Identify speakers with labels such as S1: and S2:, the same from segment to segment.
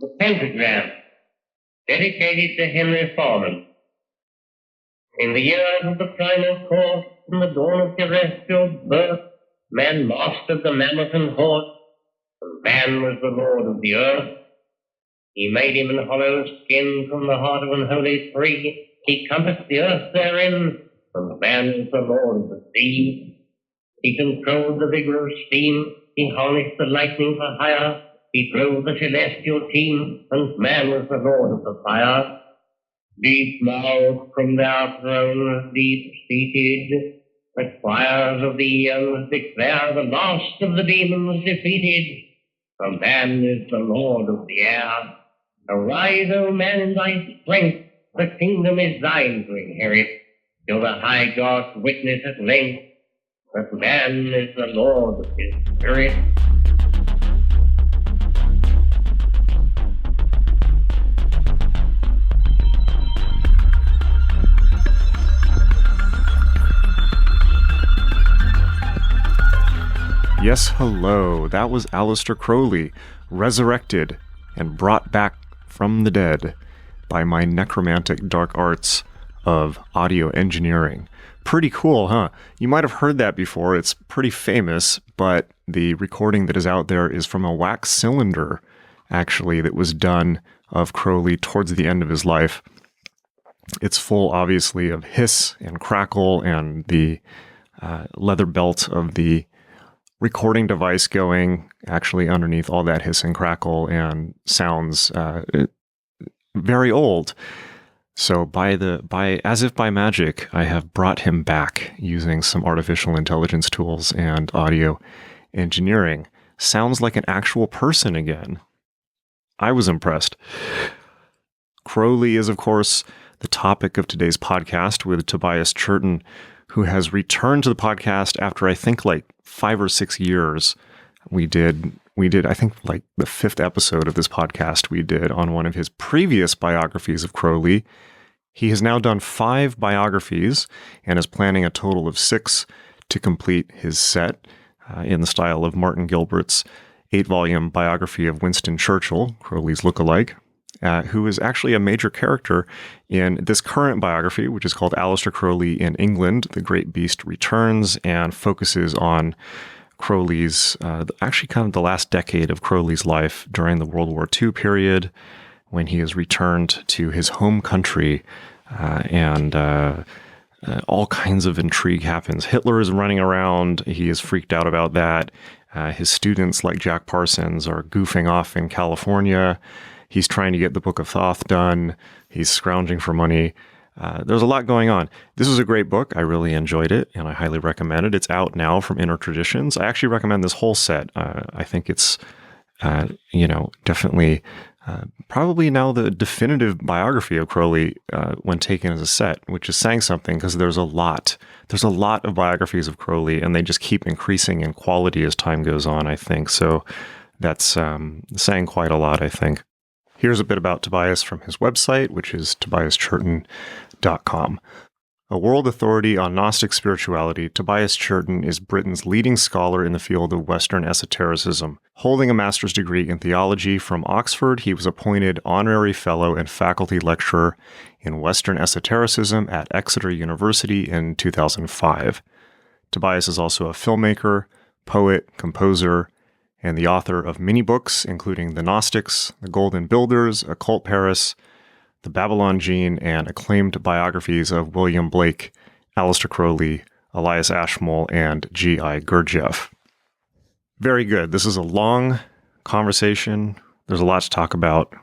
S1: The pentagram, dedicated to Henry Foreman. In the years of the primal course, from the dawn of terrestrial birth, man mastered the mammoth and horse, and man was the lord of the earth. He made him in hollow skin from the heart of unholy tree. He compassed the earth therein, and man was the lord of the sea. He controlled the vigor of steam. He harnessed the lightning for hire. He drove the celestial team, and man was the lord of the fire. Deep now from their thrones, deep seated, the choirs of the eons declare the last of the demons defeated. For man is the lord of the air. Arise, O man, in thy strength. The kingdom is thine to inherit, till the high gods witness at length that man is the lord of his spirit.
S2: Yes, hello. That was Aleister Crowley, resurrected and brought back from the dead by my necromantic dark arts of audio engineering. Pretty cool, huh? You might have heard that before. It's pretty famous, but the recording that is out there is from a wax cylinder, actually, that was done of Crowley towards the end of his life. It's full, obviously, of hiss and crackle and the leather belt of the recording device going actually underneath all that hiss and crackle, and sounds very old. So as if by magic, I have brought him back using some artificial intelligence tools and audio engineering. Sounds like an actual person again. I was impressed. Crowley is, of course, the topic of today's podcast with Tobias Churton, who has returned to the podcast after I think like 5 or 6 years. We did, I think like the 5th episode of this podcast we did on one of his previous biographies of Crowley. He has now done 5 biographies and is planning a total of 6 to complete his set in the style of Martin Gilbert's 8-volume biography of Winston Churchill, Crowley's lookalike, who is actually a major character in this current biography, which is called Aleister Crowley in England, The Great Beast Returns, and focuses on Crowley's, actually kind of the last decade of Crowley's life during the World War II period, when he is returned to his home country, and all kinds of intrigue happens. Hitler is running around. He is freaked out about that. His students, like Jack Parsons, are goofing off in California. He's trying to get the Book of Thoth done. He's scrounging for money. There's a lot going on. This is a great book. I really enjoyed it, and I highly recommend it. It's out now from Inner Traditions. I actually recommend this whole set. I think it's, definitely probably now the definitive biography of Crowley when taken as a set, which is saying something, because there's a lot of biographies of Crowley, and they just keep increasing in quality as time goes on, I think. So that's saying quite a lot, I think. Here's a bit about Tobias from his website, which is tobiaschurton.com. A world authority on Gnostic spirituality, Tobias Churton is Britain's leading scholar in the field of Western Esotericism. Holding a master's degree in theology from Oxford, he was appointed honorary fellow and faculty lecturer in Western Esotericism at Exeter University in 2005. Tobias is also a filmmaker, poet, composer, and the author of many books, including The Gnostics, The Golden Builders, Occult Paris, The Babylon Gene, and acclaimed biographies of William Blake, Aleister Crowley, Elias Ashmole, and G.I. Gurdjieff. Very good. This is a long conversation. There's a lot to talk about.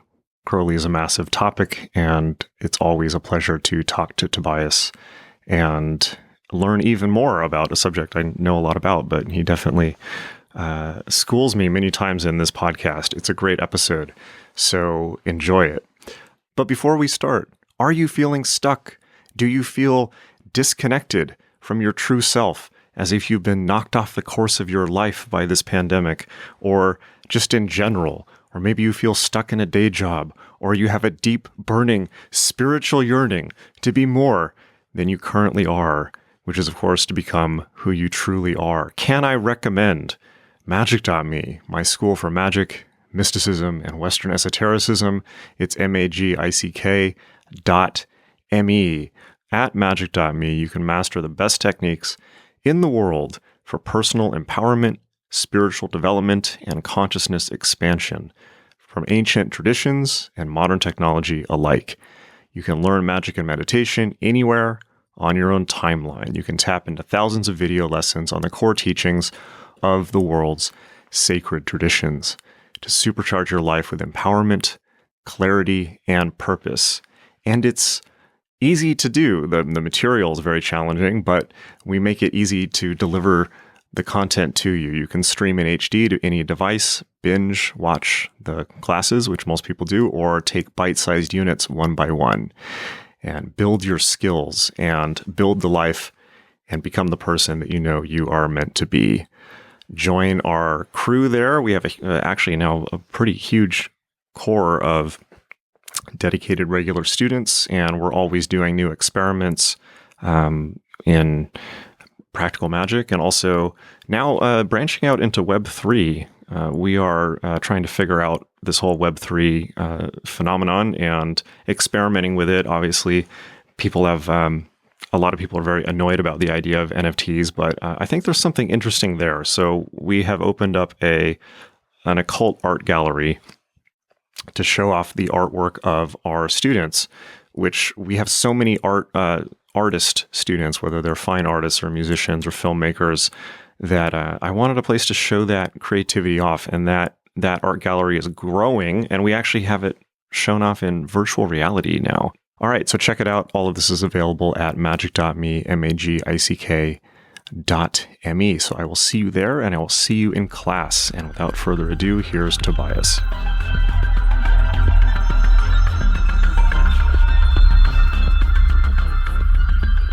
S2: Crowley is a massive topic, and it's always a pleasure to talk to Tobias and learn even more about a subject I know a lot about, but he definitely schools me many times in this podcast. It's a great episode, so enjoy it. But before we start, are you feeling stuck? Do you feel disconnected from your true self, as if you've been knocked off the course of your life by this pandemic, or just in general? Or maybe you feel stuck in a day job, or you have a deep, burning, spiritual yearning to be more than you currently are, which is, of course, to become who you truly are. Can I recommend Magic.me, my school for magic, mysticism, and Western Esotericism. It's magick.me. At magic.me, you can master the best techniques in the world for personal empowerment, spiritual development, and consciousness expansion, from ancient traditions and modern technology alike. You can learn magic and meditation anywhere on your own timeline. You can tap into thousands of video lessons on the core teachings of the world's sacred traditions to supercharge your life with empowerment, clarity, and purpose. And it's easy to do. The material is very challenging, but we make it easy to deliver the content to you. You can stream in HD to any device, binge watch the classes, which most people do, or take bite-sized units one by one and build your skills and build the life and become the person that you know you are meant to be. Join our crew there. We have actually now a pretty huge core of dedicated regular students, and we're always doing new experiments in practical magic, and also now branching out into Web3. We are trying to figure out this whole Web3 phenomenon and experimenting with it. Obviously, people have a lot of people are very annoyed about the idea of NFTs, but I think there's something interesting there. So we have opened up an occult art gallery to show off the artwork of our students, which we have so many artist students, whether they're fine artists or musicians or filmmakers, that I wanted a place to show that creativity off, and that art gallery is growing, and we actually have it shown off in virtual reality now. All right, so check it out. All of this is available at magick.me, magick.me. So I will see you there, and I will see you in class. And without further ado, here's Tobias.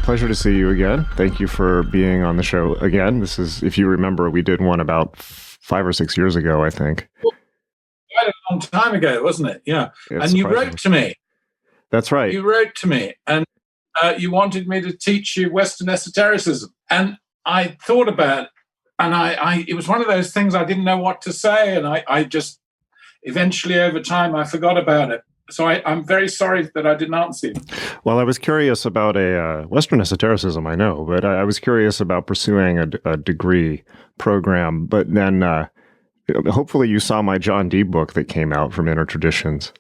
S2: Pleasure to see you again. Thank you for being on the show again. This is, if you remember, we did one about 5 or 6 years ago, I think.
S3: Quite a long time ago, wasn't it? Yeah.
S2: It's
S3: and you wrote to me.
S2: That's right.
S3: You wrote to me, and you wanted me to teach you Western Esotericism. And I thought about it, and it was one of those things I didn't know what to say, and I just, eventually over time, I forgot about it. So I'm very sorry that I didn't answer you.
S2: Well, I was curious about a Western Esotericism, I know, but I was curious about pursuing a degree program. But then hopefully you saw my John Dee book that came out from Inner Traditions.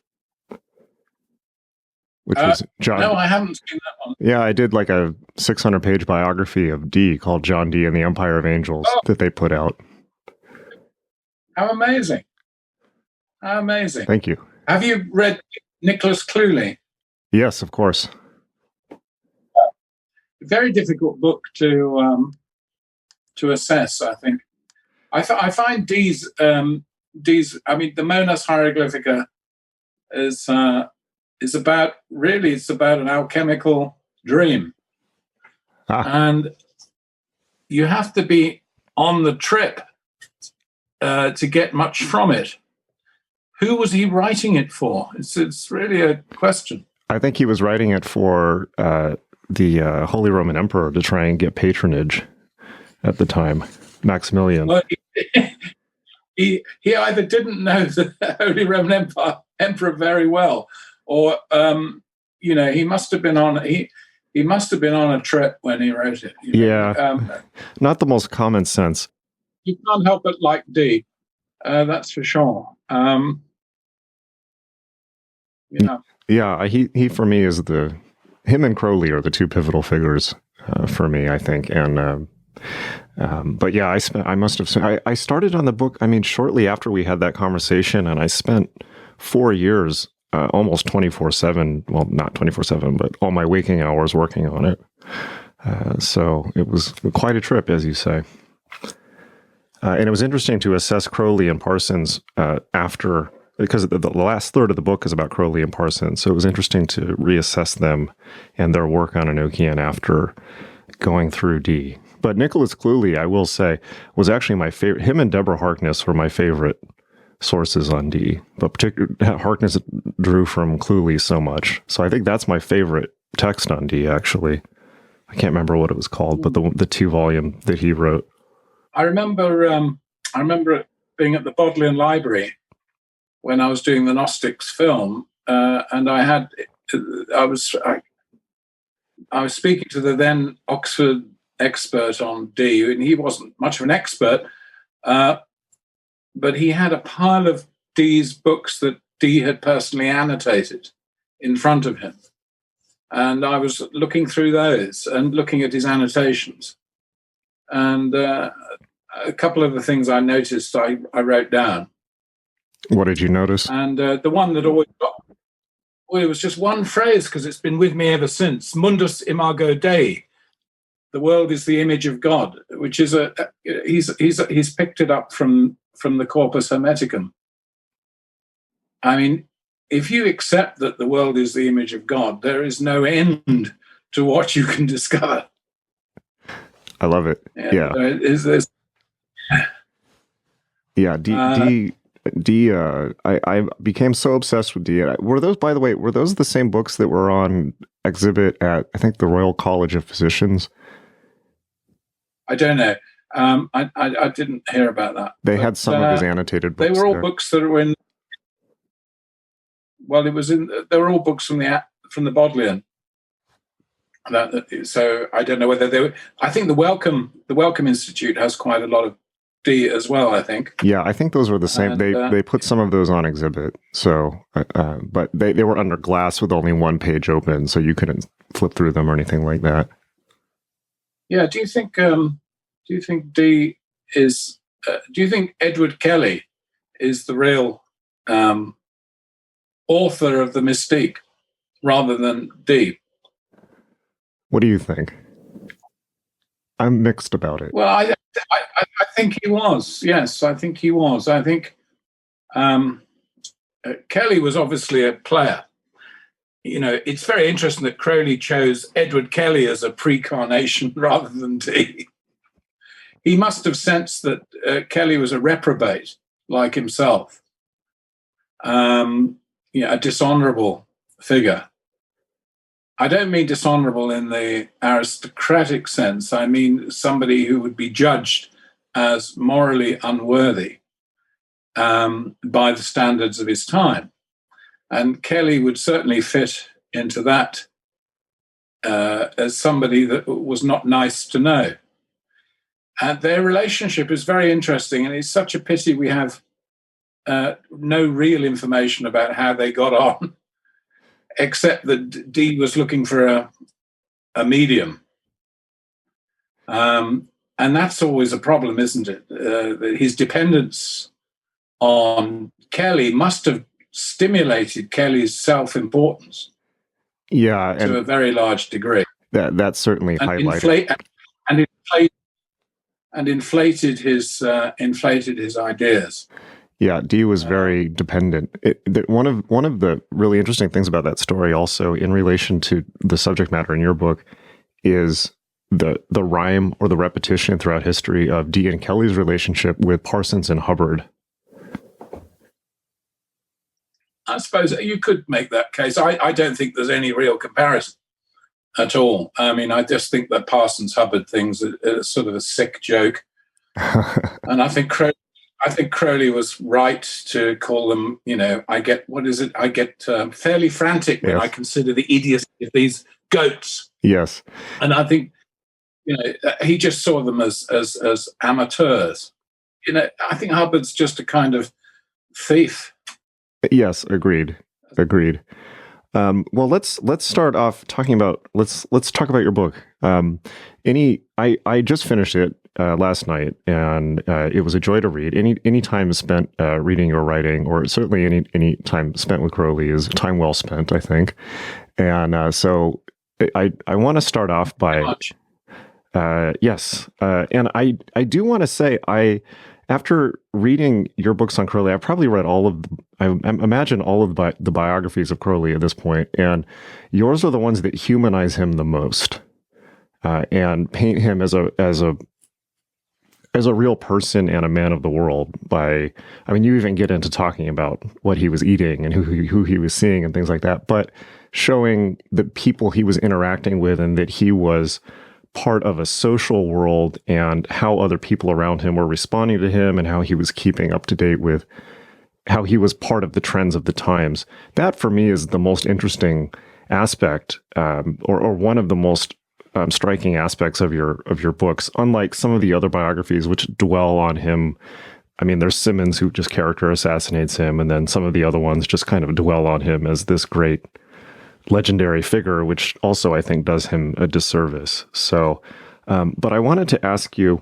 S2: Which was John.
S3: No, I haven't seen that one.
S2: Yeah, I did like a 600-page biography of Dee called John Dee and the Empire of Angels that they put out.
S3: How amazing. How amazing.
S2: Thank you.
S3: Have you read Nicholas Crowley?
S2: Yes, of course.
S3: Very difficult book to assess, I think. I find Dee's, I mean, the Monas Hieroglyphica is about an alchemical dream. And you have to be on the trip to get much from it. Who was he writing it for? It's really a question.
S2: I think he was writing it for the Holy Roman Emperor to try and get patronage at the time, Maximilian.
S3: Well, he either didn't know the Holy Roman Emperor very well, or he must have been on a trip when he wrote it.
S2: Not the most common sense.
S3: You can't help but like Dee. That's for sure.
S2: Yeah, he for me is him and Crowley are the two pivotal figures for me, I think. And but yeah, I started on the book. I mean, shortly after we had that conversation, and I spent 4 years, almost 24/7. Well, not 24/7, but all my waking hours working on it. So it was quite a trip, as you say. And it was interesting to assess Crowley and Parsons after, because the last third of the book is about Crowley and Parsons. So it was interesting to reassess them and their work on Enochian after going through Dee. But Nicholas Crowley, I will say, was actually my favorite. Him and Deborah Harkness were my favorite sources on Dee. But particularly, Harkness drew from Crowley so much. So I think that's my favorite text on Dee, actually. I can't remember what it was called, but the 2-volume that he wrote.
S3: I remember being at the Bodleian Library when I was doing the Gnostics film, and I was speaking to the then Oxford expert on Dee, and he wasn't much of an expert, but he had a pile of Dee's books that Dee had personally annotated in front of him. And I was looking through those and looking at his annotations. And a couple of the things I noticed, I wrote down.
S2: What did you notice?
S3: And the one that always got, well, it was just one phrase, because it's been with me ever since. Mundus imago Dei. The world is the image of God, which is he's picked it up from the Corpus Hermeticum. I mean, if you accept that the world is the image of God, there is no end to what you can discover.
S2: I love it. Yeah. I became so obsessed with Dee. Were those, by the way, the same books that were on exhibit at, I think, the Royal College of Physicians?
S3: I don't know. I didn't hear about that.
S2: They had some of his annotated books.
S3: They were all
S2: there.
S3: books that were in. Well, they were all books from the Bodleian. So I don't know whether they were. I think the Wellcome Institute has quite a lot of Dee as well, I think.
S2: Yeah, I think those were the same. And, they put some of those on exhibit. So, but they were under glass with only one page open, so you couldn't flip through them or anything like that.
S3: Yeah. Do you think Dee is? Do you think Edward Kelley is the real author of the Mystique rather than Dee?
S2: What do you think? I'm mixed about it.
S3: Well, I think he was. Yes, I think he was. I think Kelley was obviously a player. You know, it's very interesting that Crowley chose Edward Kelley as a precarnation rather than Dee. He must have sensed that Kelley was a reprobate like himself, a dishonorable figure. I don't mean dishonorable in the aristocratic sense. I mean somebody who would be judged as morally unworthy by the standards of his time. And Kelley would certainly fit into that as somebody that was not nice to know. And their relationship is very interesting, and it's such a pity we have no real information about how they got on, except that Dee was looking for a medium. And that's always a problem, isn't it? His dependence on Kelley must have stimulated Kelley's self-importance.
S2: Yeah,
S3: to a very large degree.
S2: That certainly highlighted.
S3: Inflated his ideas.
S2: Yeah, Dee was very dependent. One of the really interesting things about that story, also in relation to the subject matter in your book, is the rhyme or the repetition throughout history of Dee and Kelley's relationship with Parsons and Hubbard.
S3: I suppose you could make that case. I don't think there's any real comparison at all. I mean, I just think that Parsons Hubbard thing's a sort of a sick joke, and I think Crowley was right to call them. You know, I get fairly frantic when I consider the idiocy of these goats.
S2: Yes,
S3: and I think he just saw them as amateurs. You know, I think Hubbard's just a kind of thief.
S2: Yes, agreed. Well, let's start off talking about let's talk about your book. I just finished it last night, and it was a joy to read. Any time spent reading your writing, or certainly any time spent with Crowley, is time well spent, I think. And so I want to start off by yes, and I do want to say after reading your books on Crowley, I've probably read I imagine all of the biographies of Crowley at this point, and yours are the ones that humanize him the most, and paint him as a real person and a man of the world. You even get into talking about what he was eating and who he was seeing and things like that, but showing the people he was interacting with and that he was part of a social world and how other people around him were responding to him and how he was keeping up to date with how he was part of the trends of the times. That for me is the most interesting aspect, or one of the most striking aspects of your books. Unlike some of the other biographies which dwell on him, I mean, there's Simmons who just character assassinates him, and then some of the other ones just kind of dwell on him as this great legendary figure, which also I think does him a disservice. So, but I wanted to ask you,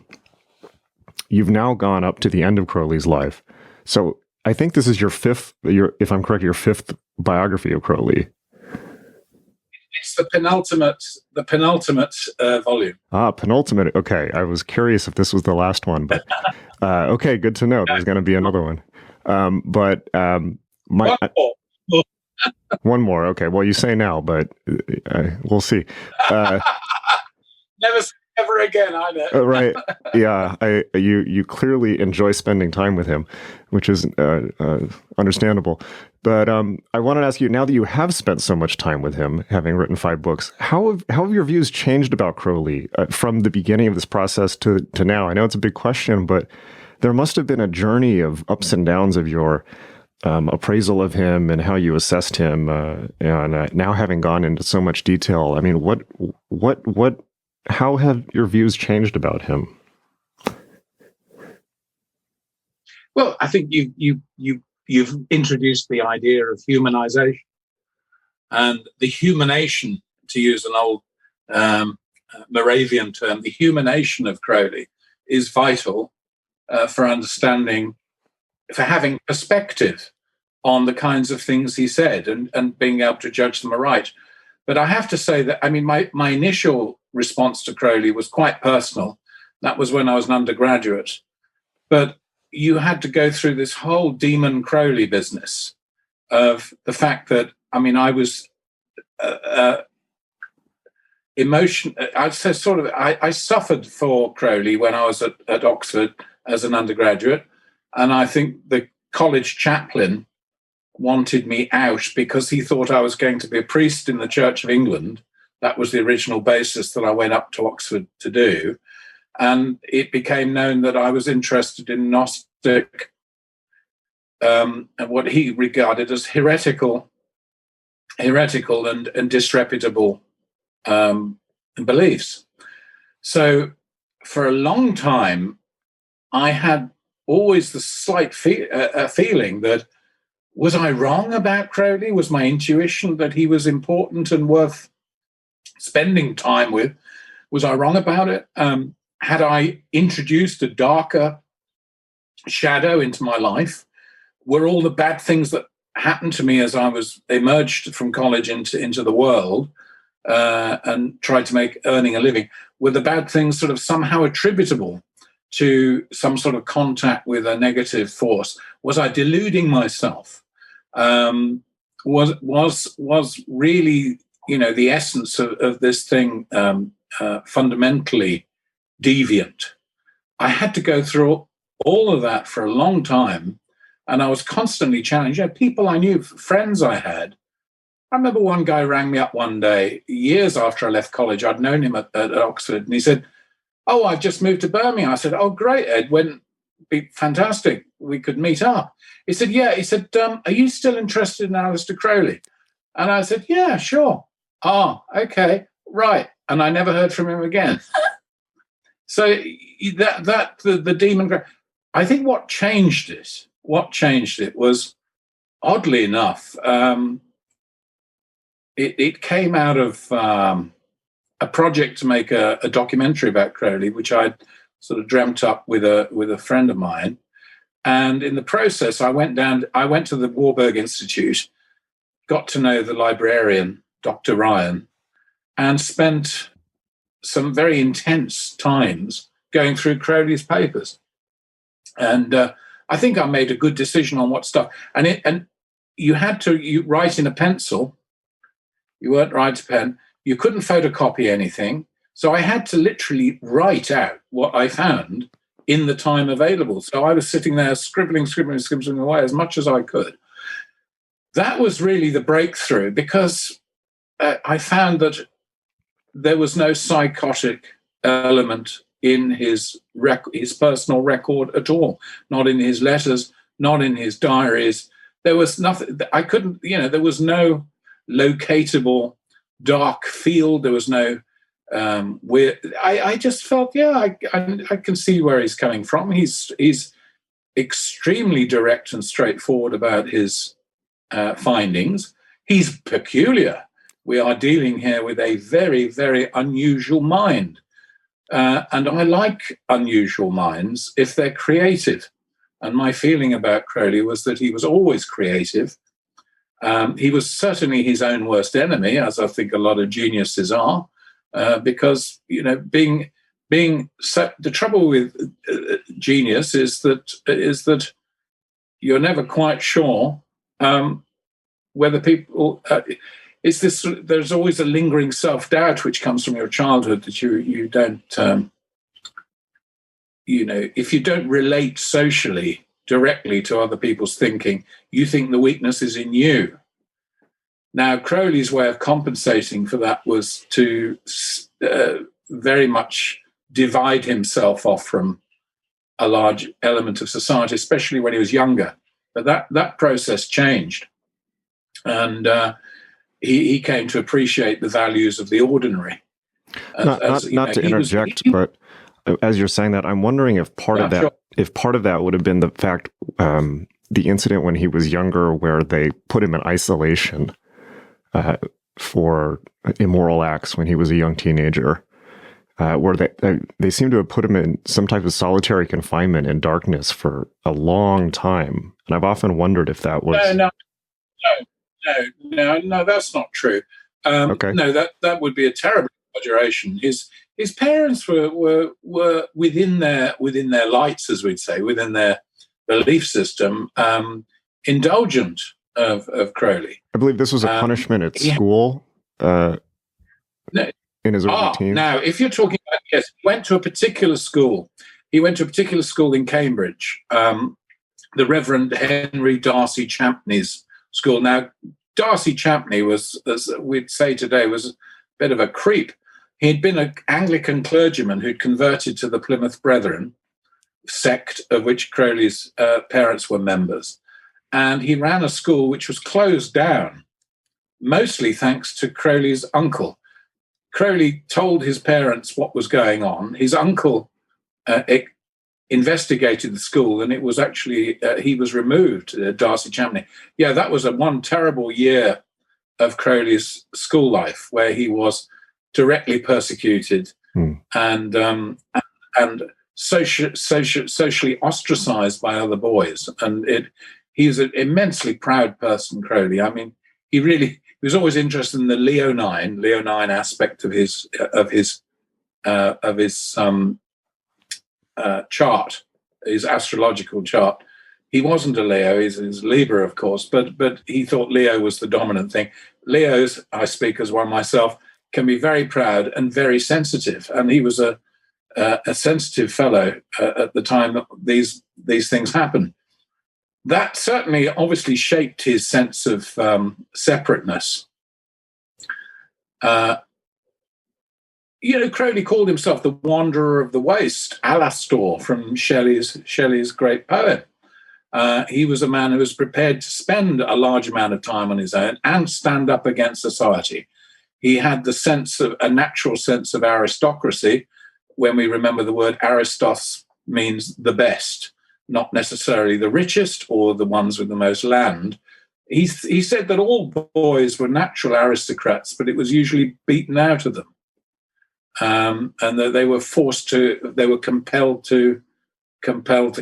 S2: you've now gone up to the end of Crowley's life. So I think this is if I'm correct, your fifth biography of Crowley.
S3: It's the penultimate volume.
S2: Penultimate. Okay. I was curious if this was the last one, but okay, good to know. There's going to be another one. One more. Okay. Well, you say now, but we'll see.
S3: Never say ever again, I know.
S2: Right. Yeah. You clearly enjoy spending time with him, which is understandable. But I wanted to ask you, now that you have spent so much time with him, having written 5 books, how have your views changed about Crowley from the beginning of this process to now? I know it's a big question, but there must have been a journey of ups and downs of your appraisal of him and how you assessed him. And now having gone into so much detail, I mean, how have your views changed about him?
S3: Well, I think you've introduced the idea of humanization, and the humanation, to use an old Moravian term, the humanation of Crowley is vital for understanding, for having perspective on the kinds of things he said and being able to judge them aright. But I have to say that, I mean, my initial response to Crowley was quite personal. That was when I was an undergraduate. But you had to go through this whole demon Crowley business of the fact that, I mean, I was I suffered for Crowley when I was at Oxford as an undergraduate. And I think the college chaplain wanted me out because he thought I was going to be a priest in the Church of England. That was the original basis that I went up to Oxford to do. And it became known that I was interested in Gnostic and what he regarded as heretical and disreputable beliefs. So for a long time, I had always the slight feeling that, was I wrong about Crowley? Was my intuition that he was important and worth spending time with? Was I wrong about it? Had I introduced a darker shadow into my life? Were all the bad things that happened to me as I was emerged from college into the world and tried to make earning a living, were the bad things sort of somehow attributable to some sort of contact with a negative force? Was I deluding myself? Was really, the essence of this thing fundamentally deviant? I had to go through all of that for a long time, and I was constantly challenged. People I knew, friends I had. I remember one guy rang me up one day, years after I left college. I'd known him at Oxford, and he said, "Oh, I've just moved to Birmingham." I said, "Oh, great, Ed. Be fantastic. We could meet up." He said, "Yeah." He said, "Are you still interested in Aleister Crowley?" And I said, "Yeah, sure." "Oh, okay, right." And I never heard from him again. So the demon. I think what changed it was, oddly enough, it came out of a project to make a documentary about Crowley, which I'd sort of dreamt up with a friend of mine. And in the process, I went to the Warburg Institute, got to know the librarian, Dr. Ryan, and spent some very intense times going through Crowley's papers. And I think I made a good decision on what stuff. And you had to write in a pencil. You weren't write a pen. You couldn't photocopy anything. So I had to literally write out what I found in the time available. So I was sitting there scribbling away as much as I could. That was really the breakthrough, because I found that there was no psychotic element in his personal record at all, not in his letters, not in his diaries. There was nothing. I couldn't. There was no locatable dark field. There was no weird. I just felt, I can see where he's coming from. He's extremely direct and straightforward about his findings. He's peculiar. We are dealing here with a very, very unusual mind. And I like unusual minds if they're creative. And my feeling about Crowley was that he was always creative. He was certainly his own worst enemy, as I think a lot of geniuses are, because, the trouble with genius is that you're never quite sure whether people... there's always a lingering self-doubt which comes from your childhood that you don't, if you don't relate socially directly to other people's thinking, you think the weakness is in you. Now, Crowley's way of compensating for that was to very much divide himself off from a large element of society, especially when he was younger. But that process changed. And he came to appreciate the values of the ordinary.
S2: Not to interject, but as you're saying that, I'm wondering if part of that would have been the fact, the incident when he was younger, where they put him in isolation for immoral acts when he was a young teenager, where they seem to have put him in some type of solitary confinement in darkness for a long time, and I've often wondered if that was No, that's not true. Okay. No, that would be a terrible exaggeration. His parents were within their lights, as we'd say, within their belief system, indulgent of Crowley. I believe this was a punishment at school. In his early teens. Now,
S3: if you're talking about, yes, he went to a particular school. He went to a particular school in Cambridge, the Reverend Henry Darcy Champney's school. Now, Darcy Champney was, as we'd say today, was a bit of a creep. He'd been an Anglican clergyman who'd converted to the Plymouth Brethren sect, of which Crowley's parents were members. And he ran a school which was closed down, mostly thanks to Crowley's uncle. Crowley told his parents what was going on. His uncle investigated the school, and it was actually, he was removed, Darcy Champney. Yeah, that was one terrible year of Crowley's school life, where he was directly persecuted and socially ostracized by other boys. And he's an immensely proud person, Crowley. I mean, he was always interested in the leonine aspect of his chart, his astrological chart. He wasn't a Leo; he's Libra, of course, but he thought Leo was the dominant thing. Leos, I speak as one myself, can be very proud and very sensitive, and he was a sensitive fellow at the time that these things happened. That certainly, obviously, shaped his sense of separateness. Crowley called himself the wanderer of the waste, Aleister from Shelley's great poem. He was a man who was prepared to spend a large amount of time on his own and stand up against society. He had a natural sense of aristocracy. When we remember the word aristos, means the best, not necessarily the richest or the ones with the most land. He said that all boys were natural aristocrats, but it was usually beaten out of them. And that they were compelled to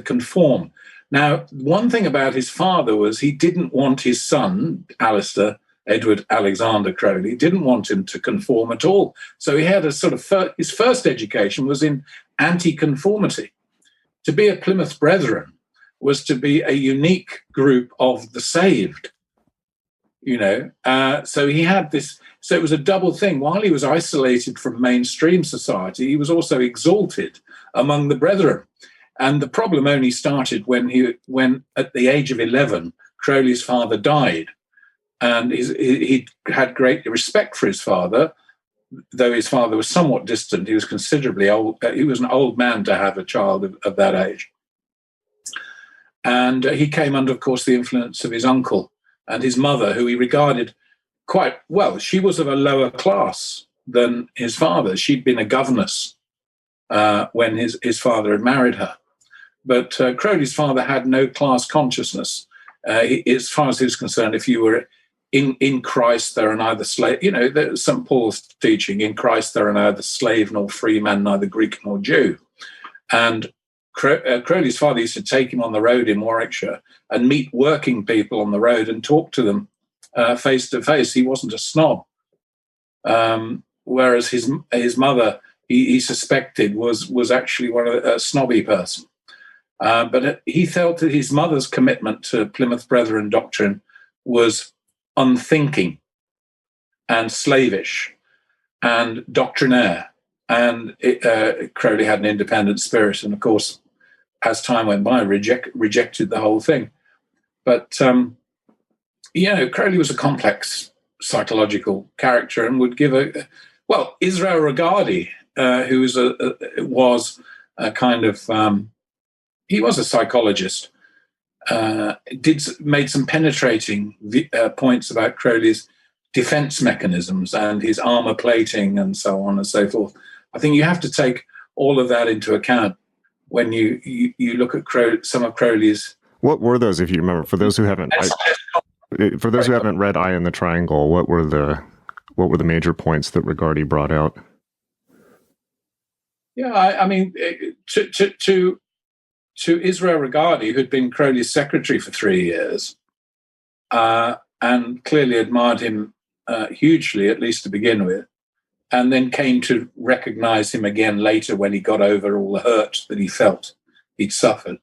S3: conform. Now, one thing about his father was he didn't want his son, Aleister Edward Alexander Crowley, didn't want him to conform at all. So he had a sort of his first education was in anti-conformity. To be a Plymouth Brethren was to be a unique group of the saved. So he had this. So it was a double thing. While he was isolated from mainstream society, he was also exalted among the brethren. And the problem only started when at the age of 11, Crowley's father died. And he had great respect for his father, though his father was somewhat distant. He was considerably old. He was an old man to have a child of that age. And he came under, of course, the influence of his uncle and his mother, who he regarded quite well. She was of a lower class than his father. She'd been a governess when his father had married her. But Crowley's father had no class consciousness. As far as he was concerned, if you were in Christ, there are neither slave, St. Paul's teaching, in Christ there are neither slave nor free man, neither Greek nor Jew. And Crowley's father used to take him on the road in Warwickshire and meet working people on the road and talk to them face to face. He wasn't a snob. Whereas his mother, he suspected, was actually a snobby person. But he felt that his mother's commitment to Plymouth Brethren doctrine was unthinking and slavish and doctrinaire. And Crowley had an independent spirit, and of course, as time went by, rejected the whole thing. But Crowley was a complex psychological character, and would give Israel Regardie, who was a kind of he was a psychologist, made some penetrating points about Crowley's defense mechanisms and his armor plating and so on and so forth. I think you have to take all of that into account when you look at some of Crowley's.
S2: What were those, if you remember? For those who haven't, who haven't read "Eye in the Triangle," what were the major points that Regardie brought out?
S3: Yeah, I mean, to Israel Regardie, who'd been Crowley's secretary for 3 years, and clearly admired him hugely, at least to begin with, and then came to recognize him again later when he got over all the hurt that he felt he'd suffered.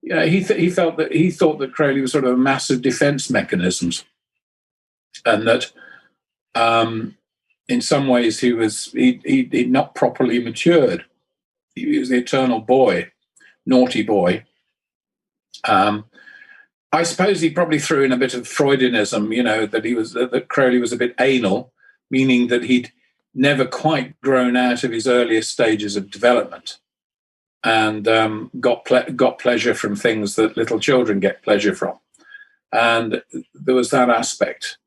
S3: He thought that Crowley was sort of a massive defense mechanisms, and that in some ways he'd not properly matured. He was the eternal boy, naughty boy. I suppose he probably threw in a bit of Freudianism, that Crowley was a bit anal, meaning that he'd never quite grown out of his earliest stages of development, and got pleasure from things that little children get pleasure from. And there was that aspect.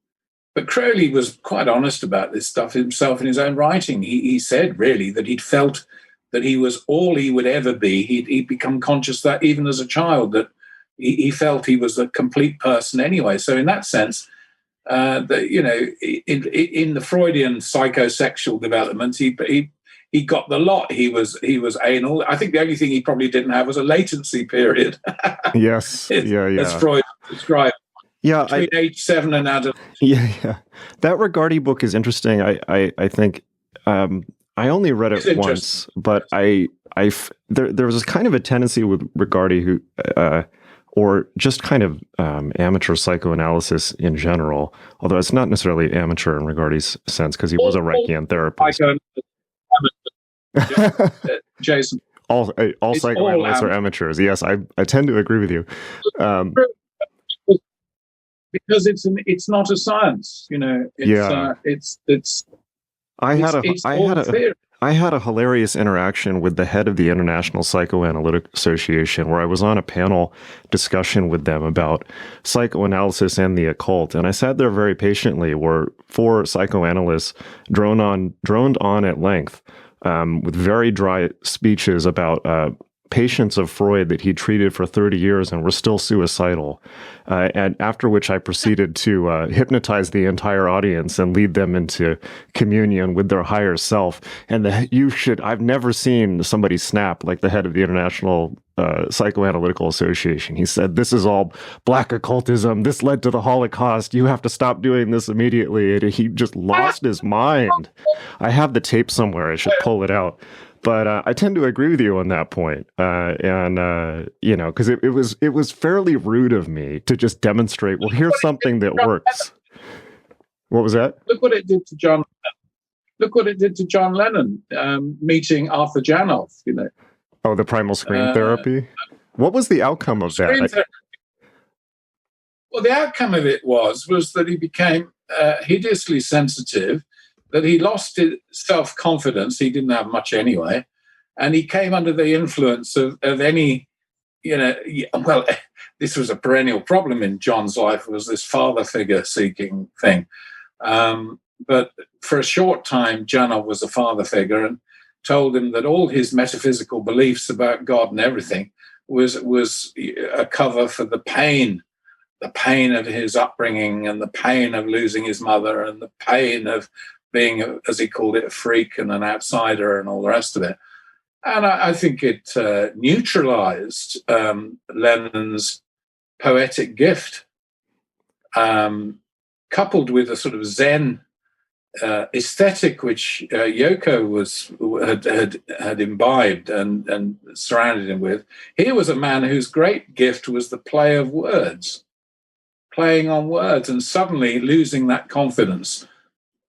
S3: But Crowley was quite honest about this stuff himself in his own writing. He said, really, that he'd felt that he was all he would ever be. He'd become conscious that even as a child, that he felt he was a complete person anyway. So in that sense, in the Freudian psychosexual development, he got the lot. He was anal. I think the only thing he probably didn't have was a latency period.
S2: Yes,
S3: as Freud described.
S2: Yeah,
S3: between age 7 and adult.
S2: Yeah. That Regardie book is interesting. I think I only read it once, but there was kind of a tendency with Regardie who, or just kind of amateur psychoanalysis in general, although it's not necessarily amateur in Regardie's sense because he was a Reichian therapist.
S3: Jason.
S2: All psychoanalysts are amateurs. Yes, I tend to agree with you.
S3: Because it's not a science,
S2: I had a hilarious interaction with the head of the International Psychoanalytic Association, where I was on a panel discussion with them about psychoanalysis and the occult, and I sat there very patiently, where 4 psychoanalysts droned on at length with very dry speeches about patients of Freud that he treated for 30 years and were still suicidal. And after which I proceeded to hypnotize the entire audience and lead them into communion with their higher self. And I've never seen somebody snap like the head of the International Psychoanalytical Association. He said, "This is all black occultism. This led to the Holocaust. You have to stop doing this immediately." And he just lost his mind. I have the tape somewhere. I should pull it out. But I tend to agree with you on that point, because it was fairly rude of me to just demonstrate. Well, here's something that works. What was that?
S3: Look what it did to John. Look what it did to John Lennon meeting Arthur Janov.
S2: Oh, the primal scream therapy. What was the outcome of that?
S3: Well, the outcome of it was that he became hideously sensitive. That he lost his self-confidence. He didn't have much anyway. And he came under the influence of any, this was a perennial problem in John's life, was this father figure seeking thing. But for a short time, Janov was a father figure and told him that all his metaphysical beliefs about God and everything was a cover for the pain of his upbringing and the pain of losing his mother and the pain of being, as he called it, a freak and an outsider and all the rest of it. And I think it neutralized Lennon's poetic gift, coupled with a sort of Zen aesthetic which Yoko had imbibed and surrounded him with. Here was a man whose great gift was the play of words, playing on words, and suddenly losing that confidence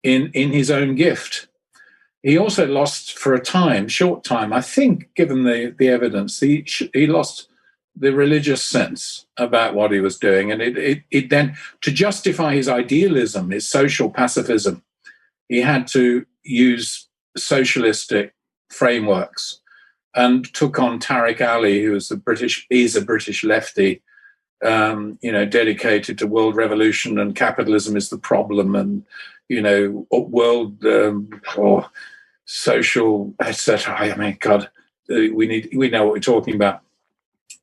S3: in his own gift. He also lost for a short time, I think, given the evidence, he lost the religious sense about what he was doing. And it then, to justify his idealism, his social pacifism, he had to use socialistic frameworks and took on Tariq Ali, who is a British lefty, dedicated to world revolution and capitalism is the problem, and world or social, etc. I mean, God, we know what we're talking about.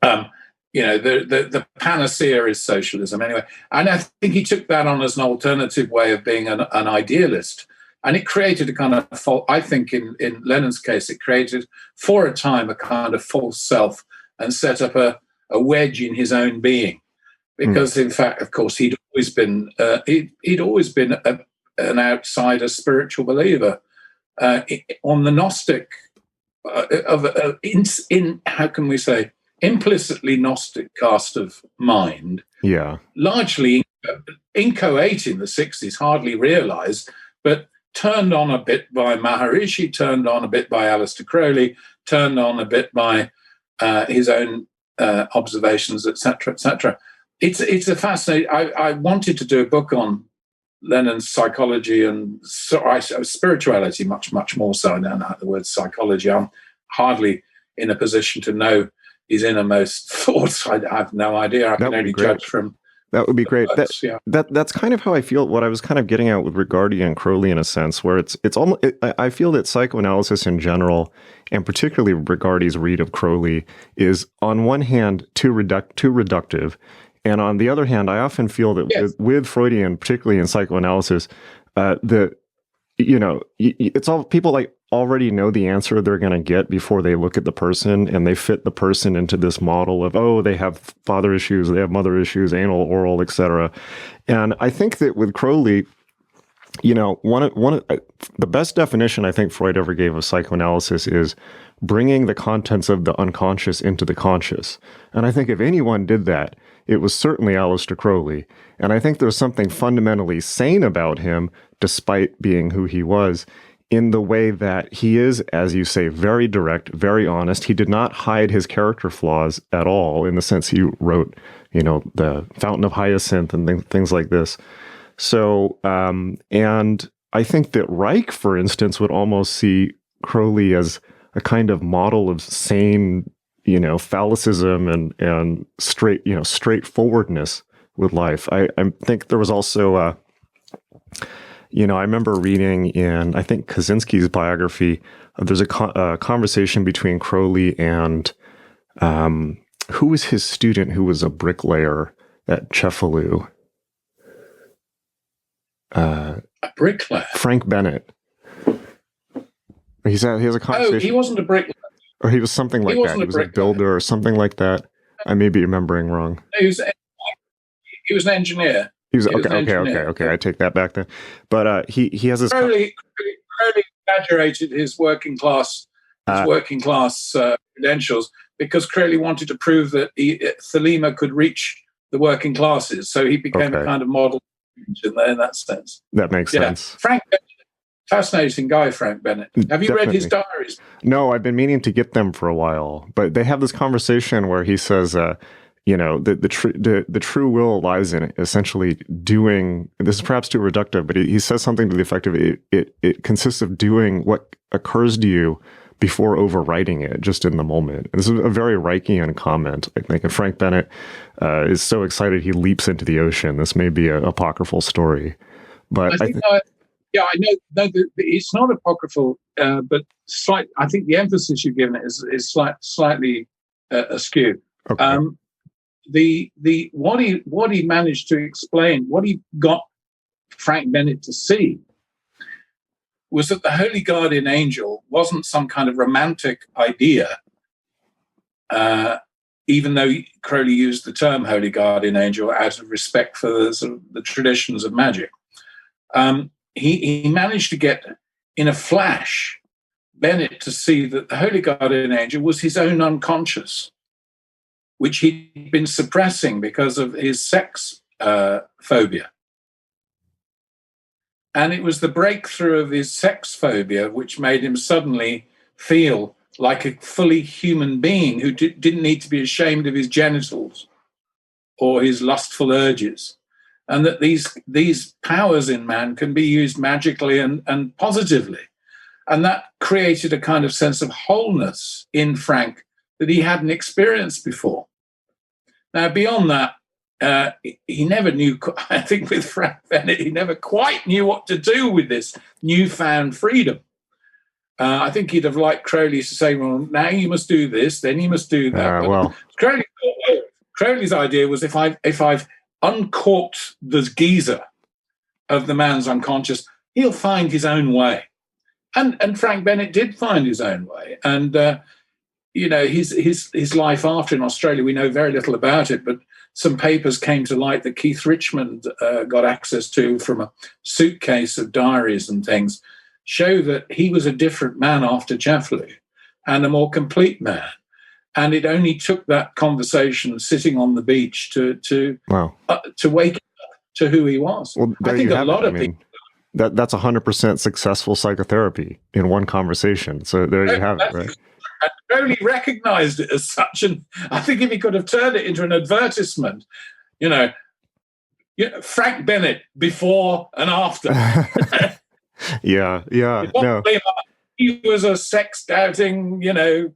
S3: The panacea is socialism anyway, and I think he took that on as an alternative way of being an idealist, and it created a kind of I think in Lennon's case, it created for a time a kind of false self and set up a wedge in his own being, because in fact, of course, he'd always been an outsider spiritual believer on the Gnostic how can we say, implicitly Gnostic cast of mind.
S2: Yeah,
S3: largely inchoate in the 60s, hardly realized, but turned on a bit by Maharishi, turned on a bit by Aleister Crowley, turned on a bit by his own observations, etc., etc. It's a fascinating. I wanted to do a book on Lennon's psychology and spirituality, much more so. I don't know the word psychology. I'm hardly in a position to know his innermost thoughts. I have no idea. I can only judge from.
S2: That would be great.
S3: Yeah.
S2: That's kind of how I feel. What I was kind of getting at with Rigardi and Crowley, in a sense, where it's almost. I feel that psychoanalysis in general, and particularly Rigardi's read of Crowley, is on one hand too reductive, and on the other hand, I often feel that with Freudian, particularly in psychoanalysis, it's all people already know the answer they're going to get before they look at the person, and they fit the person into this model of, they have father issues, they have mother issues, anal, oral, etc. And I think that with Crowley, one of the best definition I think Freud ever gave of psychoanalysis is bringing the contents of the unconscious into the conscious. And I think if anyone did that, it was certainly Aleister Crowley. And I think there's something fundamentally sane about him, despite being who he was, in the way that he is, as you say, very direct, very honest. He did not hide his character flaws at all, in the sense he wrote, the Fountain of Hyacinth and things like this. So, and I think that Reich, for instance, would almost see Crowley as a kind of model of sane, phallicism and straightforwardness with life. I think there was also I remember reading in, I think, Kaczynski's biography, there's a conversation between Crowley and who was his student who was a bricklayer at Cefalù?
S3: A bricklayer?
S2: Frank Bennett. He has a conversation.
S3: Oh, he wasn't a bricklayer.
S2: Or he was something like that. He was a builder or something like that. I may be remembering wrong.
S3: He was an engineer.
S2: Okay. I take that back then. But he has this.
S3: Crowley exaggerated his working class credentials because Crowley wanted to prove that Thelema could reach the working classes. So he became a kind of model in that sense.
S2: That makes sense.
S3: Frank Bennett, fascinating guy, Frank Bennett. Have you read his diaries?
S2: No, I've been meaning to get them for a while. But they have this conversation where he says, the true will lies in essentially doing. This is perhaps too reductive, but he says something to the effect of it consists of doing what occurs to you, before overwriting it just in the moment. This is a very Reichian comment, I think. And Frank Bennett is so excited he leaps into the ocean. This may be an apocryphal story. But I know it's not apocryphal, but I think the emphasis you've given it is slightly askew.
S3: Okay. What he managed to explain, what he got Frank Bennett to see, was that the holy guardian angel wasn't some kind of romantic idea, even though Crowley used the term holy guardian angel out of respect for the traditions of magic. He managed to get, in a flash, Bennett to see that the holy guardian angel was his own unconscious, which he'd been suppressing because of his sex phobia. And it was the breakthrough of his sex phobia which made him suddenly feel like a fully human being who didn't need to be ashamed of his genitals or his lustful urges, and that these powers in man can be used magically and positively. And that created a kind of sense of wholeness in Frank that he hadn't experienced before. Now, beyond that, he never knew, I think with Frank Bennett, he never quite knew what to do with this newfound freedom. I think he'd have liked Crowley to say, well, now you must do this, then you must do that. Crowley's idea was if I've uncorked the geyser of the man's unconscious, he'll find his own way. And Frank Bennett did find his own way. And, his life after in Australia, we know very little about it, but some papers came to light that Keith Richmond got access to from a suitcase of diaries and things, show that he was a different man after Jeffley and a more complete man. And it only took that conversation sitting on the beach to wake up to who he was.
S2: Well, I think a lot of people... That's 100% successful psychotherapy in one conversation. So there you have it, right?
S3: And Crowley recognized it as such, and I think if he could have turned it into an advertisement, Frank Bennett before and after.
S2: Yeah. No.
S3: He was a sex doubting,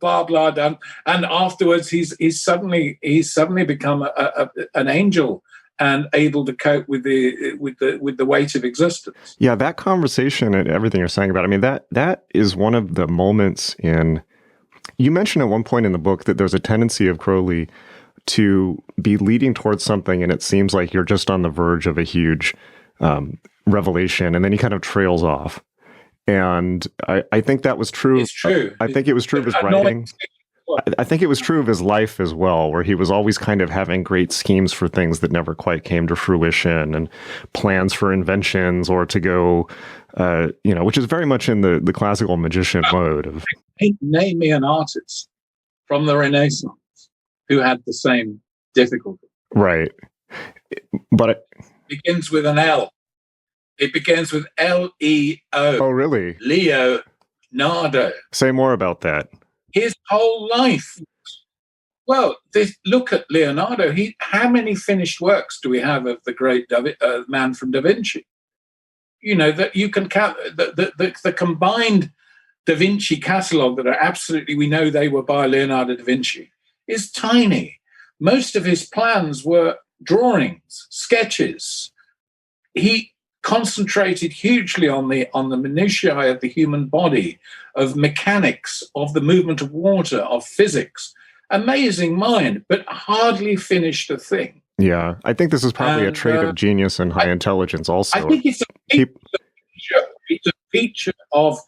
S3: blah blah blah, and afterwards he's suddenly become an angel and able to cope with the weight of existence.
S2: Yeah, that conversation and everything you're saying about it, I mean, that is one of the moments in. You mentioned at one point in the book that there's a tendency of Crowley to be leading towards something, and it seems like you're just on the verge of a huge revelation, and then he kind of trails off. And I think that was true.
S3: It's true.
S2: I think it was true of his writing. I think it was true of his life as well, where he was always kind of having great schemes for things that never quite came to fruition, and plans for inventions or to go, which is very much in the classical magician mode. Of
S3: name me an artist from the Renaissance who had the same difficulty.
S2: Right, but
S3: it begins with an L. It begins with L-E-O.
S2: Oh, really?
S3: Leonardo.
S2: Say more about that.
S3: His whole life. Well, look at Leonardo. How many finished works do we have of the great man from Da Vinci? That you can count the combined Da Vinci catalogue that are absolutely, we know they were by Leonardo da Vinci, is tiny. Most of his plans were drawings, sketches. He concentrated hugely on the minutiae of the human body, of mechanics, of the movement of water, of physics. Amazing mind, but hardly finished a thing.
S2: Yeah, I think this is probably a trait of genius and high intelligence also.
S3: I think it's a feature of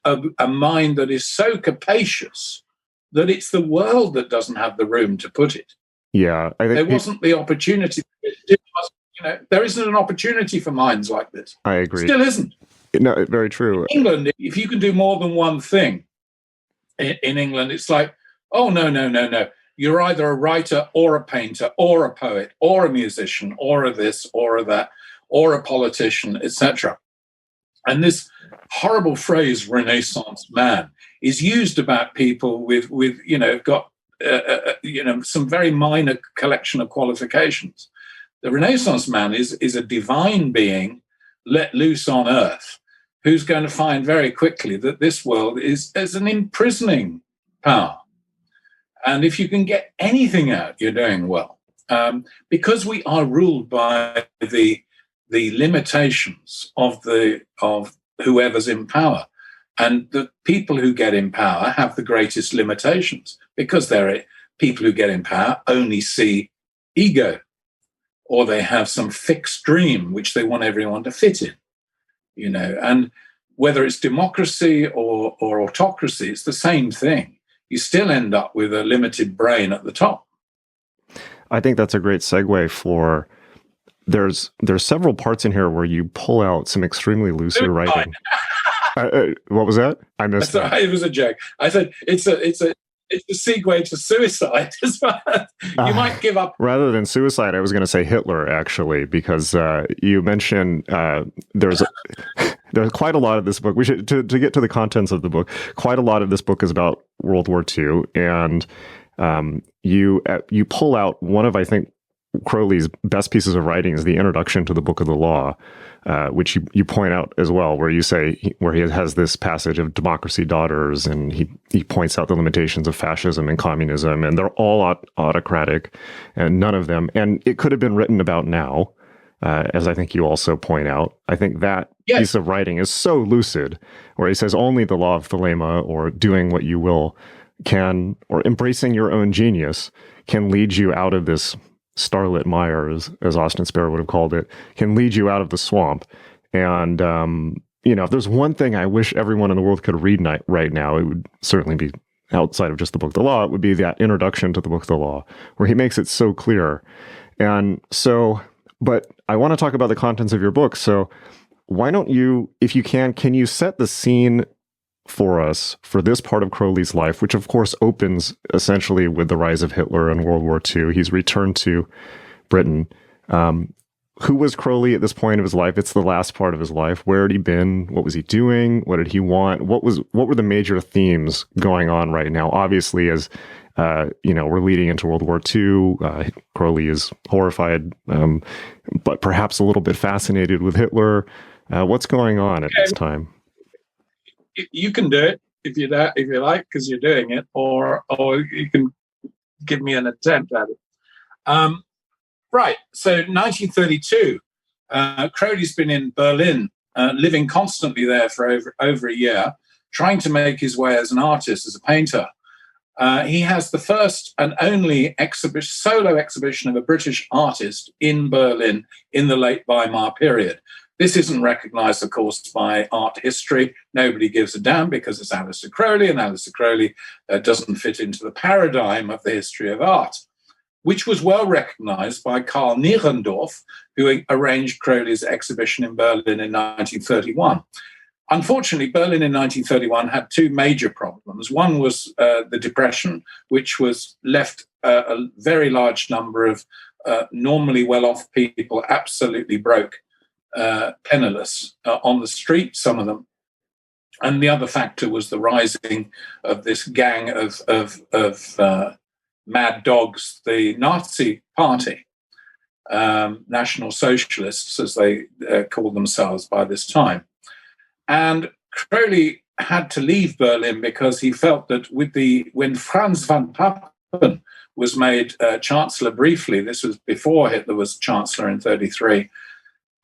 S3: a mind that is so capacious that it's the world that doesn't have the room to put it.
S2: Yeah, I think
S3: there wasn't the opportunity. There isn't an opportunity for minds like this.
S2: I agree.
S3: Still isn't.
S2: No, very true.
S3: In England, if you can do more than one thing, in England, it's like, oh, no. You're either a writer or a painter or a poet or a musician or a this or a that or a politician, etc. And this horrible phrase, Renaissance man, is used about people with got some very minor collection of qualifications. The Renaissance man is a divine being let loose on earth, who's going to find very quickly that this world is an imprisoning power. And if you can get anything out, you're doing well. Because we are ruled by the limitations of whoever's in power. And the people who get in power have the greatest limitations, because people who get in power only see ego, or they have some fixed dream which they want everyone to fit in, and whether it's democracy or autocracy, it's the same thing. You still end up with a limited brain at the top.
S2: I think that's a great segue for, there's several parts in here where you pull out some extremely lucid writing. What was that? I missed that.
S3: It was a joke. I said it's a segue to suicide as well. You might give up.
S2: Rather than suicide, I was going to say Hitler, actually, because you mentioned there's quite a lot of this book. We should to get to the contents of the book. Quite a lot of this book is about World War II, and you pull out one of, I think, Crowley's best pieces of writing is the introduction to the Book of the Law, which you point out as well, where you say, where he has this passage of democracy daughters, and he points out the limitations of fascism and communism, and they're all autocratic, and none of them, and it could have been written about now, as I think you also point out. I think that piece of writing is so lucid, where he says only the law of thelema, or doing what you will, or embracing your own genius, can lead you out of this starlit mire, as Austin Sparrow would have called it, can lead you out of the swamp. And, if there's one thing I wish everyone in the world could read right now, it would certainly be, outside of just the Book of the Law, it would be that introduction to the Book of the Law, where he makes it so clear. And so, but I want to talk about the contents of your book. So why don't you, if you can you set the scene for us for this part of Crowley's life, which of course opens essentially with the rise of Hitler and World War II. He's returned to Britain. Who was Crowley at this point of his life? It's the last part of his life. Where had he been? What was he doing? What did he want? What were the major themes going on right now? Obviously, as we're leading into World War II, Crowley is horrified, but perhaps a little bit fascinated with Hitler. What's going on at this time?
S3: You can do it if you like, because you're doing it, or you can give me an attempt at it. Right. So 1932, Crowley's been in Berlin, living constantly there for over a year, trying to make his way as an artist, as a painter. He has the first and only solo exhibition of a British artist in Berlin in the late Weimar period. This isn't recognized, of course, by art history. Nobody gives a damn, because it's Aleister Crowley, and Aleister Crowley doesn't fit into the paradigm of the history of art, which was well recognized by Karl Nierendorf, who arranged Crowley's exhibition in Berlin in 1931. Unfortunately, Berlin in 1931 had two major problems. One was the Depression, which was left a very large number of normally well-off people absolutely broke, penniless, on the street, some of them. And the other factor was the rising of this gang of mad dogs, the Nazi Party, National Socialists, as they called themselves by this time. And Crowley had to leave Berlin because he felt that when Franz von Papen was made chancellor briefly, this was before Hitler was chancellor in 1933,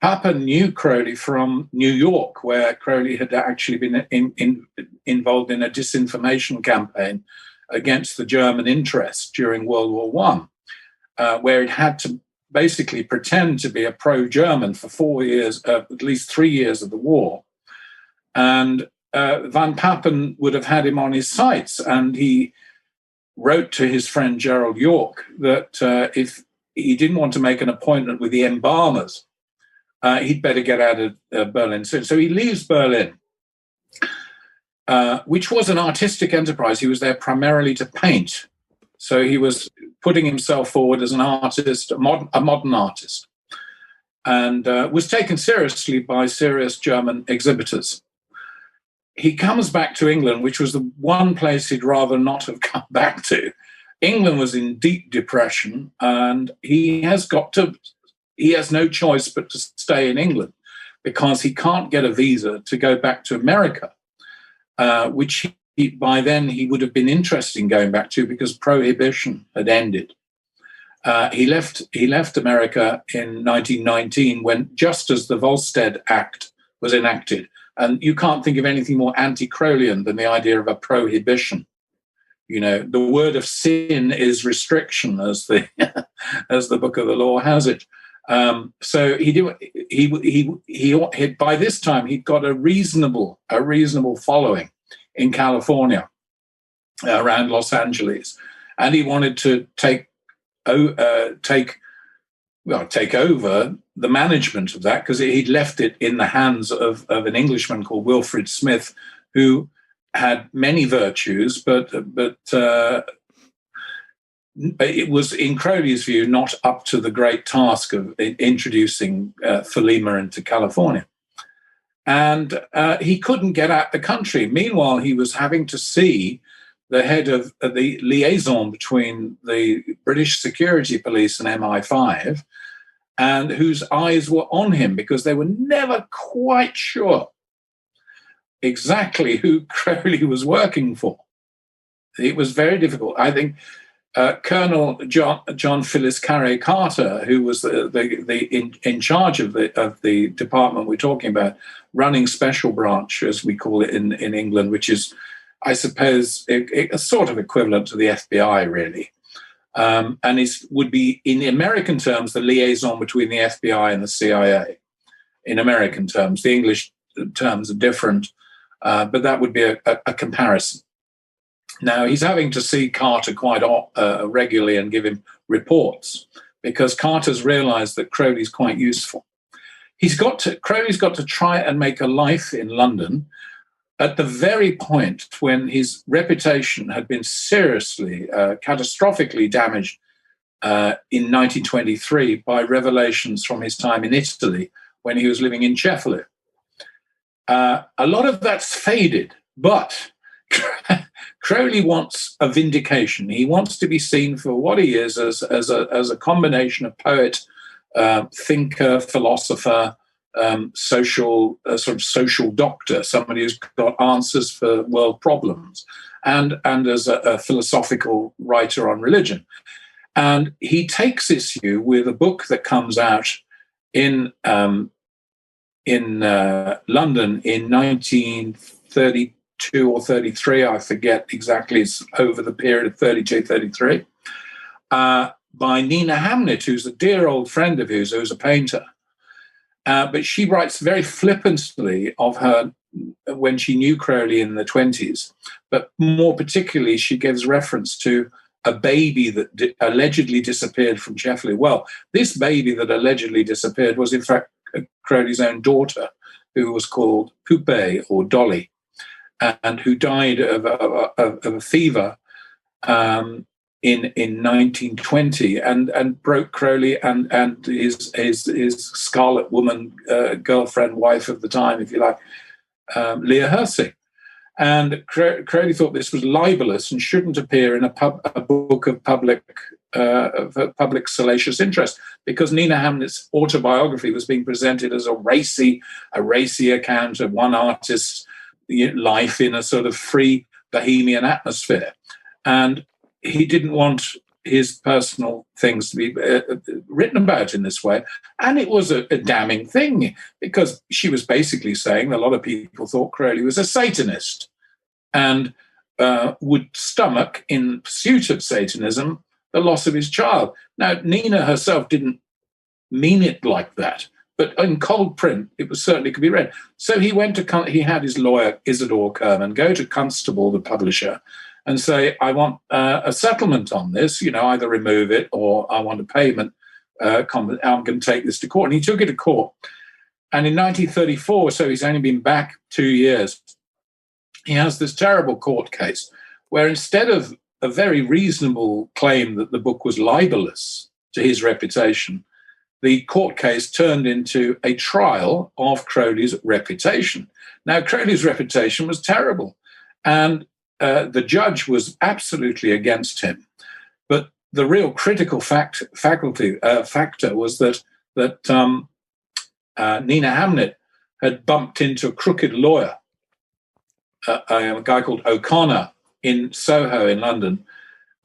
S3: Papen knew Crowley from New York, where Crowley had actually been involved in a disinformation campaign against the German interest during World War I, where it had to basically pretend to be a pro-German for 4 years, at least 3 years of the war. And Van Papen would have had him on his sights, and he wrote to his friend Gerald York that if he didn't want to make an appointment with the embalmers, he'd better get out of Berlin soon. So he leaves Berlin, which was an artistic enterprise. He was there primarily to paint. So he was putting himself forward as an artist, a modern artist, and was taken seriously by serious German exhibitors. He comes back to England, which was the one place he'd rather not have come back to. England was in deep depression, and he has no choice but to stay in England. because he can't get a visa to go back to America, which by then he would have been interested in going back to because prohibition had ended. He left America in 1919 when just as the Volstead Act was enacted. And you can't think of anything more anti-Crowleyan than the idea of a prohibition. You know, the word of sin is restriction, as the as the Book of the Law has it. So he by this time he'd got a reasonable following in California, around Los Angeles, and he wanted to take over the management of that, because he'd left it in the hands of an Englishman called Wilfrid Smith, who had many virtues, but it was, in Crowley's view, not up to the great task of introducing Thelema into California. And he couldn't get out the country. Meanwhile, he was having to see the head of the liaison between the British security police and MI5, and whose eyes were on him because they were never quite sure exactly who Crowley was working for. It was very difficult. I think Colonel John Phyllis Carey Carter, who was in charge of the department we're talking about, running special branch, as we call it in England, which is, I suppose, a sort of equivalent to the FBI, really. And it would be, in American terms, the liaison between the FBI and the CIA. In American terms, the English terms are different, but that would be a comparison. Now, he's having to see Carter quite regularly and give him reports, because Carter's realized that Crowley's quite useful. Crowley's got to try and make a life in London at the very point when his reputation had been seriously, catastrophically damaged in 1923 by revelations from his time in Italy when he was living in Cefalù. A lot of that's faded, but Crowley wants a vindication. He wants to be seen for what he is, as a combination of poet, thinker, philosopher, social doctor, somebody who's got answers for world problems, and as a philosophical writer on religion. And he takes issue with a book that comes out in London in 1932 or 33, I forget exactly, it's over the period of 32, 33, by Nina Hamnet, who's a dear old friend of his, who's a painter. But she writes very flippantly of her when she knew Crowley in the 20s. But more particularly, she gives reference to a baby that allegedly disappeared from Cefalù. Well, this baby that allegedly disappeared was, in fact, Crowley's own daughter, who was called Poupée, or Dolly, and who died of a fever in 1920, and broke Crowley and his Scarlet Woman girlfriend, wife of the time, if you like, Leah Hersey. And Crowley thought this was libelous and shouldn't appear in a book of public salacious interest, because Nina Hamnet's autobiography was being presented as a racy account of one artist's life in a sort of free bohemian atmosphere. And he didn't want his personal things to be written about in this way. And it was a damning thing, because she was basically saying a lot of people thought Crowley was a Satanist and would stomach, in pursuit of Satanism, the loss of his child. Now, Nina herself didn't mean it like that, but in cold print, it was certainly could be read. So he had his lawyer, Isidore Kerman, go to Constable, the publisher, and say, I want a settlement on this, either remove it or I want a payment. I'm going to take this to court. And he took it to court. And in 1934, so he's only been back 2 years, he has this terrible court case where, instead of a very reasonable claim that the book was libelous to his reputation, the court case turned into a trial of Crowley's reputation. Now, Crowley's reputation was terrible, and the judge was absolutely against him. But the real critical factor was that Nina Hamnet had bumped into a crooked lawyer, a guy called O'Connor in Soho in London,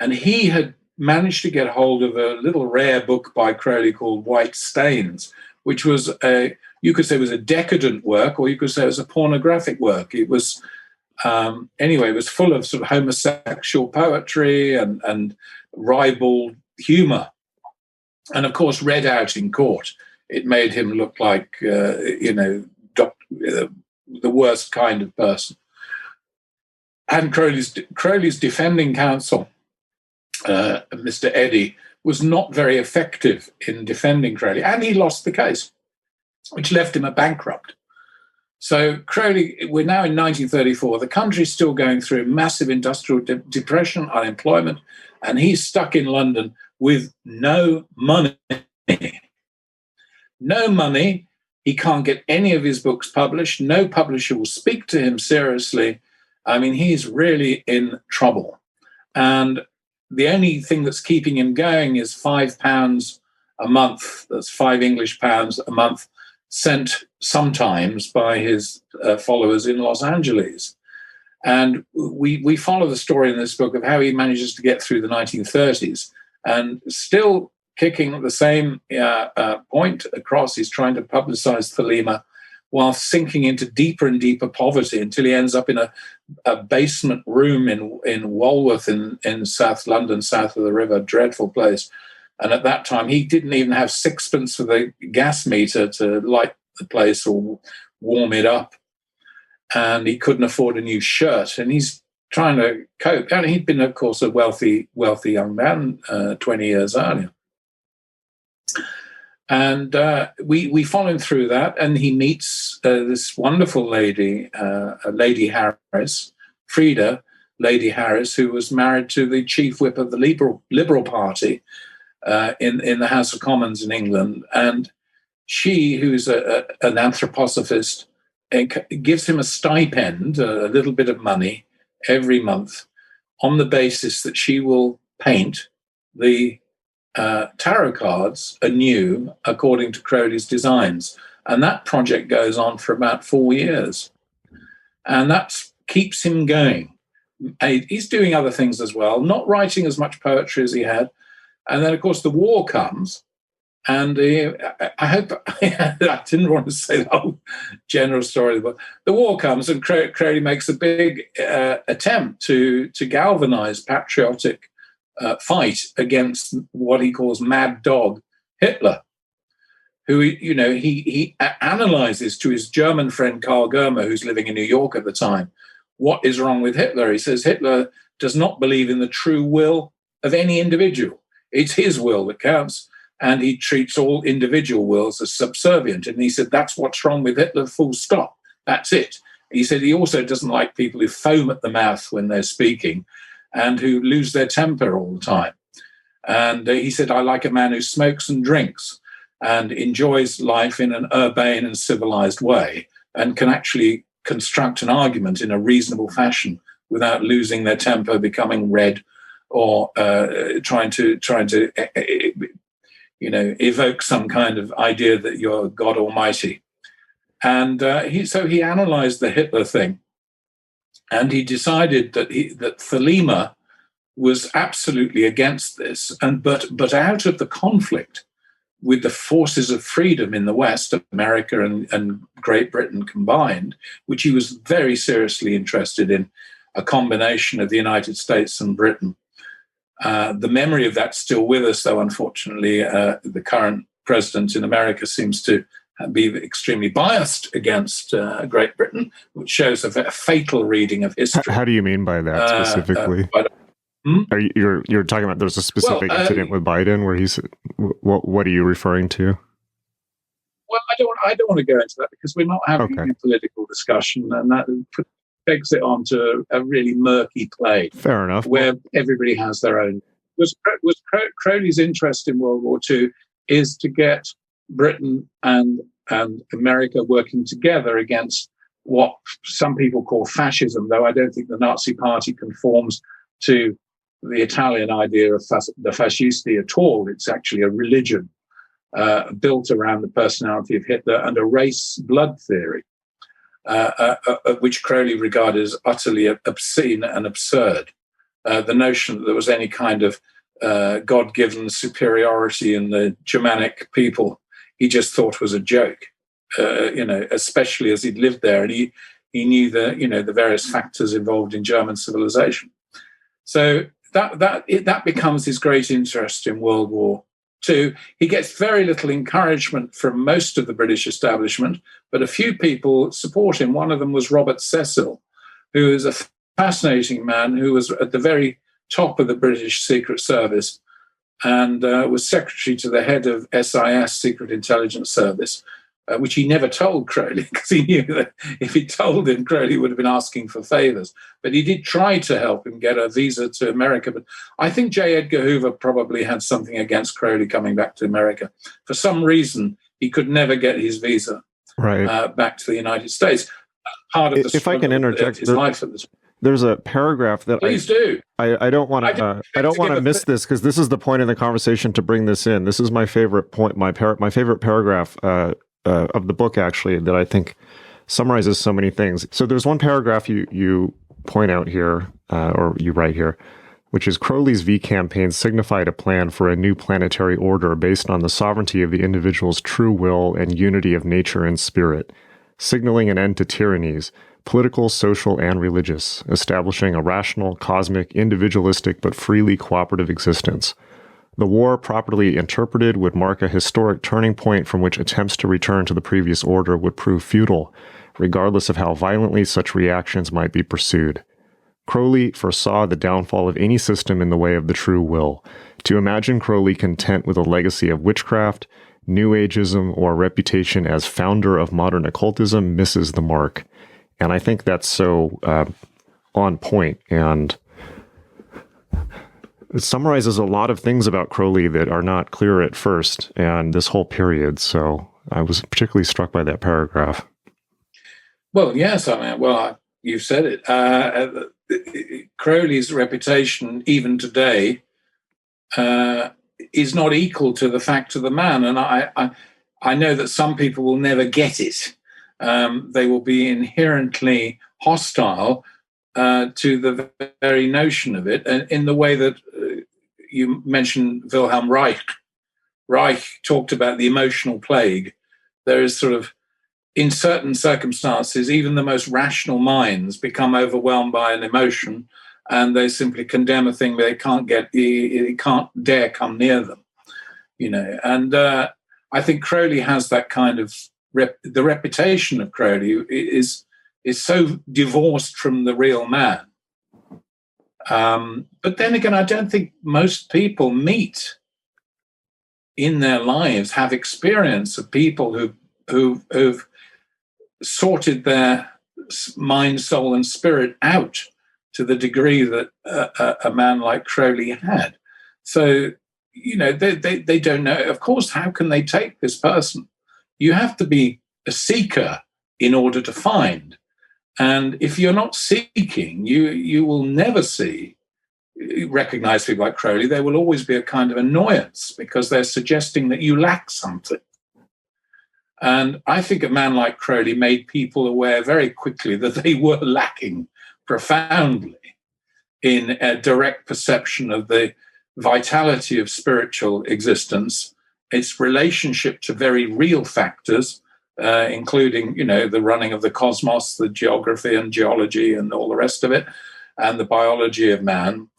S3: and he had managed to get hold of a little rare book by Crowley called White Stains, which was you could say it was a decadent work, or you could say it was a pornographic work. It was anyway, it was full of sort of homosexual poetry and ribald humor, and of course, read out in court, it made him look like the worst kind of person. And Crowley's defending counsel, Mr. Eddy, was not very effective in defending Crowley, and he lost the case, which left him a bankrupt. So Crowley, we're now in 1934. The country's still going through massive industrial depression, unemployment, and he's stuck in London with no money. No money. He can't get any of his books published. No publisher will speak to him seriously. I mean, he's really in trouble. And the only thing that's keeping him going is £5 a month. That's 5 English pounds a month, sent sometimes by his followers in Los Angeles. And we follow the story in this book of how he manages to get through the 1930s and still kicking the same point across. He's trying to publicize Thelema while sinking into deeper and deeper poverty until he ends up in a basement room in Walworth in South London, south of the river, dreadful place. And at that time, he didn't even have sixpence for the gas meter to light the place or warm it up. And he couldn't afford a new shirt. And he's trying to cope. And he'd been, of course, a wealthy young man 20 years earlier. And we follow him through that, and he meets this wonderful lady, Lady Harris, Frida, Lady Harris, who was married to the chief whip of the Liberal Party in the House of Commons in England. And she, who's an anthroposophist, gives him a stipend, a little bit of money every month, on the basis that she will paint the tarot cards anew according to Crowley's designs. And that project goes on for about 4 years. And that keeps him going. He's doing other things as well, not writing as much poetry as he had. And then, of course, the war comes. And I hope I didn't want to say the whole general story, but the war comes and Crowley makes a big attempt to galvanize patriotic fight against what he calls mad dog Hitler, who he analyzes to his German friend Karl Germer, who's living in New York at the time, what is wrong with Hitler. He says Hitler does not believe in the true will of any individual. It's his will that counts, and he treats all individual wills as subservient. And he said that's what's wrong with Hitler, full stop. That's it. He said he also doesn't like people who foam at the mouth when they're speaking and who lose their temper all the time. And he said, I like a man who smokes and drinks and enjoys life in an urbane and civilized way and can actually construct an argument in a reasonable fashion without losing their temper, becoming red, or trying to evoke some kind of idea that you're God Almighty. And he analyzed the Hitler thing. And he decided that Thelema was absolutely against this, but out of the conflict with the forces of freedom in the West, America and Great Britain combined, which he was very seriously interested in, a combination of the United States and Britain. The memory of that's still with us, though, unfortunately. The current president in America seems to be extremely biased against Great Britain, which shows a fatal reading of history.
S2: How do you mean by that specifically? You're talking about there's a specific incident with Biden where he's what are you referring to?
S3: Well, I don't want to go into that because we're not having a political discussion, and that pegs it onto a really murky play.
S2: Fair enough.
S3: Where everybody has their own. Crowley's interest in World War II is to get Britain and America working together against what some people call fascism, though I don't think the Nazi Party conforms to the Italian idea of the fascisti at all. It's actually a religion. built around the personality of Hitler, and a race blood theory, which Crowley regarded as utterly obscene and absurd. The notion that there was any kind of God-given superiority in the Germanic people, he just thought was a joke, especially as he'd lived there and he knew the various factors involved in German civilization. So that becomes his great interest in World War II. He gets very little encouragement from most of the British establishment, but a few people support him. One of them was Robert Cecil, who is a fascinating man who was at the very top of the British Secret Service and was secretary to the head of SIS, Secret Intelligence Service, which he never told Crowley, because he knew that if he told him, Crowley would have been asking for favors. But he did try to help him get a visa to America. But I think J. Edgar Hoover probably had something against Crowley coming back to America. For some reason, he could never get his visa back to the United States. Part of the
S2: if I can interject,
S3: his life at the time.
S2: There's a paragraph that
S3: Please do.
S2: I don't want to miss this, because this is the point in the conversation to bring this in. This is my favorite point, my favorite paragraph of the book, actually, that I think summarizes so many things. So there's one paragraph you point out here, or you write here, which is Crowley's V campaign signified a plan for a new planetary order based on the sovereignty of the individual's true will and unity of nature and spirit, signaling an end to tyrannies, political, social, and religious, establishing a rational, cosmic, individualistic, but freely cooperative existence. The war, properly interpreted, would mark a historic turning point from which attempts to return to the previous order would prove futile, regardless of how violently such reactions might be pursued. Crowley foresaw the downfall of any system in the way of the true will. To imagine Crowley content with a legacy of witchcraft, New Ageism, or reputation as founder of modern occultism misses the mark. And I think that's so on point, and it summarizes a lot of things about Crowley that are not clear at first, and this whole period. So I was particularly struck by that paragraph.
S3: Well, yes, you've said it. Crowley's reputation, even today, is not equal to the fact of the man, and I know that some people will never get it. They will be inherently hostile to the very notion of it, and in the way that you mentioned Wilhelm Reich. Reich talked about the emotional plague. There is sort of, in certain circumstances, even the most rational minds become overwhelmed by an emotion, and they simply condemn a thing they can't get. It can't dare come near them, And I think Crowley has that kind of. The reputation of Crowley is so divorced from the real man. But then again, I don't think most people meet in their lives, have experience of people who've sorted their mind, soul, and spirit out to the degree that a man like Crowley had. So, they don't know. Of course, how can they take this person? You have to be a seeker in order to find. And if you're not seeking, you will never recognize people like Crowley. There will always be a kind of annoyance because they're suggesting that you lack something. And I think a man like Crowley made people aware very quickly that they were lacking profoundly in a direct perception of the vitality of spiritual existence, its relationship to very real factors, including, the running of the cosmos, the geography and geology and all the rest of it, and the biology of man.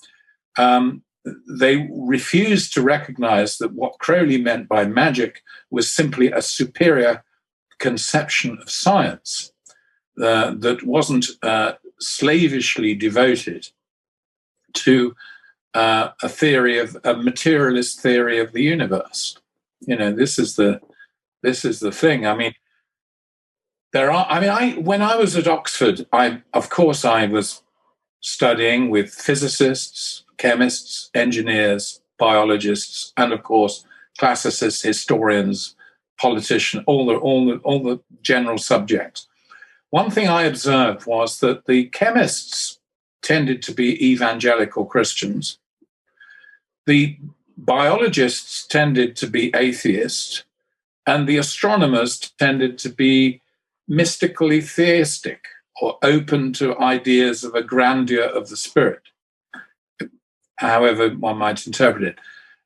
S3: They refused to recognize that what Crowley meant by magic was simply a superior conception of science that wasn't slavishly devoted to a materialist theory of the universe. This is the thing. I mean, when I was at Oxford, I was studying with physicists, chemists, engineers, biologists, and of course, classicists, historians, politicians, all the general subjects. One thing I observed was that the chemists tended to be evangelical Christians. The biologists tended to be atheist, and the astronomers tended to be mystically theistic or open to ideas of a grandeur of the spirit, however one might interpret it.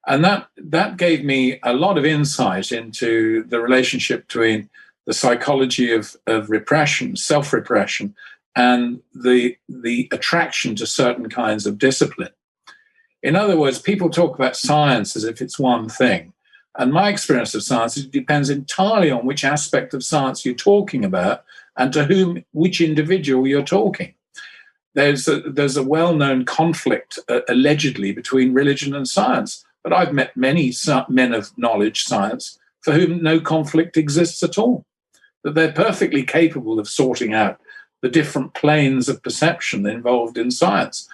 S3: And that gave me a lot of insight into the relationship between the psychology of repression, self-repression, and the attraction to certain kinds of discipline. In other words, people talk about science as if it's one thing. And my experience of science, it depends entirely on which aspect of science you're talking about and to whom, which individual you're talking. There's a well-known conflict, allegedly, between religion and science. But I've met many men of knowledge, science, for whom no conflict exists at all. That they're perfectly capable of sorting out the different planes of perception involved in science.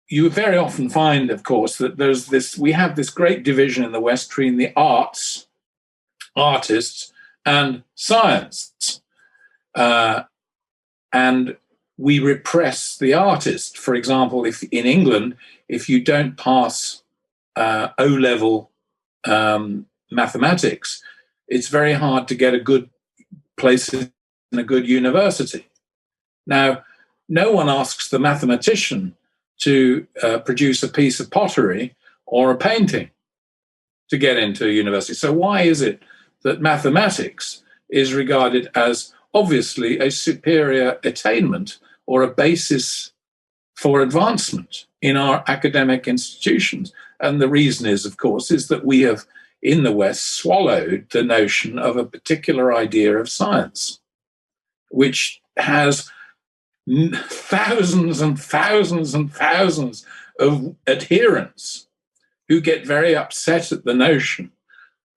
S3: You very often find, of course, that we have this great division in the West between the arts, artists, and science. And we repress the artist. For example, if in England, if you don't pass O-level mathematics, it's very hard to get a good place in a good university. Now, no one asks the mathematician to produce a piece of pottery or a painting to get into a university. So why is it that mathematics is regarded as obviously a superior attainment or a basis for advancement in our academic institutions? And the reason is, of course, is that we have, in the West, swallowed the notion of a particular idea of science, which has thousands and thousands and thousands of adherents who get very upset at the notion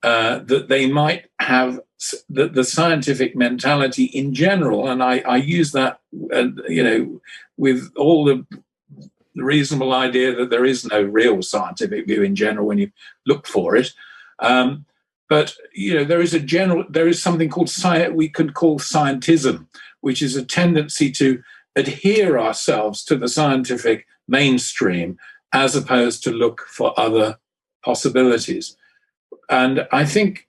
S3: that they might have the scientific mentality in general, and I use that, with all the reasonable idea that there is no real scientific view in general when you look for it. But there is something called we could call scientism, which is a tendency to adhere ourselves to the scientific mainstream as opposed to look for other possibilities. And I think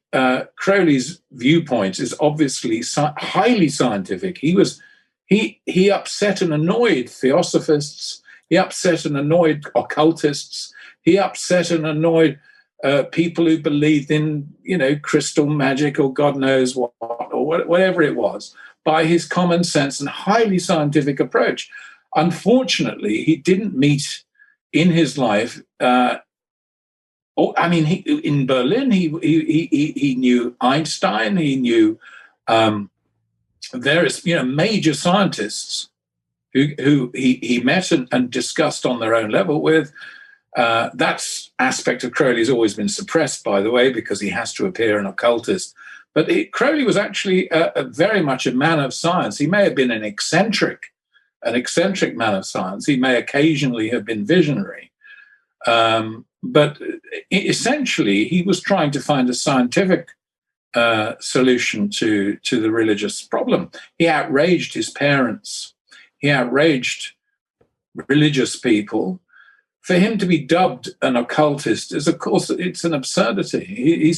S3: Crowley's viewpoint is obviously highly scientific. He upset and annoyed theosophists. He upset and annoyed occultists. He upset and annoyed people who believed in, crystal magic or God knows what, or whatever it was, by his common sense and highly scientific approach. Unfortunately, he didn't meet in his life. In Berlin, he knew Einstein. He knew various, major scientists who he met and discussed on their own level with. That aspect of Crowley has always been suppressed, by the way, because he has to appear an occultist. But Crowley was actually very much a man of science. He may have been an eccentric man of science. He may occasionally have been visionary. But essentially, he was trying to find a scientific solution to the religious problem. He outraged his parents. He outraged religious people. For him to be dubbed an occultist is, of course, it's an absurdity.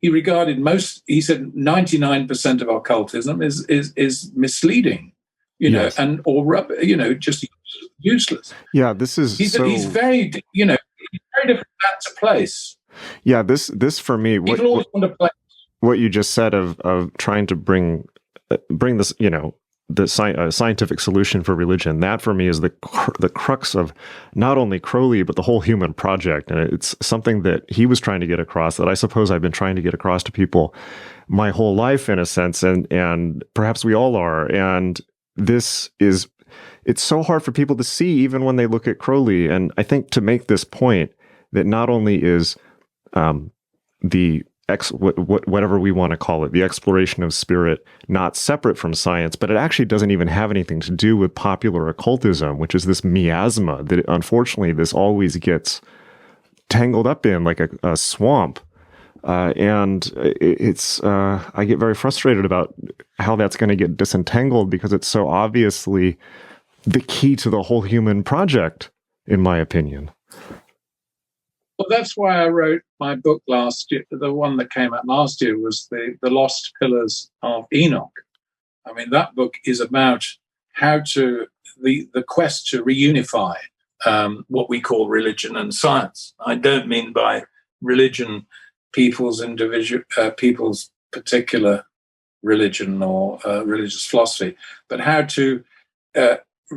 S3: He regarded he said 99% of occultism is misleading,
S2: Yes.
S3: just useless.
S2: Yeah, this is
S3: he's very different man to place.
S2: Yeah, this for me,
S3: People always want to play.
S2: What you just said of trying to bring this, the scientific solution for religion, that for me is the crux of not only Crowley, but the whole human project. And it's something that he was trying to get across that I suppose I've been trying to get across to people my whole life, in a sense, and perhaps we all are. And it's so hard for people to see even when they look at Crowley. And I think to make this point that not only is whatever we want to call it, the exploration of spirit, not separate from science, but it actually doesn't even have anything to do with popular occultism, which is this miasma that unfortunately this always gets tangled up in like a swamp. And I get very frustrated about how that's going to get disentangled, because it's so obviously the key to the whole human project, in my opinion.
S3: Well, that's why I wrote my book last year. The one that came out last year was the Lost Pillars of Enoch. I mean, that book is about how to the quest to reunify what we call religion and science. I don't mean by religion people's particular religion or religious philosophy, but how to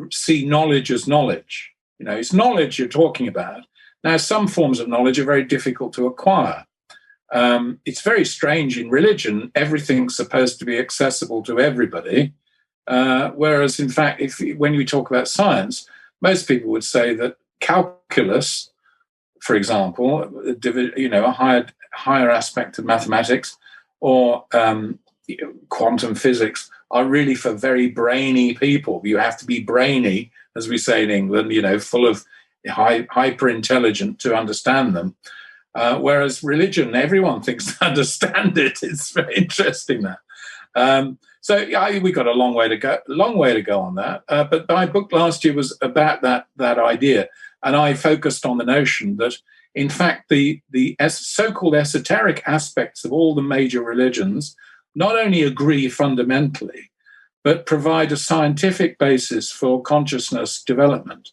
S3: see knowledge as knowledge. You know, it's knowledge you're talking about. Now, some forms of knowledge are very difficult to acquire. It's very strange in religion. Everything's supposed to be accessible to everybody. Whereas, in fact, when you talk about science, most people would say that calculus, for example, a higher aspect of mathematics, or quantum physics, are really for very brainy people. You have to be brainy, as we say in England, full of hyper intelligent to understand them. Whereas religion, everyone thinks they understand it. It's very interesting that. So we got a long way to go on that. But my book last year was about that idea, and I focused on the notion that, in fact, the so-called esoteric aspects of all the major religions not only agree fundamentally, but provide a scientific basis for consciousness development.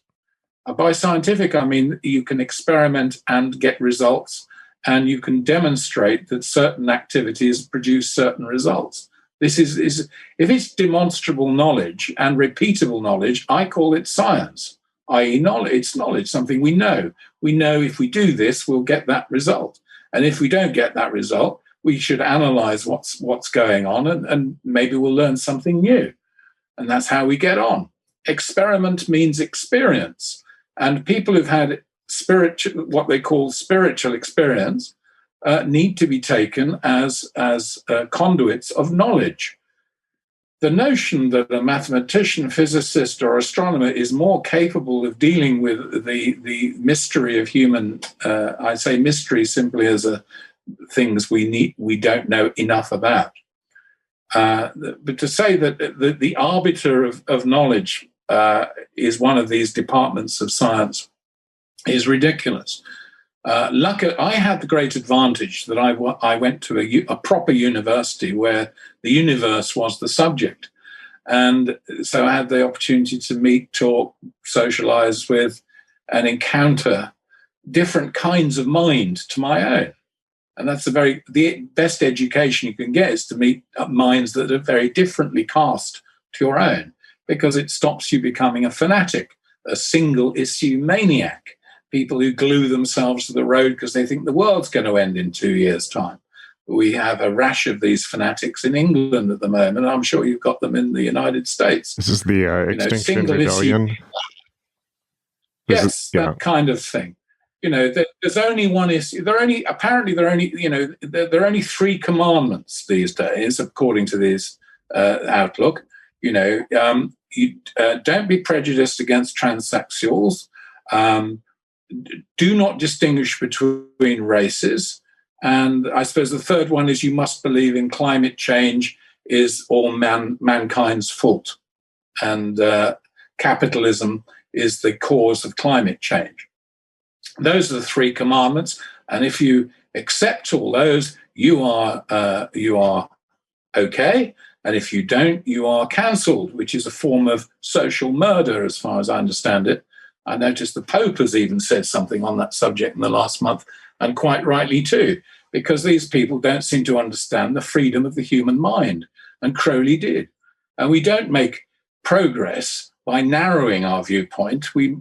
S3: By scientific, I mean you can experiment and get results, and you can demonstrate that certain activities produce certain results. This is if it's demonstrable knowledge and repeatable knowledge, I call it science, i.e. knowledge. It's knowledge, something we know. We know if we do this, we'll get that result. And if we don't get that result, we should analyze what's going on, and maybe we'll learn something new. And that's how we get on. Experiment means experience. And people who've had what they call spiritual experience need to be taken as conduits of knowledge. The notion that a mathematician, physicist, or astronomer is more capable of dealing with the mystery of human, I say mystery simply as things we don't know enough about. But to say that the arbiter of knowledge is one of these departments of science is ridiculous. I had the great advantage that I went to a proper university where the universe was the subject. And so I had the opportunity to meet, talk, socialize with, and encounter different kinds of mind to my own. And that's the best education you can get, is to meet minds that are very differently cast to your own, because it stops you becoming a fanatic, a single issue maniac, people who glue themselves to the road because they think the world's going to end in 2 years' time. We have a rash of these fanatics in England at the moment. I'm sure you've got them in the United States.
S2: This is the Extinction Rebellion.
S3: Yes, that kind of thing. There's only one issue. There are only 3 commandments these days, according to this outlook. You don't be prejudiced against transsexuals. Do not distinguish between races. And I suppose the third one is you must believe in climate change is all mankind's fault. And capitalism is the cause of climate change. Those are the 3 commandments. And if you accept all those, you are okay. And if you don't, you are cancelled, which is a form of social murder, as far as I understand it. I noticed the Pope has even said something on that subject in the last month, and quite rightly too, because these people don't seem to understand the freedom of the human mind, and Crowley did. And we don't make progress by narrowing our viewpoint. We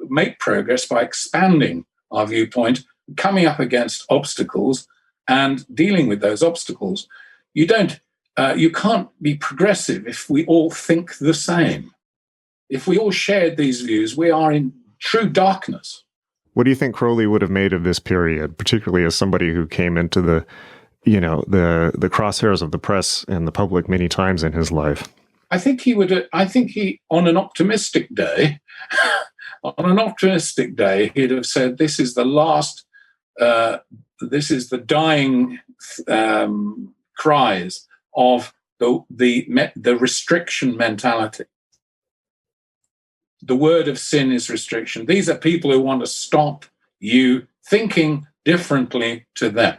S3: make progress by expanding our viewpoint, coming up against obstacles and dealing with those obstacles. You can't be progressive if we all think the same. If we all shared these views, we are in true darkness.
S2: What do you think Crowley would have made of this period, particularly as somebody who came into the crosshairs of the press and the public many times in his life?
S3: I think he on an optimistic day, he'd have said, this is the last, this is the dying cries of the restriction mentality. The word of sin is restriction. These are people who want to stop you thinking differently to them.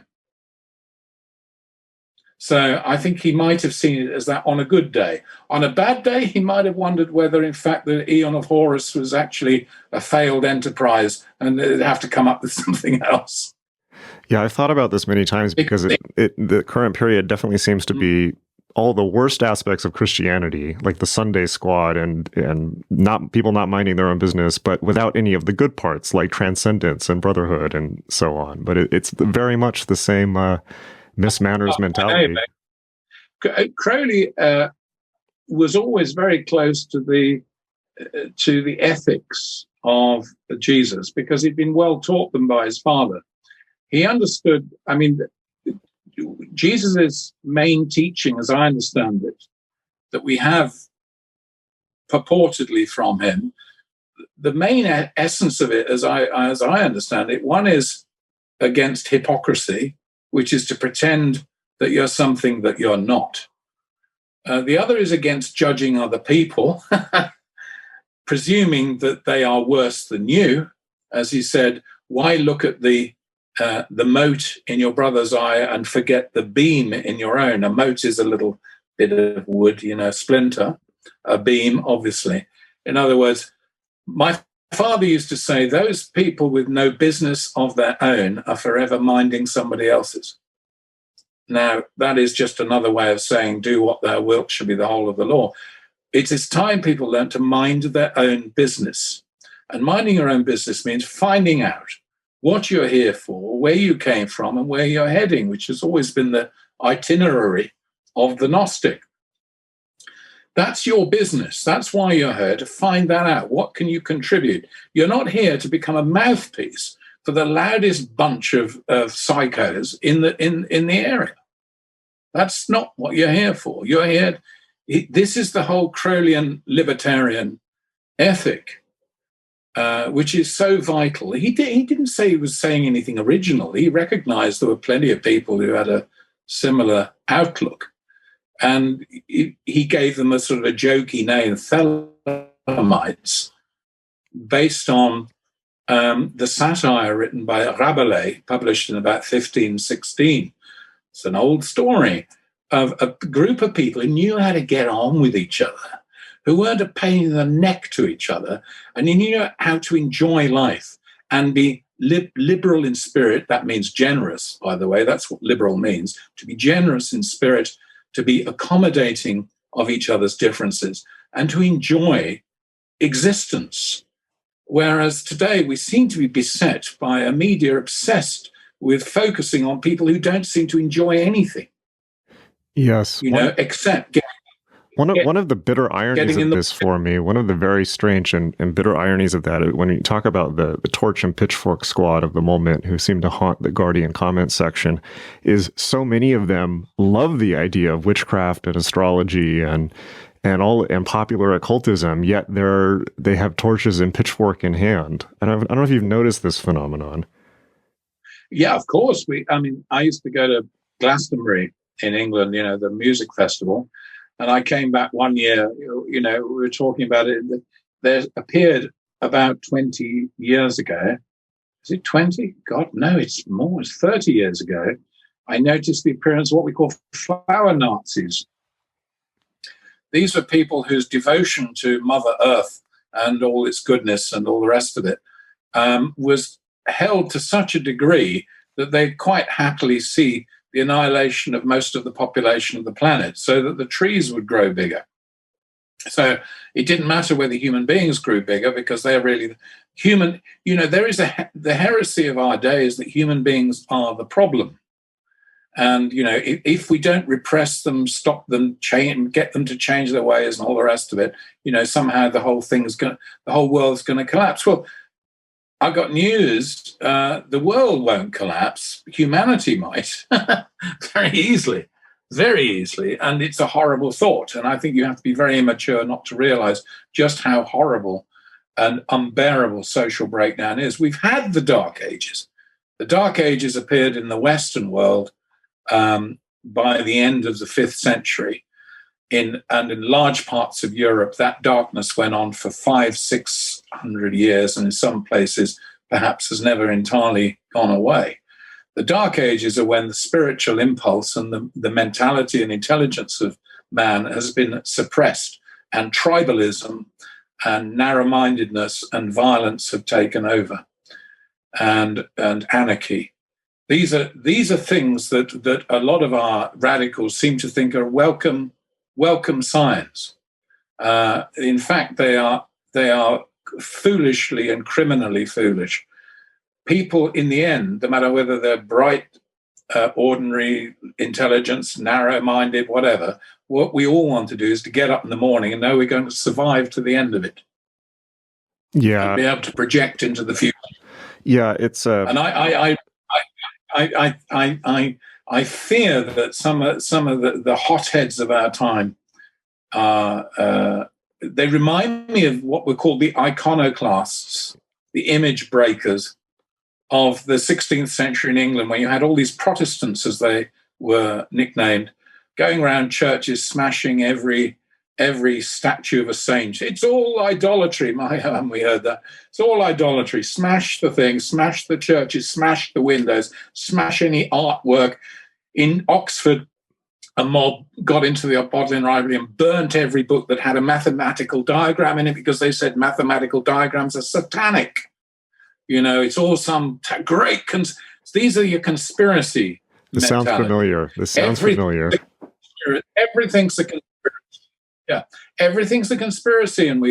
S3: So I think he might have seen it as that on a good day. On a bad day, he might have wondered whether, in fact, the Aeon of Horus was actually a failed enterprise and they'd have to come up with something else.
S2: Yeah, I've thought about this many times because the current period definitely seems to be all the worst aspects of Christianity, like the Sunday squad and not people not minding their own business, but without any of the good parts like transcendence and brotherhood and so on. But it's very much the same mismanners mentality.
S3: Crowley was always very close to the ethics of Jesus because he'd been well taught them by his father. He understood, I mean, Jesus' main teaching, as I understand it, that we have purportedly from him, the main essence of it, as I understand it, one is against hypocrisy, which is to pretend that you're something that you're not. The other is against judging other people, presuming that they are worse than you. As he said, why look at the mote in your brother's eye and forget the beam in your own? A mote is a little bit of wood, splinter. A beam, obviously. In other words, my father used to say, those people with no business of their own are forever minding somebody else's. Now, that is just another way of saying, do what thou wilt shall be the whole of the law. It is time people learn to mind their own business. And minding your own business means finding out what you're here for, where you came from, and where you're heading, which has always been the itinerary of the Gnostic. That's your business. That's why you're here, to find that out. What can you contribute? You're not here to become a mouthpiece for the loudest bunch of psychos in the area. That's not what you're here for. You're here. This is the whole Crowleyan libertarian ethic, which is so vital. He didn't say he was saying anything original. He recognized there were plenty of people who had a similar outlook. And he gave them a sort of a jokey name, Thelemites, based on the satire written by Rabelais, published in about 1516. It's an old story of a group of people who knew how to get on with each other, who weren't a pain in the neck to each other, and who knew how to enjoy life and be liberal in spirit. That means generous, by the way. That's what liberal means, to be generous in spirit, to be accommodating of each other's differences, and to enjoy existence. Whereas today we seem to be beset by a media obsessed with focusing on people who don't seem to enjoy anything.
S2: Yes.
S3: Except
S2: one of the bitter ironies of this for me, one of the very strange and bitter ironies of that, when you talk about the torch and pitchfork squad of the moment who seem to haunt the Guardian comment section, is so many of them love the idea of witchcraft and astrology and popular occultism, yet they have torches and pitchfork in hand. And I don't know if you've noticed this phenomenon.
S3: Yeah, of course. I used to go to Glastonbury in England, the music festival. And I came back one year, we were talking about it. There appeared about 20 years ago. Is it 20? God, no, it's more. It's 30 years ago. I noticed the appearance of what we call flower Nazis. These were people whose devotion to Mother Earth and all its goodness and all the rest of it was held to such a degree that they quite happily see the annihilation of most of the population of the planet so that the trees would grow bigger. So it didn't matter whether human beings grew bigger because they're really human. There is the heresy of our day is that human beings are the problem. And, if we don't repress them, stop them, get them to change their ways and all the rest of it, somehow the whole world's going to collapse. Well, I got news. The world won't collapse. Humanity might very easily. And it's a horrible thought. And I think you have to be very immature not to realize just how horrible and unbearable social breakdown is. We've had the Dark Ages. The Dark Ages appeared in the Western world by the end of the 5th century. In large parts of Europe, that darkness went on for 500-600 years, and in some places perhaps has never entirely gone away. The Dark Ages are when the spiritual impulse and the mentality and intelligence of man has been suppressed, and tribalism and narrow-mindedness and violence have taken over, and anarchy. These are things that a lot of our radicals seem to think are welcome signs. In fact, they are foolishly and criminally foolish. People, in the end, no matter whether they're bright, ordinary intelligence, narrow-minded, whatever, what we all want to do is to get up in the morning and know we're going to survive to the end of it.
S2: Yeah,
S3: and be able to project into the future.
S2: Yeah, it's
S3: and I fear that some of the hotheads of our time they remind me of what were called the iconoclasts, the image breakers of the 16th century in England, where you had all these Protestants, as they were nicknamed, going around churches smashing every statue of a saint. It's all idolatry. We heard that. It's all idolatry. Smash the thing, smash the churches, smash the windows, smash any artwork. In Oxford, a mob got into the Bodleian Library and burnt every book that had a mathematical diagram in it, because they said mathematical diagrams are satanic. You know, it's all some great... These are your conspiracy
S2: This sounds familiar.
S3: Everything's a conspiracy. Yeah, everything's a conspiracy, and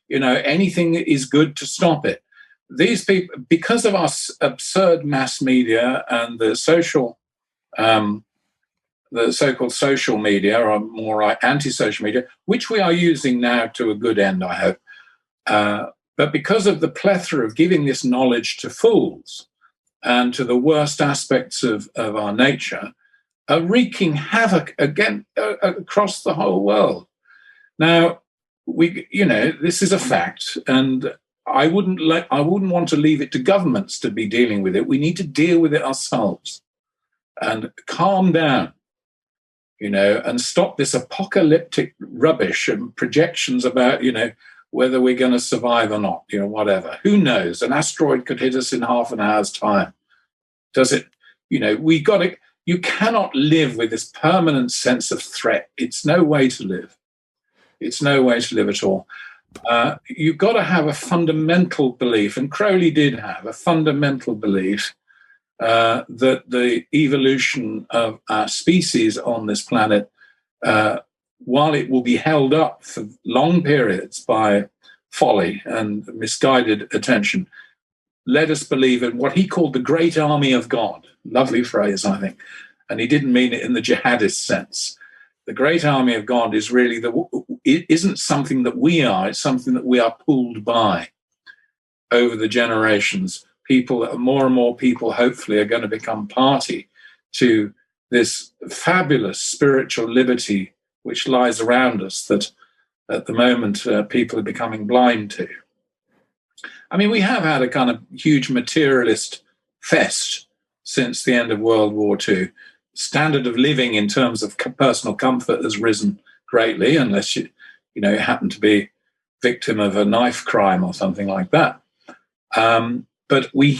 S3: anything is good to stop it. These people, because of our absurd mass media and the so-called social media, or more like anti-social media, which we are using now to a good end, I hope. But because of the plethora of giving this knowledge to fools and to the worst aspects of our nature, are wreaking havoc again across the whole world. Now, this is a fact, and I wouldn't want to leave it to governments to be dealing with it. We need to deal with it ourselves and calm down, and stop this apocalyptic rubbish and projections about, whether we're going to survive or not, whatever. Who knows? An asteroid could hit us in half an hour's time. Does it? You cannot live with this permanent sense of threat. It's no way to live. It's no way to live at all. You've got to have a fundamental belief, and Crowley did have a fundamental belief that the evolution of our species on this planet, while it will be held up for long periods by folly and misguided attention, let us believe in what he called the great army of God. Lovely phrase, I think. And he didn't mean it in the jihadist sense. The great army of God is really it isn't something that we are, it's something that we are pulled by over the generations. More and more people, hopefully, are going to become party to this fabulous spiritual liberty which lies around us that at the moment people are becoming blind to. I mean, we have had a kind of huge materialist fest since the end of World War II. Standard of living in terms of personal comfort has risen greatly, unless you happen to be victim of a knife crime or something like that. But we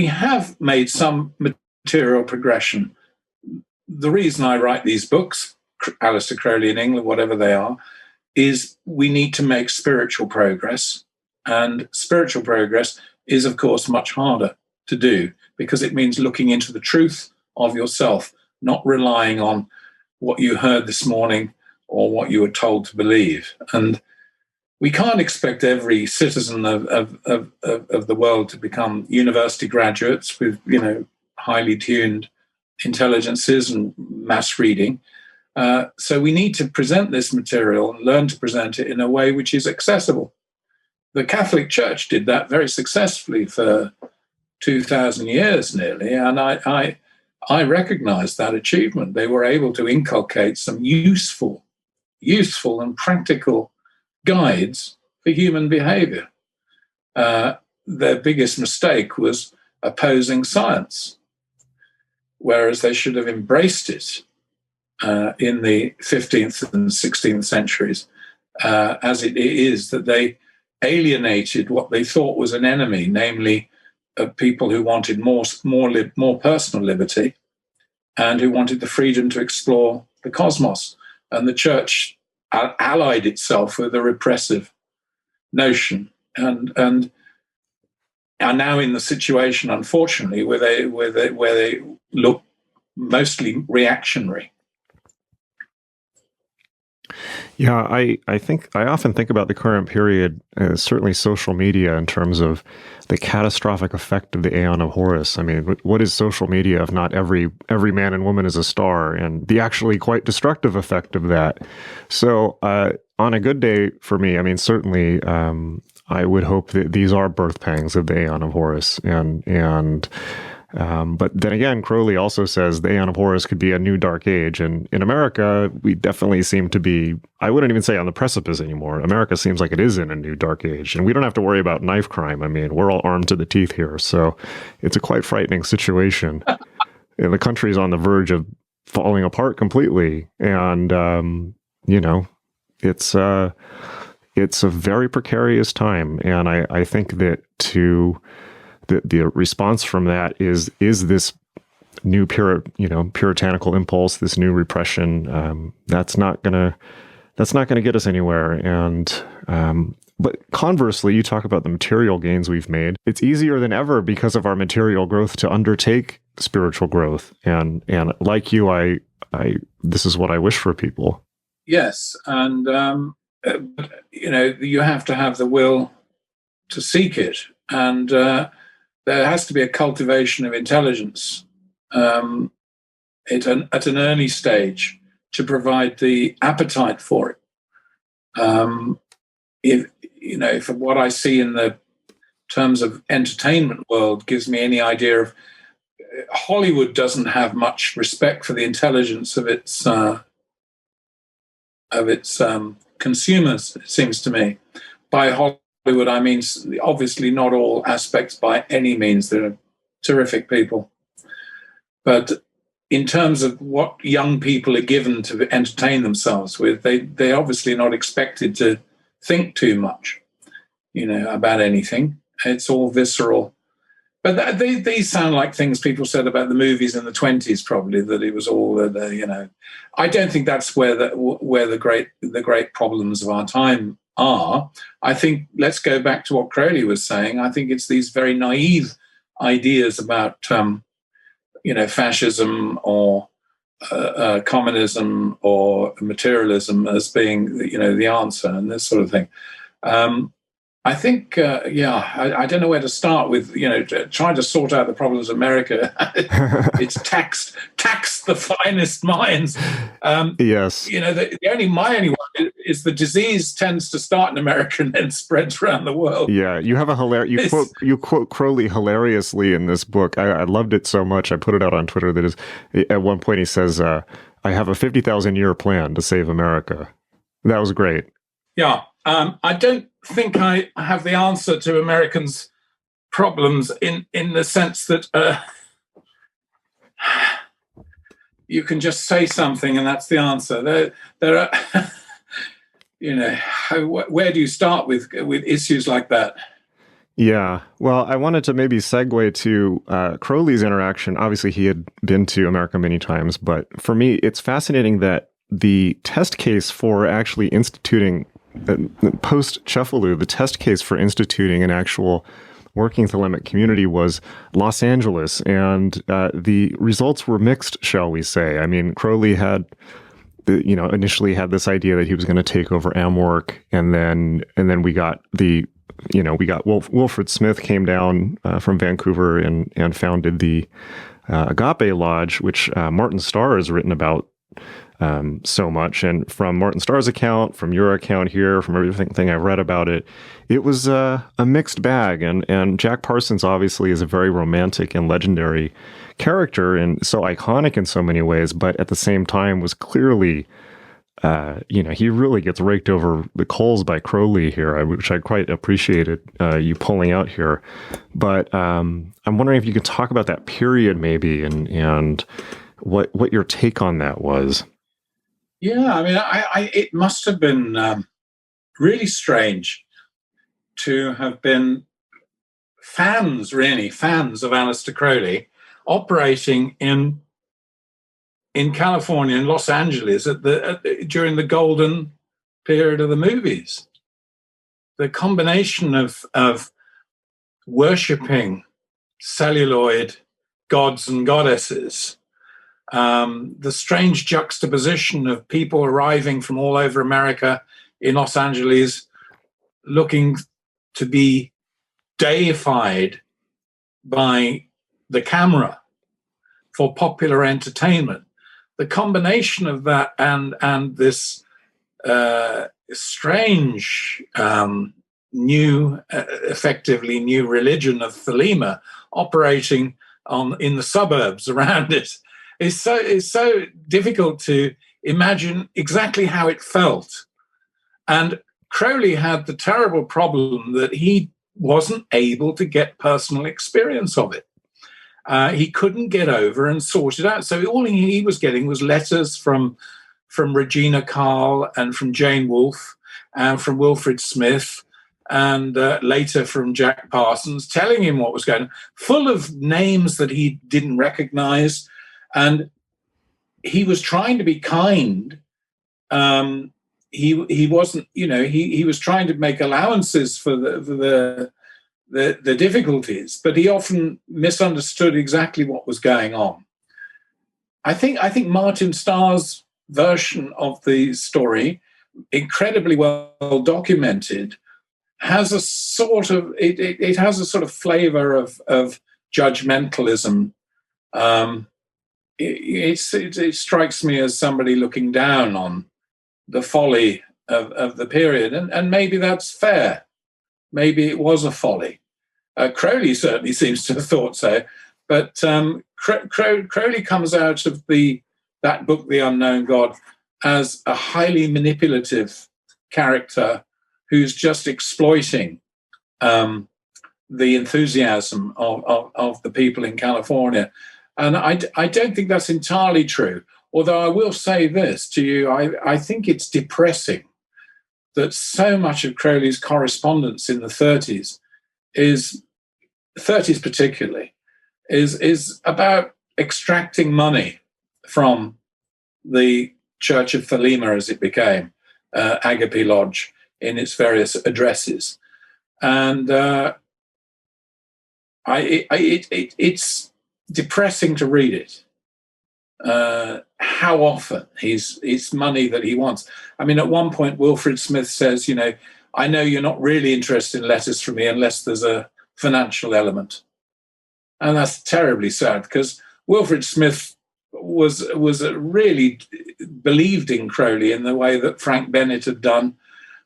S3: have made some material progression. The reason I write these books, Aleister Crowley in England, whatever they are, is we need to make spiritual progress. And spiritual progress is, of course, much harder to do, because it means looking into the truth of yourself, not relying on what you heard this morning or what you were told to believe. And we can't expect every citizen of the world to become university graduates with, highly tuned intelligences and mass reading. So we need to present this material and learn to present it in a way which is accessible. The Catholic Church did that very successfully for 2,000 years nearly, and I recognize that achievement. They were able to inculcate some useful and practical guides for human behavior. Their biggest mistake was opposing science, whereas they should have embraced it in the 15th and 16th centuries, as it is that they alienated what they thought was an enemy, namely of people who wanted more personal liberty and who wanted the freedom to explore the cosmos. And the church allied itself with a repressive notion, and are now in the situation, unfortunately, where they look mostly reactionary.
S2: Yeah, I often think about the current period, certainly social media, in terms of the catastrophic effect of the Aeon of Horus. I mean, what is social media if not every man and woman is a star, and the actually quite destructive effect of that? So on a good day for me, I mean, certainly I would hope that these are birth pangs of the Aeon of Horus, but then again, Crowley also says the Aeon of Horus could be a new dark age. And in America, we definitely seem to be, I wouldn't even say on the precipice anymore. America seems like it is in a new dark age. And we don't have to worry about knife crime. I mean, we're all armed to the teeth here. So it's a quite frightening situation. And the country is on the verge of falling apart completely. And, it's a very precarious time. And I think that the response from that is this new puritanical impulse, this new repression. That's not gonna get us anywhere. And but conversely, you talk about the material gains we've made. It's easier than ever because of our material growth to undertake spiritual growth. And like you, I this is what I wish for people.
S3: Yes, and you have to have the will to seek it, and there has to be a cultivation of intelligence at an early stage to provide the appetite for it. If what I see in the terms of entertainment world gives me any idea of, Hollywood doesn't have much respect for the intelligence of its consumers, it seems to me. By Hollywood, I mean, obviously not all aspects by any means. They're terrific people. But in terms of what young people are given to entertain themselves with, they're obviously not expected to think too much, about anything. It's all visceral. But these sound like things people said about the movies in the 1920s, probably, that it was all, I don't think that's where the great problems of our time are. I think, let's go back to what Crowley was saying. I think it's these very naive ideas about, fascism or communism or materialism as being, the answer and this sort of thing. I think, I don't know where to start with, trying to sort out the problems of America. It's taxed the finest minds.
S2: Yes.
S3: My only one is the disease tends to start in America and then spreads around the world.
S2: Yeah, you have you quote Crowley hilariously in this book. I loved it so much. I put it out on Twitter. That is, at one point he says, "I have a 50,000-year plan to save America." That was great. Yeah.
S3: I don't think I have the answer to Americans' problems in the sense that you can just say something and that's the answer. There are, where do you start with issues like that?
S2: Yeah, well, I wanted to maybe segue to Crowley's interaction. Obviously, he had been to America many times, but for me, it's fascinating that the test case for actually instituting post-Cefalu, the test case for instituting an actual working Thelemic community was Los Angeles, and the results were mixed, shall we say. I mean, Crowley had, initially had this idea that he was going to take over Amwork, and then we got Wilfred Smith came down from Vancouver and founded the Agape Lodge, which Martin Starr has written about so much. And from Martin Starr's account, from your account here, from everything I've read about it, it was a mixed bag. And Jack Parsons obviously is a very romantic and legendary character and so iconic in so many ways, but at the same time was clearly, he really gets raked over the coals by Crowley here, which I quite appreciated you pulling out here. But I'm wondering if you could talk about that period maybe and what your take on that was.
S3: Yeah, I mean, it must have been really strange to have been fans of Aleister Crowley, operating in California, in Los Angeles, during the golden period of the movies. The combination of worshipping celluloid gods and goddesses, the strange juxtaposition of people arriving from all over America in Los Angeles looking to be deified by the camera for popular entertainment. The combination of that and this strange effectively new religion of Thelema operating in the suburbs around it is so difficult to imagine exactly how it felt. And Crowley had the terrible problem that he wasn't able to get personal experience of it. He couldn't get over and sort it out. So all he was getting was letters from Regina Carl and from Jane Wolfe and from Wilfred Smith and later from Jack Parsons, telling him what was going on, full of names that he didn't recognize. And he was trying to be kind. He wasn't, he was trying to make allowances for the difficulties, but he often misunderstood exactly what was going on. I think Martin Starr's version of the story, incredibly well documented, has a sort of it has a sort of flavor of judgmentalism. It strikes me as somebody looking down on the folly of the period, and maybe that's fair. Maybe it was a folly. Crowley certainly seems to have thought so, but Crowley comes out of that book, The Unknown God, as a highly manipulative character who's just exploiting the enthusiasm of the people in California. And I don't think that's entirely true. Although I will say this to you, I think it's depressing that so much of Crowley's correspondence in the 30s particularly, is about extracting money from the Church of Thelema, as it became, Agape Lodge, in its various addresses. And it's depressing to read it. How often it's money that he wants. I mean, at one point, Wilfred Smith says, I know you're not really interested in letters from me unless there's a financial element. And that's terribly sad, because Wilfred Smith was really believed in Crowley in the way that Frank Bennett had done,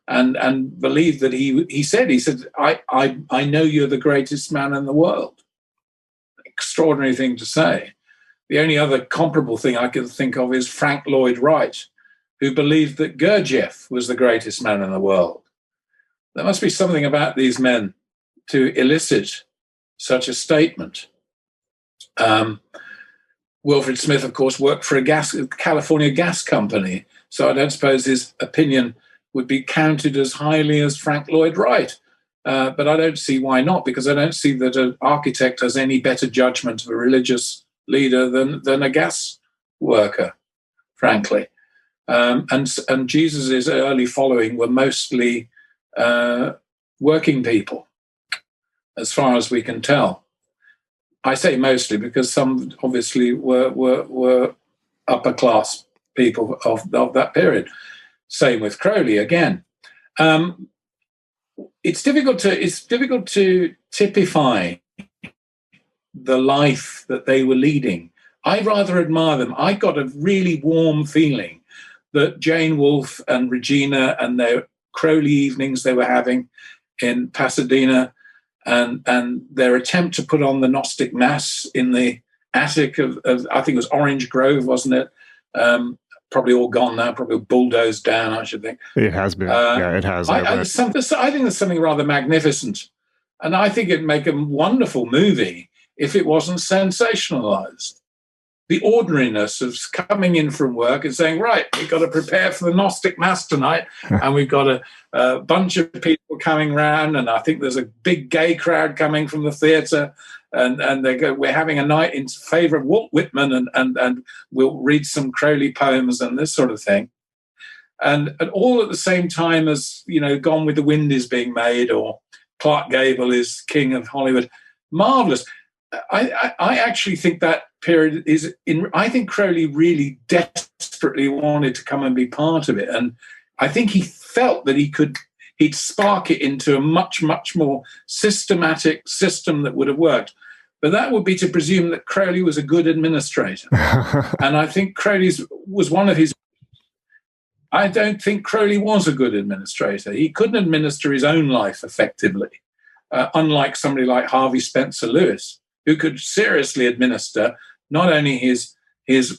S3: and believed that he said, I know you're the greatest man in the world. Extraordinary thing to say. The only other comparable thing I can think of is Frank Lloyd Wright, who believed that Gurdjieff was the greatest man in the world. There must be something about these men to elicit such a statement. Wilfred Smith, of course, worked for a California gas company, so I don't suppose his opinion would be counted as highly as Frank Lloyd Wright. But I don't see why not, because I don't see that an architect has any better judgment of a religious leader than a gas worker, frankly. And Jesus's early following were mostly working people, as far as we can tell. I say mostly because some obviously were upper class people of that period. Same with Crowley again. It's difficult to typify the life that they were leading. I rather admire them. I got a really warm feeling that Jane Wolfe and Regina and their Crowley evenings they were having in Pasadena, and their attempt to put on the Gnostic Mass in the attic of I think it was Orange Grove, wasn't it? Probably all gone now, probably bulldozed down, I should think.
S2: It has been. Yeah, it has.
S3: I think there's something rather magnificent. And I think it'd make a wonderful movie if it wasn't sensationalized. the ordinariness of coming in from work and saying, right, we've got to prepare for the Gnostic Mass tonight, and we've got a bunch of people coming round, and I think there's a big gay crowd coming from the theatre, and we're having a night in favour of Walt Whitman, and we'll read some Crowley poems and this sort of thing. And all at the same time as, you know, Gone with the Wind is being made, or Clark Gable is King of Hollywood. Marvellous. I actually think that period I think Crowley really desperately wanted to come and be part of it. And I think he felt that he'd spark it into a much, much more systematic system that would have worked. But that would be to presume that Crowley was a good administrator. And I think Crowley was one of his... I don't think Crowley was a good administrator. He couldn't administer his own life effectively, unlike somebody like Harvey Spencer Lewis, who could seriously administer not only his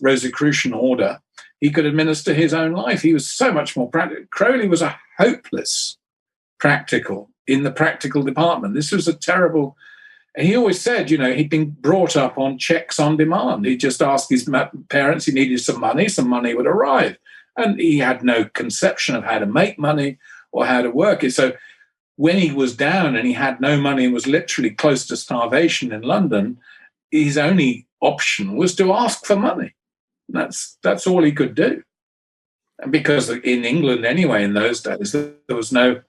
S3: Rosicrucian order, he could administer his own life. He was so much more practical. Crowley was a hopeless practical in the practical department. This was a terrible... And he always said, you know, he'd been brought up on checks on demand. He just asked his parents, he needed some money would arrive. And he had no conception of how to make money or how to work it. So when he was down and he had no money and was literally close to starvation in London, his only option was to ask for money. That's all he could do. And because in England anyway, in those days, there was no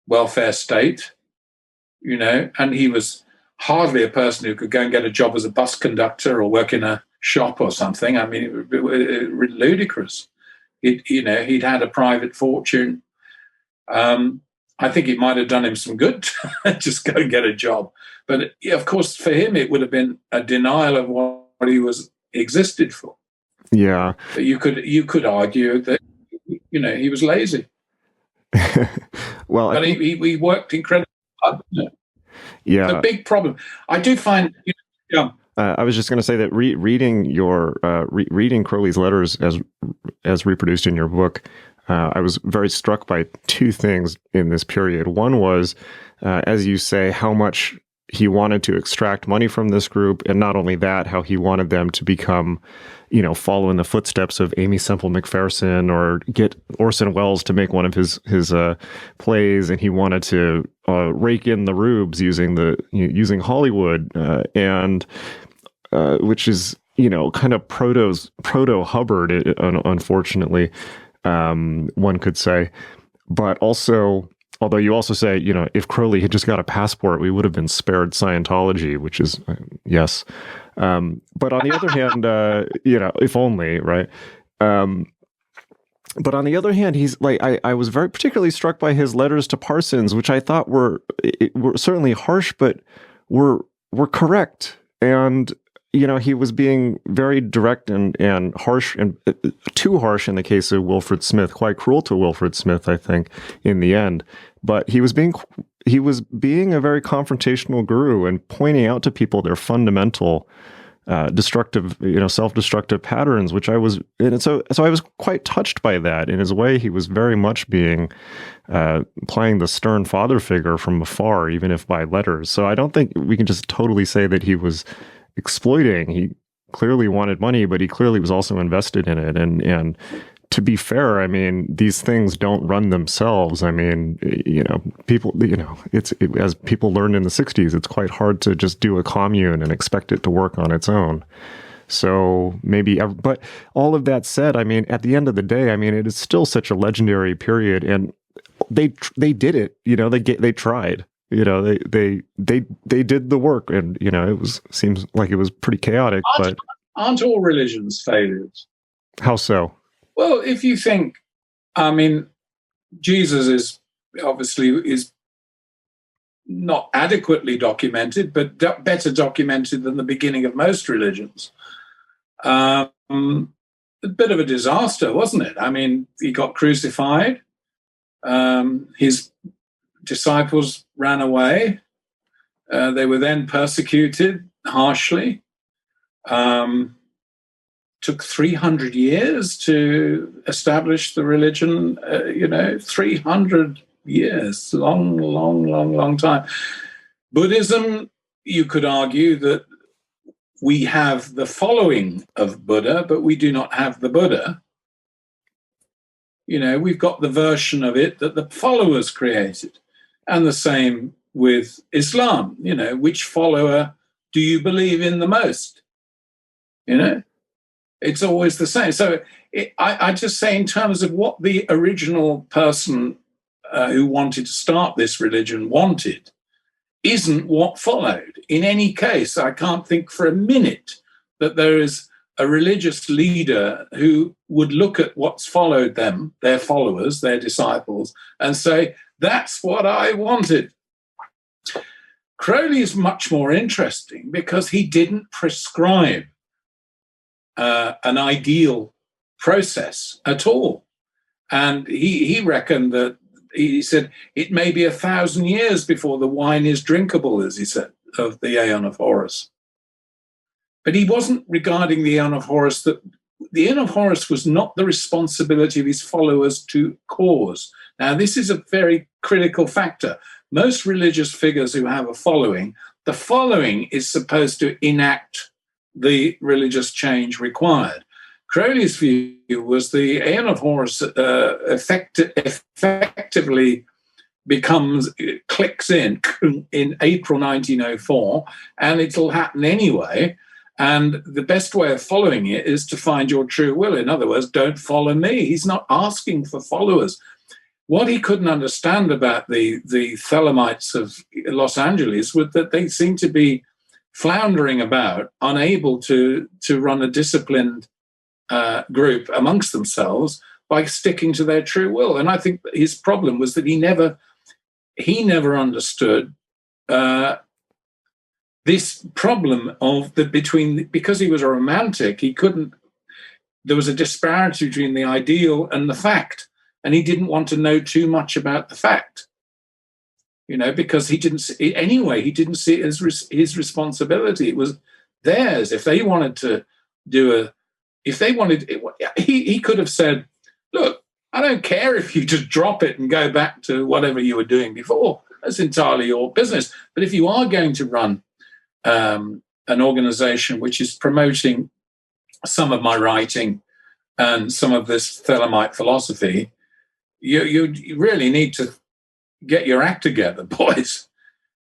S3: welfare state, you know, and he was hardly a person who could go and get a job as a bus conductor or work in a shop or something. I mean, it was ludicrous. He'd had a private fortune. I think it might have done him some good to just go and get a job. But of course, for him, it would have been a denial of what he existed for.
S2: Yeah.
S3: But you could argue that, you know, he was lazy.
S2: Well,
S3: but he worked incredibly hard.
S2: Yeah.
S3: The big problem I do find.
S2: I was just going to say that reading Crowley's letters as reproduced in your book, I was very struck by two things in this period. One was, as you say, how much he wanted to extract money from this group, and not only that, how he wanted them to become, you know, follow in the footsteps of Amy Semple McPherson or get Orson Welles to make one of his plays, and he wanted to rake in the rubes using Hollywood and which is, you know, kind of proto Hubbard, unfortunately, one could say. But also, although you also say, you know, if Crowley had just got a passport, we would have been spared Scientology, which is, yes. But on the other hand, you know, if only, right? But on the other hand, he's like, I was very particularly struck by his letters to Parsons, which I thought were certainly harsh, but were correct. And, you know, he was being very direct and harsh, and too harsh in the case of Wilfred Smith, quite cruel to Wilfred Smith, I think, in the end. But he was being a very confrontational guru and pointing out to people their fundamental destructive, you know, self-destructive patterns, which I was, and so I was quite touched by that. In his way, he was very much playing the stern father figure from afar, even if by letters. So I don't think we can just totally say that he was exploiting. He clearly wanted money, but he clearly was also invested in it. And to be fair, I mean, these things don't run themselves. I mean, you know, people, you know, as people learned in the 60s, it's quite hard to just do a commune and expect it to work on its own. So maybe, but all of that said, I mean, at the end of the day, I mean, it is still such a legendary period, and they did it. You know, they tried. You know, they did the work, and you know, seems like it was pretty chaotic. But
S3: aren't all religions failures?
S2: How so?
S3: Well, if you think, I mean, Jesus is obviously not adequately documented, but better documented than the beginning of most religions. A bit of a disaster, wasn't it? I mean, he got crucified. His disciples ran away. They were then persecuted harshly. Took 300 years to establish the religion, 300 years, long time. Buddhism, you could argue that we have the following of Buddha, but we do not have the Buddha. You know, we've got the version of it that the followers created. And the same with Islam. You know, which follower do you believe in the most? You know, it's always the same. So I just say, in terms of what the original person who wanted to start this religion wanted, isn't what followed. In any case, I can't think for a minute that there is a religious leader who would look at what's followed them, their followers, their disciples, and say, that's what I wanted. Crowley is much more interesting because he didn't prescribe an ideal process at all. And he reckoned that, he said, it may be 1,000 years before the wine is drinkable, as he said, of the Aeon of Horus. But he wasn't regarding the Aeon of Horus, that the Aeon of Horus was not the responsibility of his followers to cause. Now, this is a very critical factor. Most religious figures who have a following, the following is supposed to enact the religious change required. Crowley's view was the Aeon of Horus effectively clicks in April 1904, and it'll happen anyway. And the best way of following it is to find your true will. In other words, don't follow me. He's not asking for followers. What he couldn't understand about the Thelemites of Los Angeles was that they seemed to be floundering about, unable to run a disciplined group amongst themselves by sticking to their true will. And I think his problem was that he never understood this problem of because he was a romantic, there was a disparity between the ideal and the fact, and he didn't want to know too much about the fact, you know, because he didn't see it as his responsibility. It was theirs. If they wanted to he could have said, look, I don't care if you just drop it and go back to whatever you were doing before. That's entirely your business. But if you are going to run an organization which is promoting some of my writing and some of this Thelemite philosophy, you really need to get your act together, boys,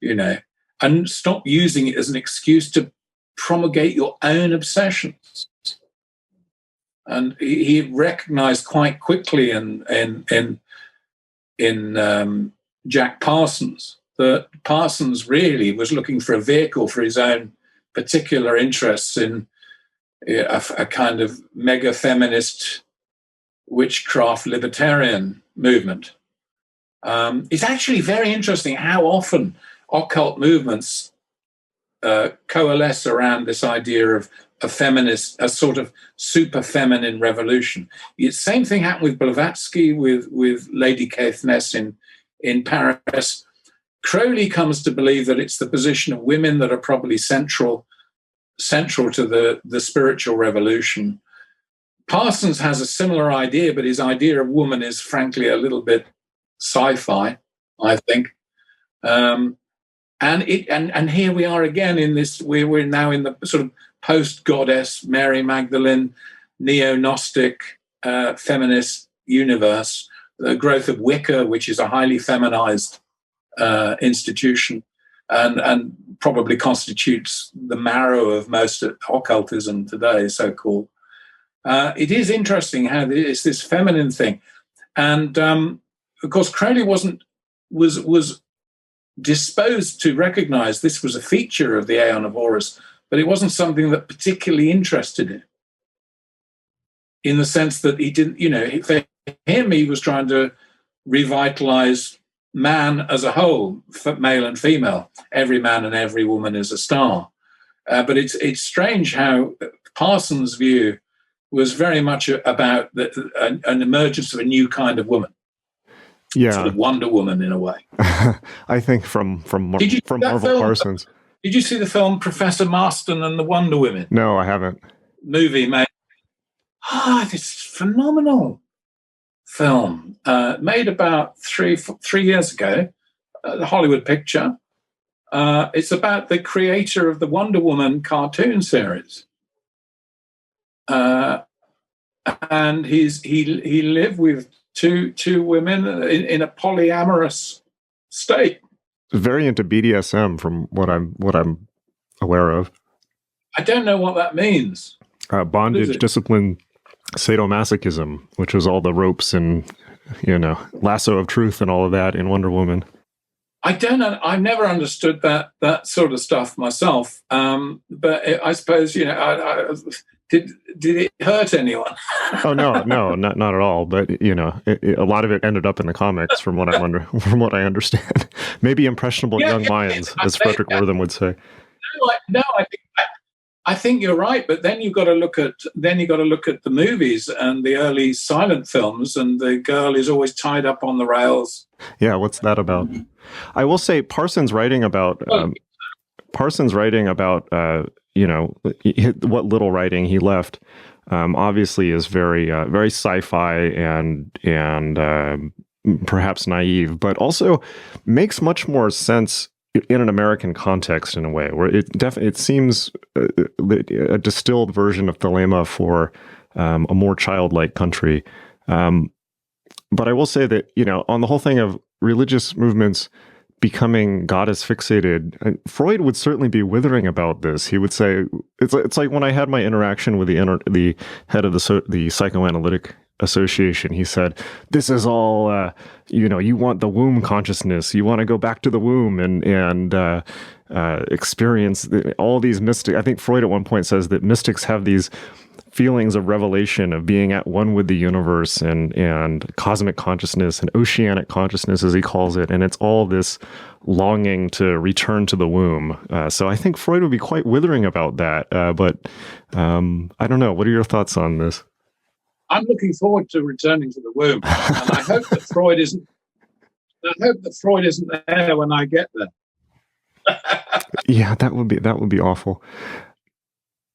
S3: you know, and stop using it as an excuse to promulgate your own obsessions. And he recognized quite quickly in Jack Parsons that Parsons really was looking for a vehicle for his own particular interests in a kind of mega feminist witchcraft libertarian movement. It's actually very interesting how often occult movements coalesce around this idea of a sort of super feminine revolution. The same thing happened with Blavatsky, with Lady Caithness in Paris. Crowley comes to believe that it's the position of women that are probably central to the spiritual revolution. Parsons has a similar idea, but his idea of woman is frankly a little bit sci-fi, I think. And here we are again in this. We're now in the sort of post-goddess Mary Magdalene neo-Gnostic feminist universe. The growth of Wicca, which is a highly feminized institution, and probably constitutes the marrow of most occultism today, so-called. It is interesting how it's this feminine thing, and of course Crowley was disposed to recognize this was a feature of the Aeon of Horus, but it wasn't something that particularly interested him, in the sense that he didn't, you know, for him, he was trying to revitalize man as a whole, male and female. Every man and every woman is a star. But it's strange how Parsons' view was very much about an emergence of a new kind of woman.
S2: Yeah,
S3: sort of Wonder Woman in a way.
S2: I think from Marvel Parsons.
S3: Did you see the film Professor Marston and the Wonder Women?
S2: No, I haven't.
S3: Movie made. This phenomenal film made about three years ago. The Hollywood picture. It's about the creator of the Wonder Woman cartoon series. And he lived with two women in a polyamorous state.
S2: Very into BDSM, from what I'm aware of.
S3: I don't know what that means.
S2: Bondage, discipline, sadomasochism, which was all the ropes and lasso of truth and all of that in Wonder Woman.
S3: I've never understood that sort of stuff myself. But I suppose did it hurt anyone?
S2: Oh no, not at all. But a lot of it ended up in the comics, from what I understand. Maybe impressionable young minds, as Frederick Wortham would say.
S3: No, I think you're right. But then you've got to look at the movies and the early silent films, and the girl is always tied up on the rails.
S2: Yeah, what's that about? I will say Parsons writing about what little writing he left, obviously is very very sci-fi and perhaps naive, but also makes much more sense in an American context, in a way where it seems a distilled version of Thelema for a more childlike country. But I will say that, on the whole thing of religious movements becoming goddess fixated, Freud would certainly be withering about this. He would say, it's like when I had my interaction with the head of the Psychoanalytic Association. He said, this is all, you want the womb consciousness. You want to go back to the womb and experience all these mystics. I think Freud at one point says that mystics have these feelings of revelation, of being at one with the universe and cosmic consciousness and oceanic consciousness, as he calls it. And it's all this longing to return to the womb. So I think Freud would be quite withering about that. But I don't know. What are your thoughts on this?
S3: I'm looking forward to returning to the womb, and I hope that Freud isn't there when I get there.
S2: Yeah, that would be awful.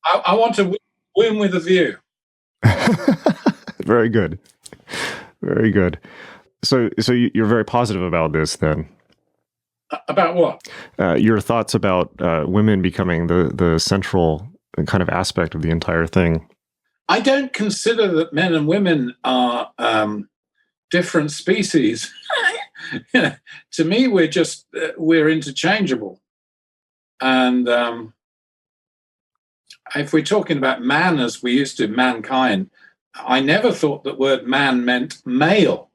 S3: I want a womb with a view.
S2: Very good, very good. So you're very positive about this, then?
S3: About what?
S2: Your thoughts about women becoming the central kind of aspect of the entire thing.
S3: I don't consider that men and women are different species. To me, we're interchangeable. And if we're talking about man as we used to, mankind, I never thought the word man meant male.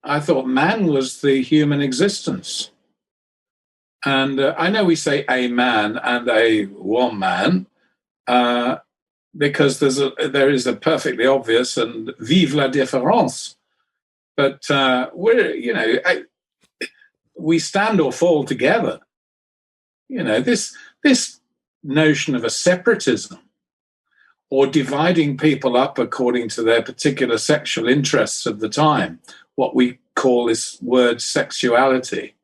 S3: I thought man was the human existence. And I know we say a man and a woman, because there is a perfectly obvious and vive la différence. But we stand or fall together. This notion of a separatism or dividing people up according to their particular sexual interests of the time, what we call this word sexuality.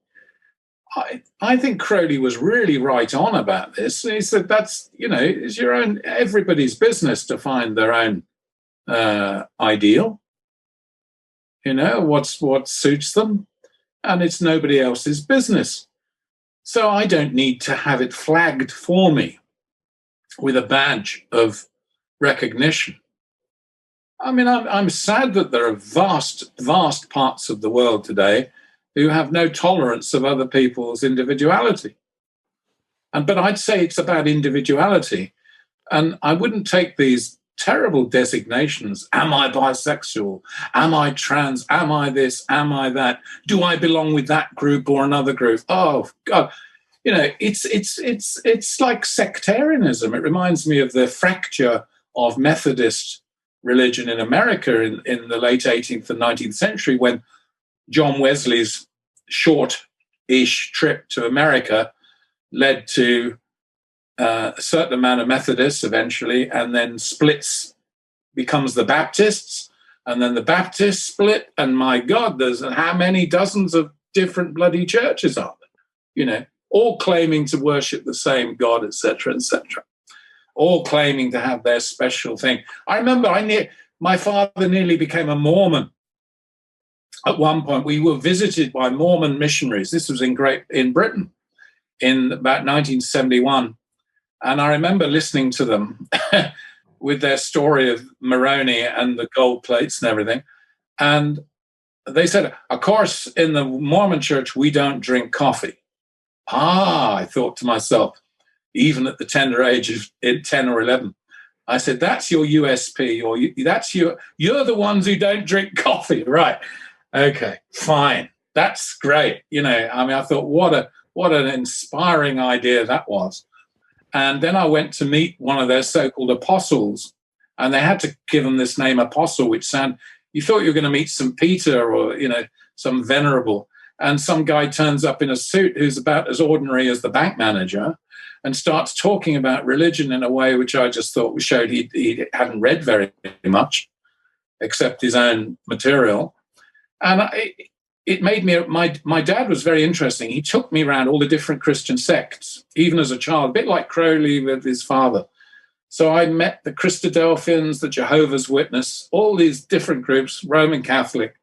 S3: I think Crowley was really right on about this. He said that's, it's your own, everybody's business to find their own ideal, what suits them, and it's nobody else's business. So I don't need to have it flagged for me with a badge of recognition. I mean, I'm sad that there are vast, vast parts of the world today who have no tolerance of other people's individuality. But I'd say it's about individuality. And I wouldn't take these terrible designations. Am I bisexual? Am I trans? Am I this? Am I that? Do I belong with that group or another group? Oh, God. It's like sectarianism. It reminds me of the fracture of Methodist religion in America in the late 18th and 19th century, when John Wesley's short-ish trip to America led to a certain amount of Methodists eventually, and then splits, becomes the Baptists, and then the Baptists split, and my God, there's how many dozens of different bloody churches are there, all claiming to worship the same God, etc., etc., all claiming to have their special thing. I remember my father nearly became a Mormon at one point we were visited by Mormon missionaries. This was in Britain in about 1971. And I remember listening to them with their story of Moroni and the gold plates and everything. And they said, of course, in the Mormon church, we don't drink coffee. I thought to myself, even at the tender age of 10 or 11, I said, that's your USP, or you're the ones who don't drink coffee. Right. Okay, fine. That's great. I thought, what an inspiring idea that was. And then I went to meet one of their so-called apostles, and they had to give them this name apostle, which you thought you were going to meet St. Peter or, some venerable. And some guy turns up in a suit who's about as ordinary as the bank manager and starts talking about religion in a way which I just thought showed he hadn't read very much, except his own material. And it made me, my dad was very interesting. He took me around all the different Christian sects, even as a child, a bit like Crowley with his father. So I met the Christadelphians, the Jehovah's Witness, all these different groups, Roman Catholic.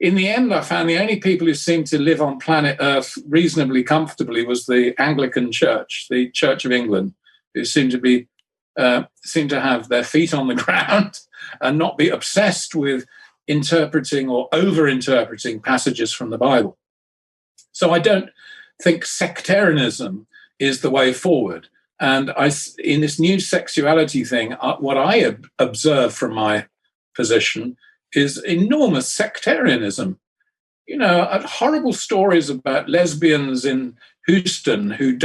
S3: In the end, I found the only people who seemed to live on planet Earth reasonably comfortably was the Anglican Church, the Church of England, who seemed to have their feet on the ground and not be obsessed with interpreting or over-interpreting passages from the Bible. So I don't think sectarianism is the way forward. And in this new sexuality thing, what I observe from my position is enormous sectarianism. Horrible stories about lesbians in Houston who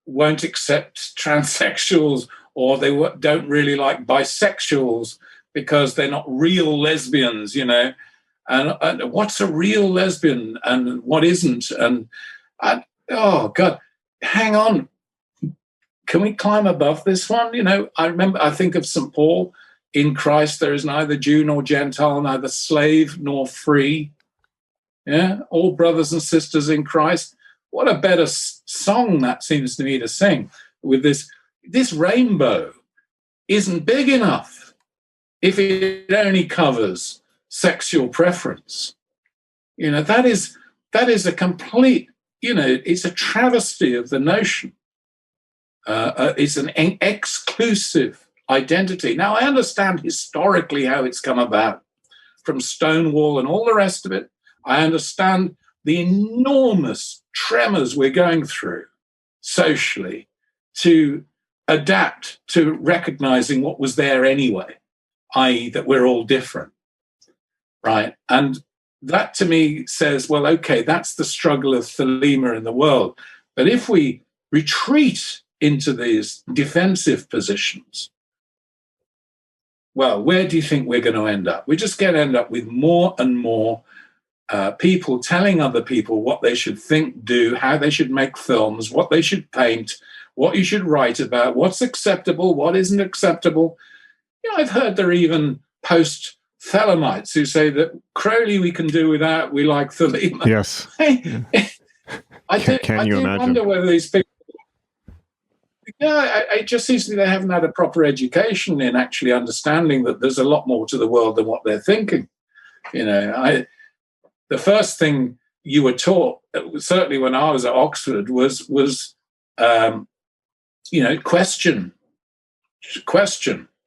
S3: won't accept transsexuals, or they don't really like bisexuals because they're not real lesbians, and what's a real lesbian and what isn't? And oh God, hang on. Can we climb above this one? I think of St. Paul, in Christ there is neither Jew nor Gentile, neither slave nor free. Yeah, all brothers and sisters in Christ. What a better song that seems to me to sing with this rainbow isn't big enough if it only covers sexual preference. That is a complete, it's a travesty of the notion. It's an exclusive identity. Now, I understand historically how it's come about from Stonewall and all the rest of it. I understand the enormous tremors we're going through socially to adapt to recognizing what was there anyway, i.e. that we're all different, right? And that to me says, well, okay, that's the struggle of Thelema in the world. But if we retreat into these defensive positions, well, where do you think we're going to end up? We're just going to end up with more and more people telling other people what they should think, do, how they should make films, what they should paint, what you should write about, what's acceptable, what isn't acceptable. I've heard there are even post-Thelemites who say that Crowley we can do without, we like Thelema.
S2: Yes.
S3: I do wonder whether these people... it just seems to me they haven't had a proper education in actually understanding that there's a lot more to the world than what they're thinking. The first thing you were taught, certainly when I was at Oxford, was question,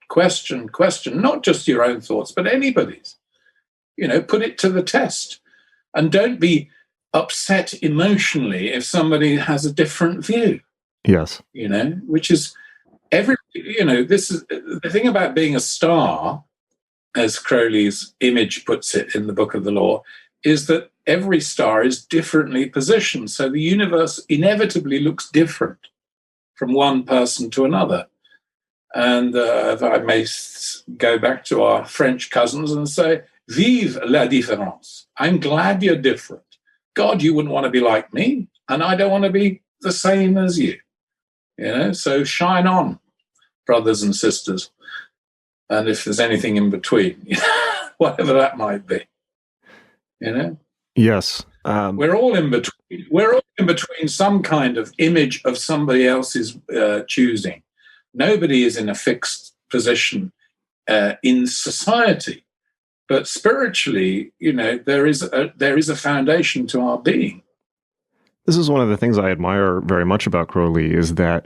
S3: not just your own thoughts, but anybody's. Put it to the test, and don't be upset emotionally if somebody has a different view.
S2: Yes.
S3: Which is this is the thing about being a star, as Crowley's image puts it in the Book of the Law, is that every star is differently positioned. So the universe inevitably looks different from one person to another. And if I may go back to our French cousins and say, vive la différence. I'm glad you're different. God, you wouldn't want to be like me, and I don't want to be the same as you. So shine on, brothers and sisters. And if there's anything in between, whatever that might be.
S2: Yes.
S3: We're all in between. We're all in between some kind of image of somebody else's choosing. Nobody is in a fixed position in society. But spiritually, there is a foundation to our being.
S2: This is one of the things I admire very much about Crowley, is that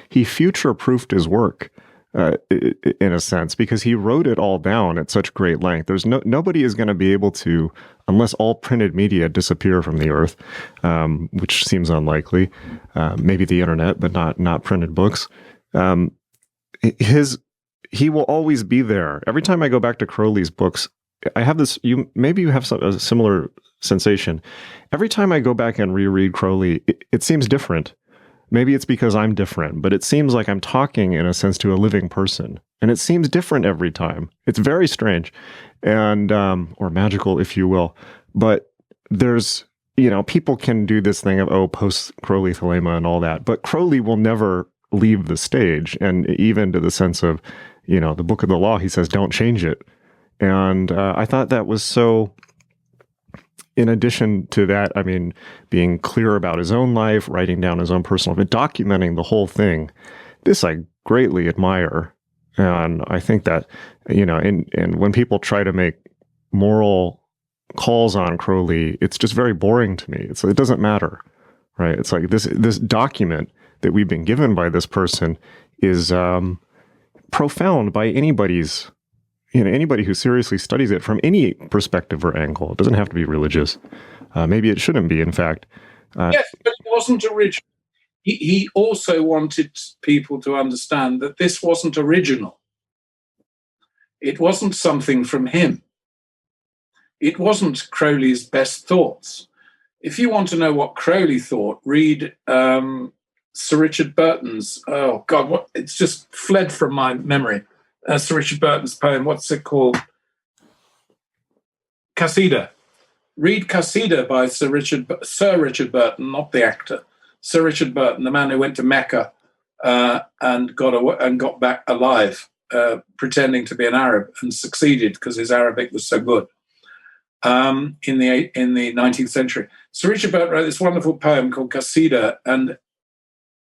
S2: he future-proofed his work in a sense, because he wrote it all down at such great length. There's nobody is going to be able to, unless all printed media disappear from the earth, which seems unlikely. Maybe the internet, but not printed books. He will always be there. Every time I go back to Crowley's books, I have this. Maybe you have a similar sensation. Every time I go back and reread Crowley, it seems different. Maybe it's because I'm different, but it seems like I'm talking, in a sense, to a living person. And it seems different every time. It's very strange, and or magical, if you will. But there's, people can do this thing of, post-Crowley thelema and all that. But Crowley will never leave the stage. And even to the sense of, the Book of the Law, he says, don't change it. And I thought that was so... In addition to that, being clear about his own life, writing down his own personal, but documenting the whole thing, this I greatly admire. And I think that, and when people try to make moral calls on Crowley, it's just very boring to me. It doesn't matter, right? It's like this document that we've been given by this person is profound by anybody's, anybody who seriously studies it from any perspective or angle. It doesn't have to be religious. Maybe it shouldn't be, in fact.
S3: Yes, but it wasn't original. He also wanted people to understand that this wasn't original. It wasn't something from him. It wasn't Crowley's best thoughts. If you want to know what Crowley thought, read Sir Richard Burton's, it's just fled from my memory. Sir Richard Burton's poem, what's it called? Qasida. Read Qasida by Sir Richard Burton, not the actor. Sir Richard Burton, the man who went to Mecca and got back alive, pretending to be an Arab, and succeeded because his Arabic was so good. In the 19th century, Sir Richard Burton wrote this wonderful poem called Qasida, and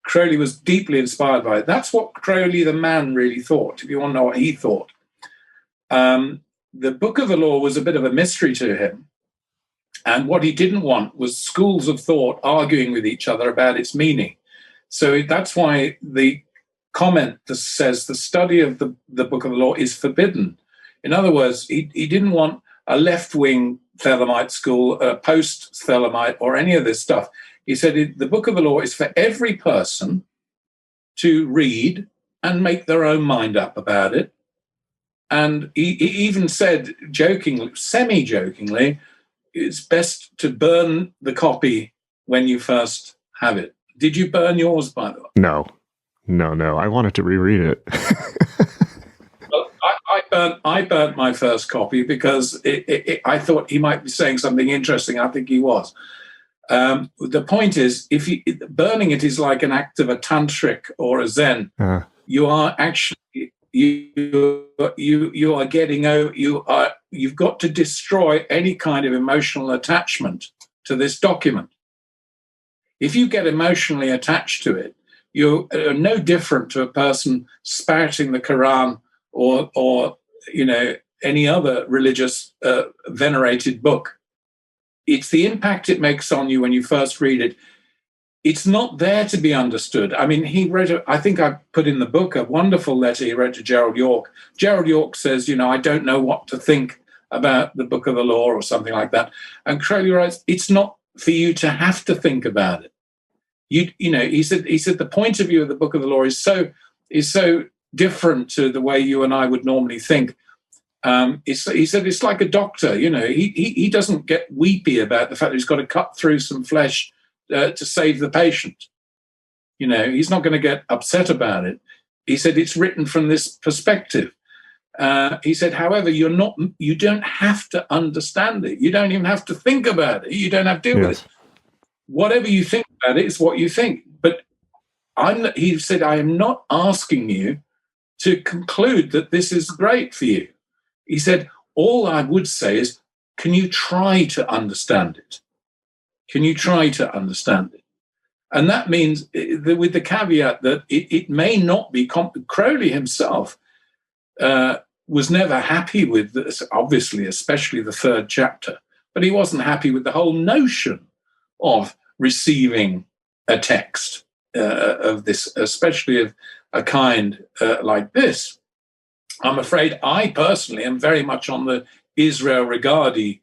S3: Crowley was deeply inspired by it. That's what Crowley the man really thought, if you want to know what he thought. The Book of the Law was a bit of a mystery to him. And what he didn't want was schools of thought arguing with each other about its meaning. So that's why the comment that says the study of the Book of the Law is forbidden. In other words, he didn't want a left-wing Thelemite school, a post-Thelemite, or any of this stuff. He said the Book of the Law is for every person to read and make their own mind up about it. And he even said, jokingly, semi-jokingly, it's best to burn the copy when you first have it. Did you burn yours, by the way?
S2: No. I wanted to reread it.
S3: Well, I burnt my first copy because I thought he might be saying something interesting. I think he was. The point is, burning it is like an act of a tantric or a Zen. You are actually you've got to destroy any kind of emotional attachment to this document. If you get emotionally attached to it, you're no different to a person spouting the Quran or any other religious venerated book. It's the impact it makes on you when you first read it. It's not there to be understood. I mean, he wrote, I think I put in the book, a wonderful letter he wrote to Gerald York. Gerald York says, I don't know what to think about the Book of the Law or something like that. And Crowley writes, it's not for you to have to think about it. He said the point of view of the Book of the Law is so different to the way you and I would normally think. He said it's like a doctor. He doesn't get weepy about the fact that he's got to cut through some flesh to save the patient. He's not going to get upset about it. He said it's written from this perspective. He said, however, you don't have to understand it. You don't even have to think about it. You don't have to deal with it. Whatever you think about it is what you think. But he said, I am not asking you to conclude that this is great for you. He said, all I would say is, can you try to understand it? Can you try to understand it? And that means, with the caveat that it may not be Crowley himself was never happy with this, obviously, especially the third chapter, but he wasn't happy with the whole notion of receiving a text of this, especially of a kind like this. I'm afraid I personally am very much on the Israel Regardie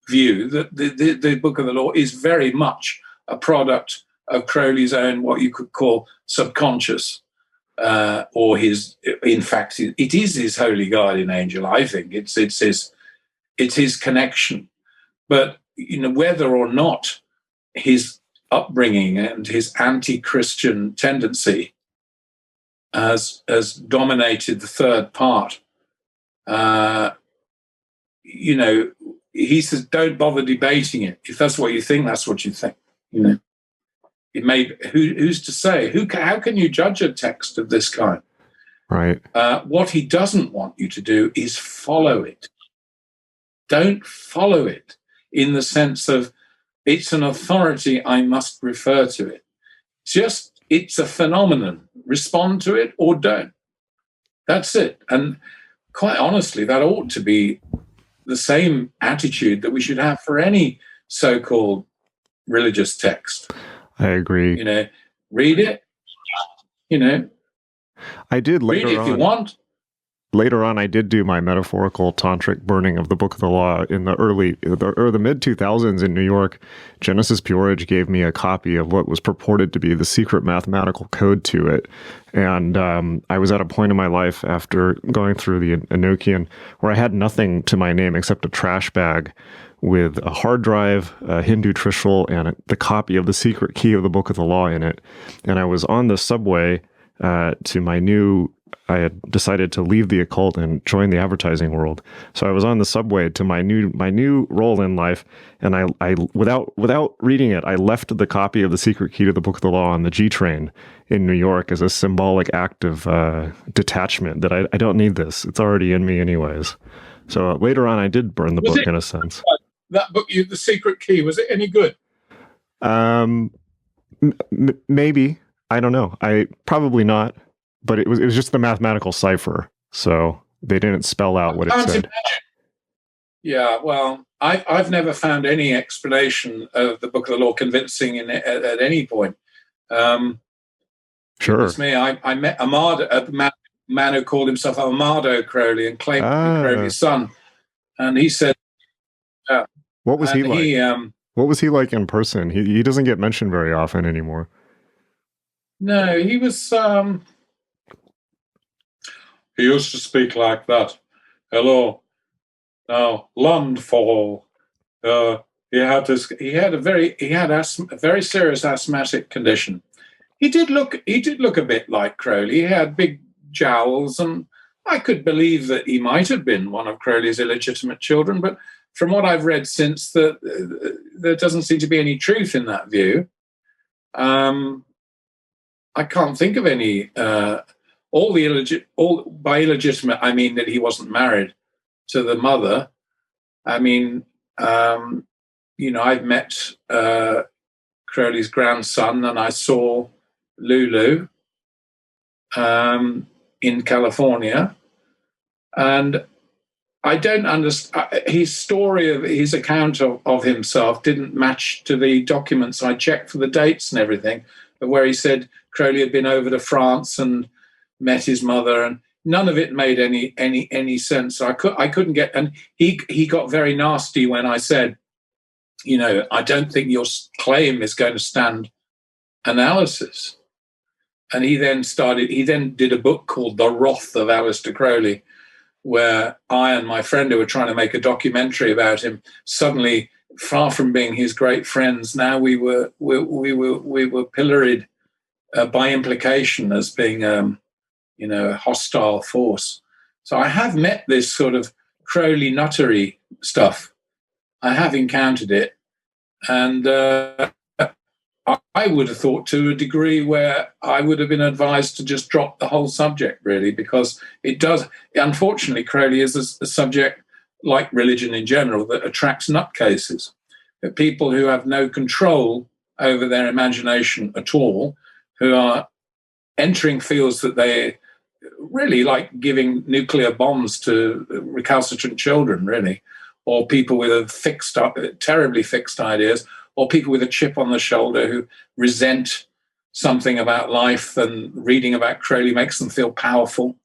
S3: view that the Book of the Law is very much a product of Crowley's own, what you could call subconscious, or his. In fact, it is his holy guardian angel. I think it's his connection. But whether or not his upbringing and his anti-Christian tendency has dominated the third part, he says, don't bother debating it. If that's what you think, that's what you think. It may. Who's to say? How can you judge a text of this kind?
S2: Right.
S3: What he doesn't want you to do is follow it. Don't follow it in the sense of it's an authority, I must refer to it. It's a phenomenon. Respond to it or don't. That's it. And quite honestly, that ought to be the same attitude that we should have for any so-called religious text.
S2: I agree.
S3: Read it.
S2: I did later
S3: read it if you want.
S2: Later on, I did do my metaphorical tantric burning of the Book of the Law in the mid-2000s in New York. Genesis Peorage gave me a copy of what was purported to be the secret mathematical code to it. And I was at a point in my life after going through the Enochian where I had nothing to my name except a trash bag with a hard drive, a Hindu trishul, and the copy of the secret key of the Book of the Law in it. And I was on the subway to my new... I had decided to leave the occult and join the advertising world. So I was on the subway to my new role in life, and I without reading it, I left the copy of the secret key to the Book of the Law on the G train in New York as a symbolic act of detachment, that I don't need this. It's already in me anyways. So later on, I did burn the book in a sense.
S3: That book, The Secret Key, was it any good?
S2: Maybe. I don't know. Probably not. But it was just the mathematical cipher, so they didn't spell out what it said. Imagine.
S3: Yeah, well, I've never found any explanation of the Book of the Law convincing at any point.
S2: Sure.
S3: It's me. I met a man who called himself Amado Crowley and claimed to be Crowley's son, and he said,
S2: "What was he like? What was he like in person? He doesn't get mentioned very often anymore."
S3: No, he was. He used to speak like that. Hello, now landfall. He had a very serious asthmatic condition. He did look a bit like Crowley. He had big jowls, and I could believe that he might have been one of Crowley's illegitimate children. But from what I've read since, there doesn't seem to be any truth in that view. I can't think of any. By illegitimate, I mean that he wasn't married to the mother. I mean, I've met Crowley's grandson, and I saw Louv in California, and I don't understand his story of his account of himself didn't match to the documents I checked for the dates and everything, but where he said Crowley had been over to France and met his mother, and none of it made any sense. I couldn't get, and he got very nasty when I said, I don't think your claim is going to stand analysis. And he then did a book called The Wrath of Aleister Crowley, where I and my friend who were trying to make a documentary about him, suddenly, far from being his great friends, now we were pilloried by implication as being a hostile force. So I have met this sort of Crowley nuttery stuff. I have encountered it. And I would have thought to a degree where I would have been advised to just drop the whole subject, really, because it does. Unfortunately, Crowley is a subject, like religion in general, that attracts nutcases. That people who have no control over their imagination at all, who are entering fields that they really like giving nuclear bombs to recalcitrant children, really, or people with terribly fixed ideas, or people with a chip on the shoulder who resent something about life, and reading about Crowley makes them feel powerful.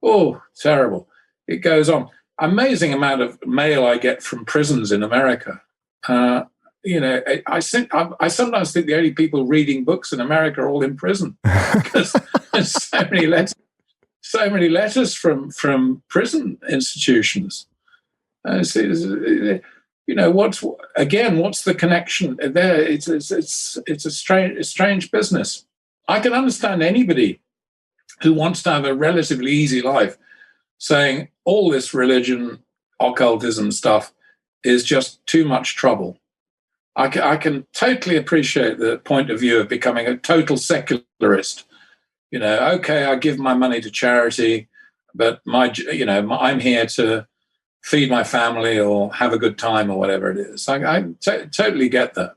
S3: Oh, terrible. It goes on. Amazing amount of mail I get from prisons in America. I sometimes think the only people reading books in America are all in prison, because there's so many letters from prison institutions. What's the connection there? It's a strange business. I can understand anybody who wants to have a relatively easy life saying all this religion, occultism stuff is just too much trouble. I can totally appreciate the point of view of becoming a total secularist. Okay, I give my money to charity, but I'm here to feed my family or have a good time or whatever it is. I totally get that.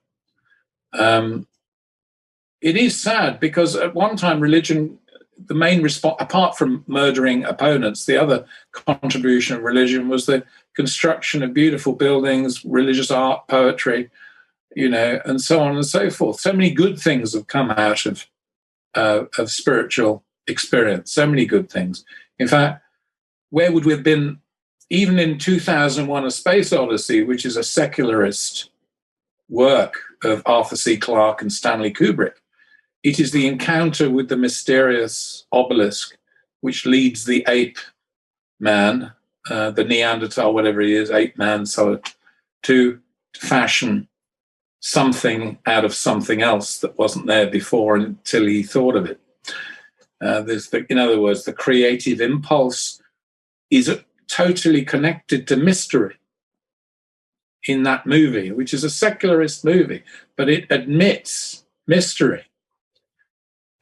S3: It is sad because at one time religion, the main response, apart from murdering opponents, the other contribution of religion was the construction of beautiful buildings, religious art, poetry, and so on and so forth. So many good things have come out of spiritual experience, so many good things. In fact, where would we have been even in 2001 A Space Odyssey, which is a secularist work of Arthur C. Clarke and Stanley Kubrick? It is the encounter with the mysterious obelisk which leads the ape man, the Neanderthal, whatever he is, ape man, so to fashion something out of something else that wasn't there before until he thought of it. In other words, the creative impulse is totally connected to mystery in that movie, which is a secularist movie, but it admits mystery.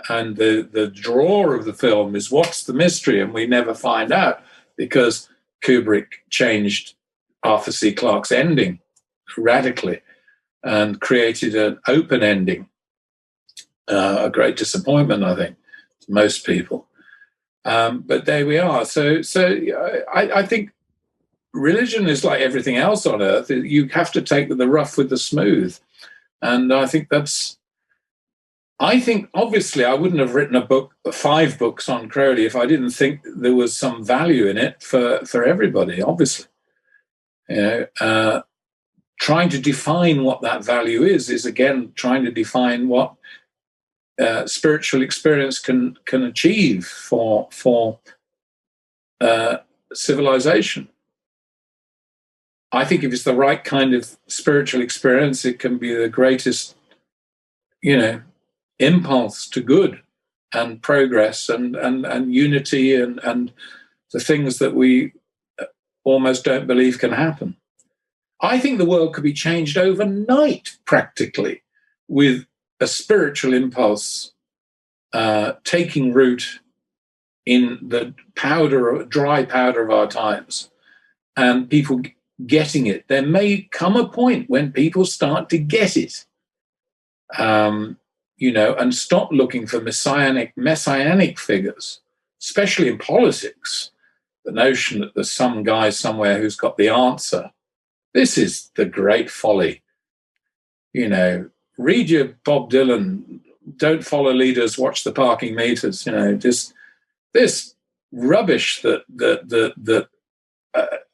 S3: And the draw of the film is what's the mystery, and we never find out because Kubrick changed Arthur C. Clarke's ending radically and created an open ending. A great disappointment, I think, to most people. But there we are. So I think religion is like everything else on earth. You have to take the rough with the smooth. And I think obviously I wouldn't have written 5 books on Crowley if I didn't think there was some value in it for everybody, obviously. Trying to define what that value is again trying to define what spiritual experience can achieve for civilization. I think if it's the right kind of spiritual experience, it can be the greatest, impulse to good and progress and unity and the things that we almost don't believe can happen. I think the world could be changed overnight, practically, with a spiritual impulse taking root in the dry powder of our times, and people getting it. There may come a point when people start to get it, and stop looking for messianic figures, especially in politics. The notion that there's some guy somewhere who's got the answer. This is the great folly. Read your Bob Dylan, don't follow leaders, watch the parking meters. Just this rubbish that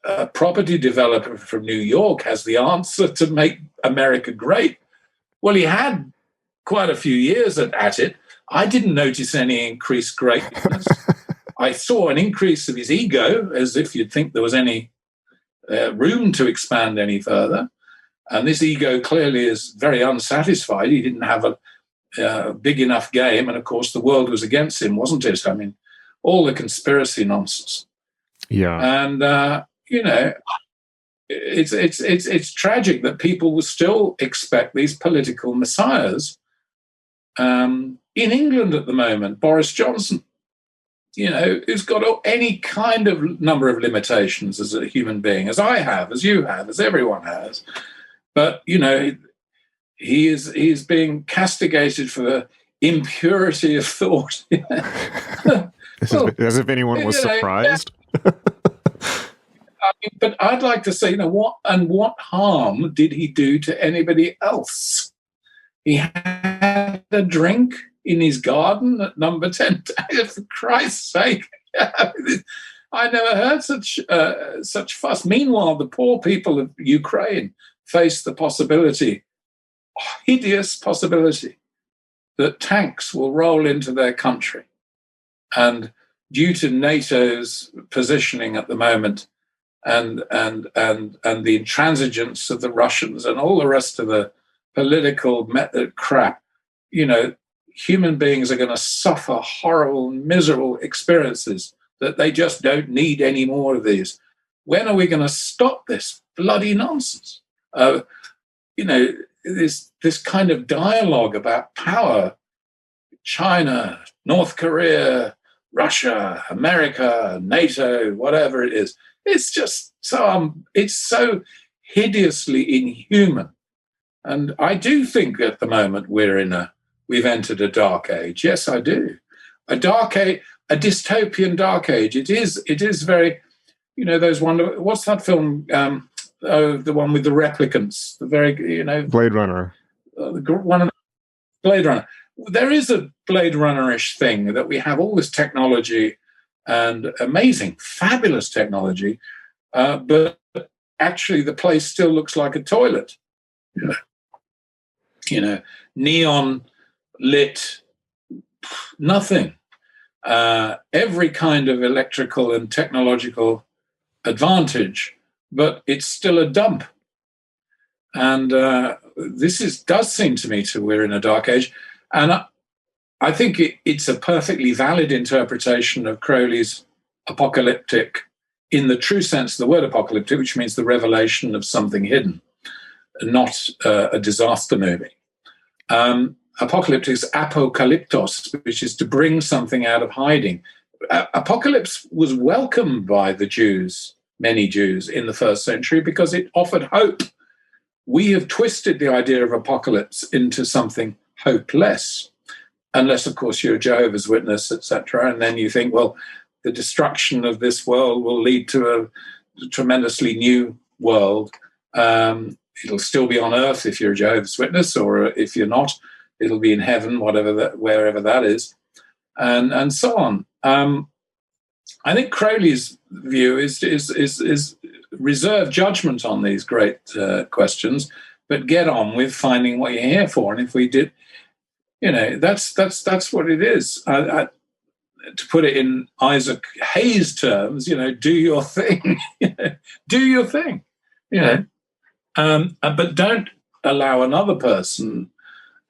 S3: a property developer from New York has the answer to make America great. Well, he had quite a few years at it. I didn't notice any increased greatness. I saw an increase of his ego, as if you'd think there was any room to expand any further. And this ego clearly is very unsatisfied. He didn't have a big enough game. And of course, the world was against him, wasn't it? I mean, all the conspiracy nonsense.
S2: Yeah.
S3: And, it's tragic that people will still expect these political messiahs. In England at the moment, Boris Johnson, who's got any kind of number of limitations as a human being, as I have, as you have, as everyone has. But, he is being castigated for impurity of thought.
S2: As if anyone was surprised.
S3: Yeah. But I'd like to say, what harm did he do to anybody else? He had a drink in his garden at number 10. For Christ's sake. I never heard such fuss. Meanwhile, the poor people of Ukraine face the possibility, hideous possibility, that tanks will roll into their country. And due to NATO's positioning at the moment, and the intransigence of the Russians and all the rest of the political crap, human beings are going to suffer horrible, miserable experiences that they just don't need any more of these. When are we going to stop this bloody nonsense? This kind of dialogue about power, China, North Korea, Russia, America, NATO, whatever it is. It's just it's so hideously inhuman. And I do think at the moment we've entered a dark age. Yes, I do. A dark age, a dystopian dark age. It is very, those what's that film? The one with the replicants, the very,
S2: Blade Runner.
S3: Blade Runner. There is a Blade Runner-ish thing that we have all this technology and amazing, fabulous technology, but actually the place still looks like a toilet. Neon lit, nothing. Every kind of electrical and technological advantage, but it's still a dump. And does seem to me we're in a dark age. And I think it's a perfectly valid interpretation of Crowley's apocalyptic, in the true sense of the word apocalyptic, which means the revelation of something hidden, not a disaster movie. Apocalyptic is apokalyptos, which is to bring something out of hiding. Apocalypse was welcomed by the Jews, many Jews, in the first century because it offered hope. We have twisted the idea of apocalypse into something hopeless, unless, of course, you're a Jehovah's Witness, etc. And then you think, well, the destruction of this world will lead to a tremendously new world. It'll still be on earth if you're a Jehovah's Witness, or if you're not, it'll be in heaven, wherever that is, and so on. I think Crowley's view is reserve judgment on these great questions, but get on with finding what you're here for. And if we did, that's what it is. To put it in Isaac Hayes terms, do your thing. Do your thing. But don't allow another person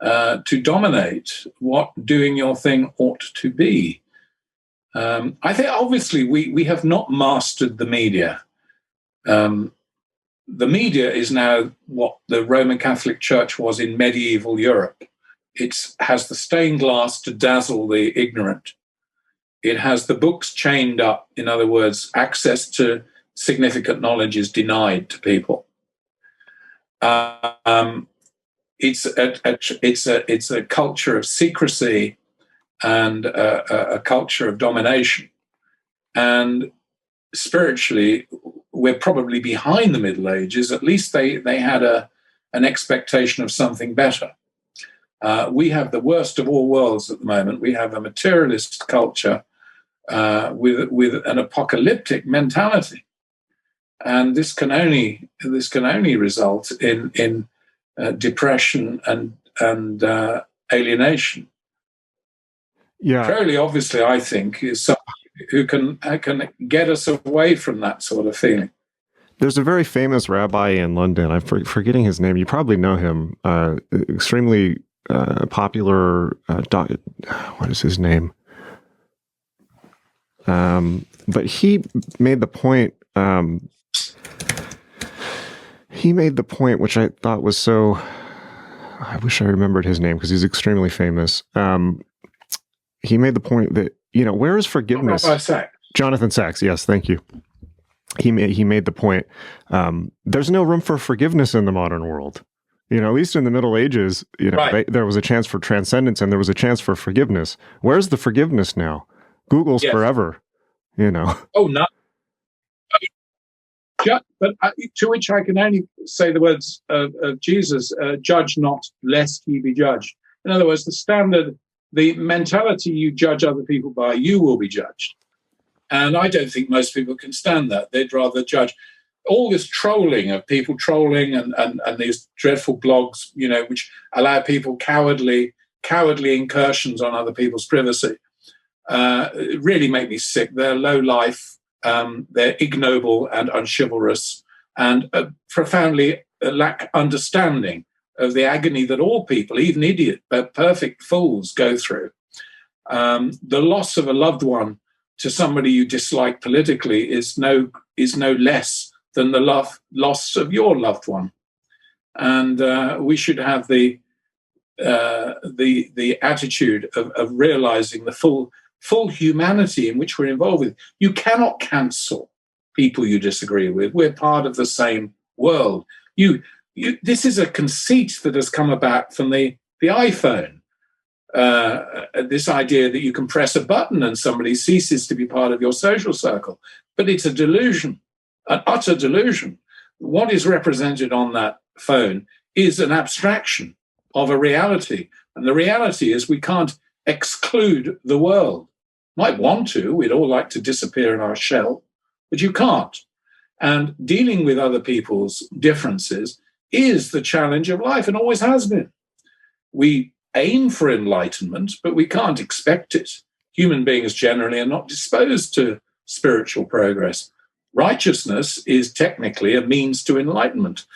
S3: to dominate what doing your thing ought to be. I think obviously we have not mastered the media. The media is now what the Roman Catholic Church was in medieval Europe. It has the stained glass to dazzle the ignorant. It has the books chained up. In other words, access to significant knowledge is denied to people. It's a culture of secrecy and a culture of domination. And spiritually, we're probably behind the Middle Ages. At least they had an expectation of something better. We have the worst of all worlds at the moment. We have a materialist culture with an apocalyptic mentality, and this can only result in depression and alienation.
S2: Yeah,
S3: Crowley, obviously, I think, is someone who can get us away from that sort of feeling.
S2: There's a very famous rabbi in London. I'm forgetting his name. You probably know him. Extremely popular. What is his name? But he made the point. Which I thought was so. I wish I remembered his name because he's extremely famous. He made the point that where is forgiveness? Jonathan Sacks. Yes, thank you. He made the point. There's no room for forgiveness in the modern world. At least in the Middle Ages, right. There was a chance for transcendence and there was a chance for forgiveness. Where's the forgiveness now? Google's
S3: Yes.
S2: forever, you know.
S3: Oh, no. But to which I can only say the words of Jesus, judge not, lest ye be judged. In other words, the standard, the mentality you judge other people by, you will be judged. And I don't think most people can stand that. They'd rather judge. All this trolling of people trolling and these dreadful blogs, you know, which allow people cowardly incursions on other people's privacy, really make me sick. They're low life, they're ignoble and unchivalrous, and profoundly lack understanding of the agony that all people, even idiot, perfect fools, go through. The loss of a loved one to somebody you dislike politically is no less than the loss of your loved one, and we should have the attitude of realizing the full humanity in which we're involved with. You cannot cancel people you disagree with. We're part of the same world. This is a conceit that has come about from the iPhone. This idea that you can press a button and somebody ceases to be part of your social circle. But it's a delusion, an utter delusion. What is represented on that phone is an abstraction of a reality. And the reality is we can't exclude the world. Might want to, we'd all like to disappear in our shell, but you can't. And dealing with other people's differences is the challenge of life and always has been. We aim for enlightenment, but we can't expect it. Human beings generally are not disposed to spiritual progress. Righteousness is technically a means to enlightenment.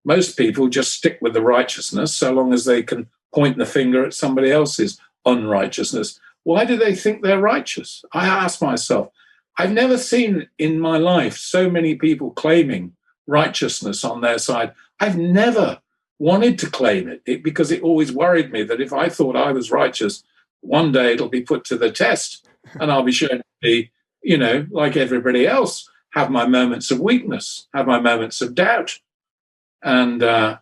S3: Most people just stick with the righteousness so long as they can point the finger at somebody else's unrighteousness. Why do they think they're righteous? I ask myself. I've never seen in my life so many people claiming righteousness on their side. I've never wanted to claim it because it always worried me that if I thought I was righteous, one day it'll be put to the test and I'll be shown to be, you know, like everybody else, have my moments of weakness, have my moments of doubt. And I'm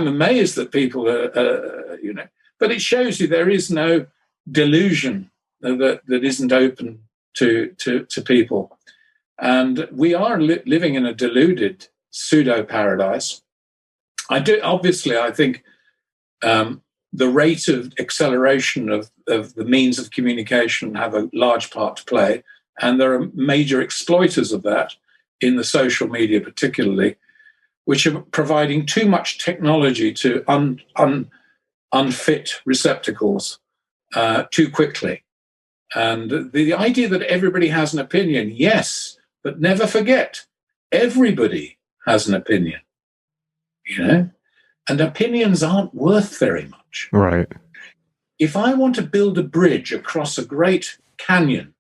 S3: amazed that people are, you know, but it shows you there is no delusion that isn't open to people. And we are living in a deluded pseudo-paradise. I think the rate of acceleration of the means of communication have a large part to play, and there are major exploiters of that in the social media particularly, which are providing too much technology to unfit receptacles too quickly. And the idea that everybody has an opinion, yes, but never forget, everybody has an opinion, you know, and opinions aren't worth very much.
S2: Right.
S3: If I want to build a bridge across a great canyon,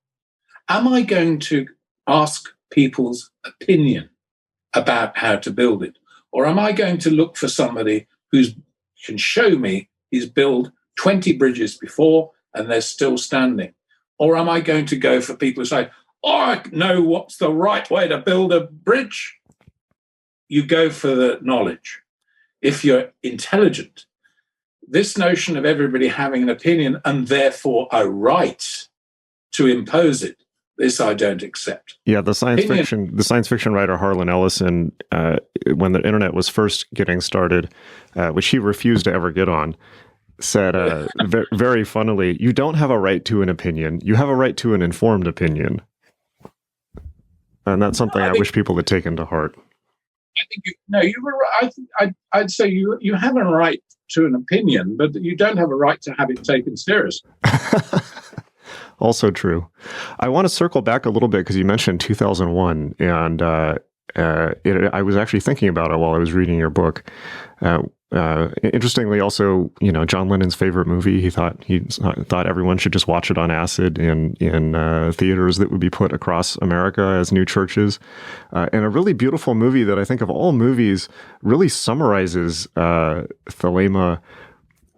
S3: am I going to ask people's opinion about how to build it? Or am I going to look for somebody who can show me he's built 20 bridges before and they're still standing? Or am I going to go for people who say, oh, I know what's the right way to build a bridge? You go for the knowledge. If you're intelligent, this notion of everybody having an opinion and therefore a right to impose it, this I don't accept.
S2: Yeah, the science fiction writer Harlan Ellison, when the internet was first getting started, which he refused to ever get on, said very funnily, you don't have a right to an opinion, you have a right to an informed opinion. And that's something I wish people had taken to heart.
S3: I think you were right. I'd say you have a right to an opinion, but you don't have a right to have it taken seriously.
S2: Also true. I want to circle back a little bit because you mentioned 2001, and I was actually thinking about it while I was reading your book. Interestingly, also, you know, John Lennon's favorite movie. He thought everyone should just watch it on acid in theaters that would be put across America as new churches. And a really beautiful movie that I think of all movies really summarizes Thelema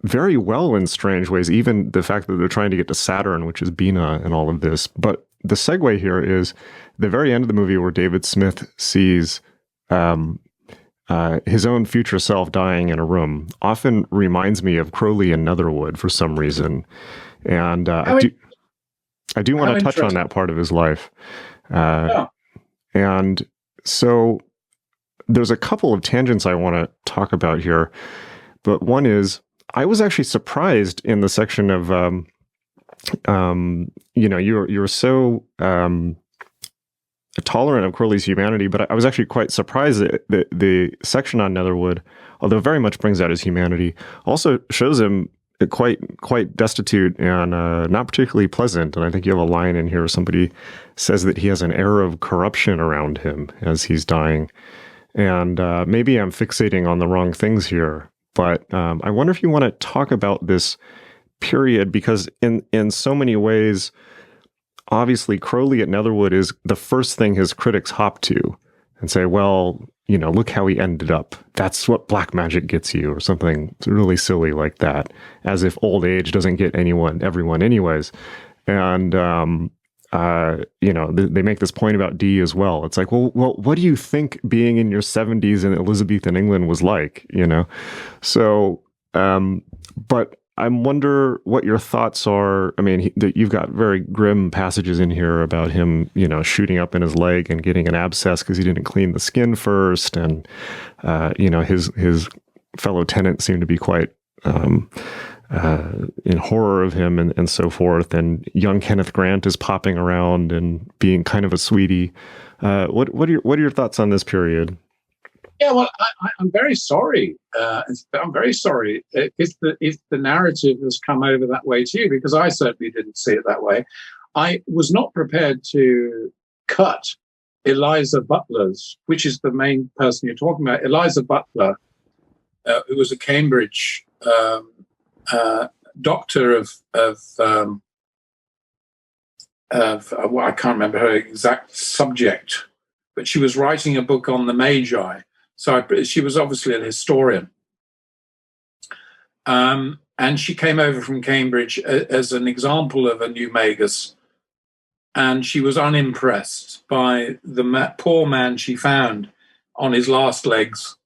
S2: very well in strange ways. Even the fact that they're trying to get to Saturn, which is Bina, and all of this. But the segue here is the very end of the movie where David Smith sees his own future self dying in a room often reminds me of Crowley and Netherwood for some reason. And I do want to touch on that part of his life. And so there's a couple of tangents I want to talk about here. But one is, I was actually surprised in the section of, you're so tolerant of Crowley's humanity, but I was actually quite surprised that the section on Netherwood, although very much brings out his humanity, also shows him quite destitute and not particularly pleasant. And I think you have a line in here where somebody says that he has an air of corruption around him as he's dying. And maybe I'm fixating on the wrong things here, but I wonder if you want to talk about this period, because in so many ways, obviously Crowley at Netherwood is the first thing his critics hop to and say, well, look how he ended up. That's what black magic gets you, or something really silly like that, as if old age doesn't get everyone anyways. And, they make this point about Dee as well. It's like, well, what do you think being in your 70s in Elizabethan England was like, So, but I wonder what your thoughts are. I mean, you've got very grim passages in here about him, shooting up in his leg and getting an abscess because he didn't clean the skin first. And, his fellow tenants seem to be quite in horror of him and so forth. And young Kenneth Grant is popping around and being kind of a sweetie. What are your thoughts on this period?
S3: Yeah, well, I'm very sorry. I'm very sorry if the narrative has come over that way to you, because I certainly didn't see it that way. I was not prepared to cut Eliza Butler's, which is the main person you're talking about, Eliza Butler, who was a Cambridge doctor of I can't remember her exact subject, but she was writing a book on the Magi. So she was obviously an historian. And she came over from Cambridge as an example of a new magus. And she was unimpressed by the poor man she found on his last legs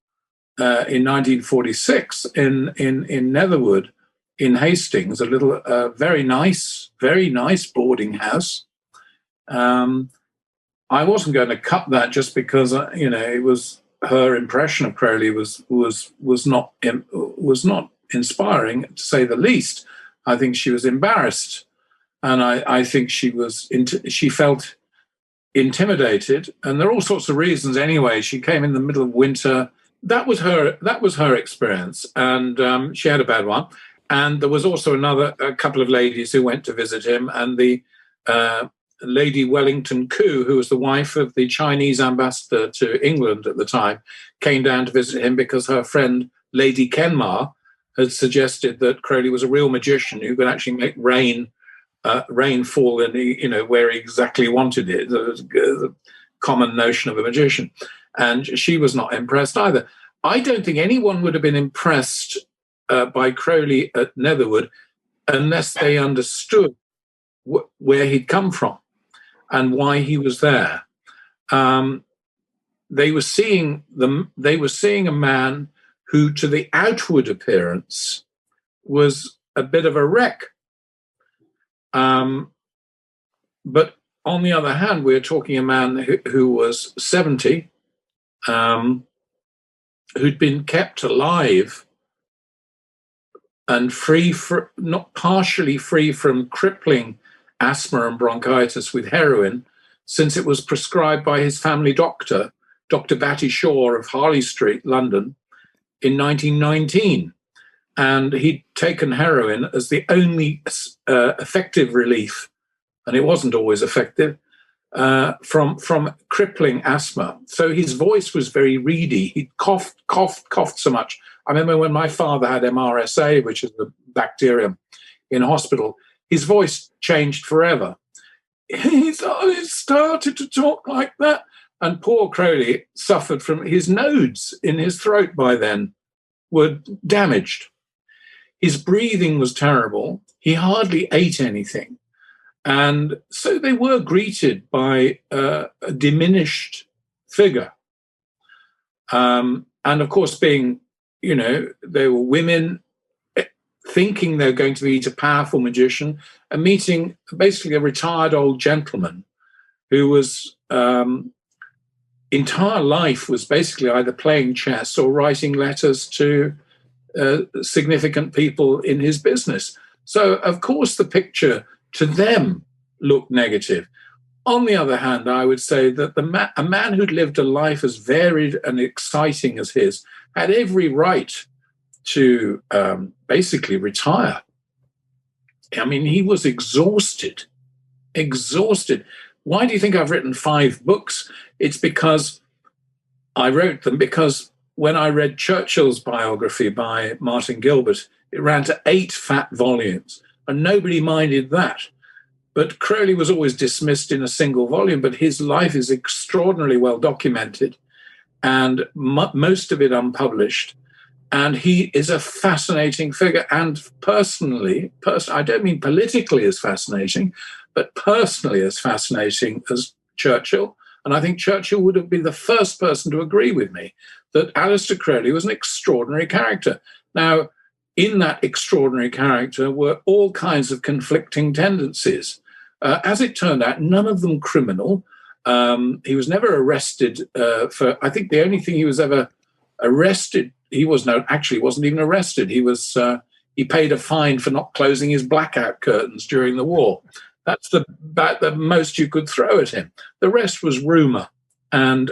S3: in 1946 in Netherwood, in Hastings, a little very nice boarding house. I wasn't going to cut that just because it was her impression of Crowley was not inspiring, to say the least. I think she was embarrassed, and I think she felt intimidated, and there are all sorts of reasons. Anyway, she came in the middle of winter. That was her experience, and she had a bad one. And there was also a couple of ladies who went to visit him, and the Lady Wellington Koo, who was the wife of the Chinese ambassador to England at the time, came down to visit him because her friend Lady Kenmare had suggested that Crowley was a real magician who could actually make rain fall in where he exactly wanted it. It was a common notion of a magician, and she was not impressed either. I don't think anyone would have been impressed by Crowley at Netherwood unless they understood where he'd come from and why he was there. They were seeing a man who, to the outward appearance, was a bit of a wreck. But on the other hand, we're talking a man who was 70, who'd been kept alive and not partially free from crippling asthma and bronchitis with heroin, since it was prescribed by his family doctor, Dr. Batty Shaw of Harley Street, London, in 1919. And he'd taken heroin as the only effective relief, and it wasn't always effective, from crippling asthma. So his voice was very reedy. He coughed so much. I remember when my father had MRSA, which is the bacterium, in hospital, his voice changed forever. He started to talk like that. And poor Crowley suffered from his nodes in his throat by then were damaged. His breathing was terrible. He hardly ate anything. And so they were greeted by a diminished figure. And of course, being, they were women, thinking they're going to meet a powerful magician, and meeting basically a retired old gentleman who was entire life was basically either playing chess or writing letters to significant people in his business. So, of course, the picture to them looked negative. On the other hand, I would say that a man who'd lived a life as varied and exciting as his had every right to basically retire. I mean, he was exhausted. Why do you think I've written 5 books? It's because I wrote them because when I read Churchill's biography by Martin Gilbert, it ran to 8 fat volumes, and nobody minded that. But Crowley was always dismissed in a single volume, but his life is extraordinarily well documented and most of it unpublished. And he is a fascinating figure. And personally, I don't mean politically as fascinating, but personally as fascinating as Churchill. And I think Churchill would have been the first person to agree with me that Aleister Crowley was an extraordinary character. Now, in that extraordinary character were all kinds of conflicting tendencies. As it turned out, none of them criminal. He was never arrested for, I think the only thing he was ever arrested, he wasn't even arrested. He paid a fine for not closing his blackout curtains during the war. That's the most you could throw at him. The rest was rumor and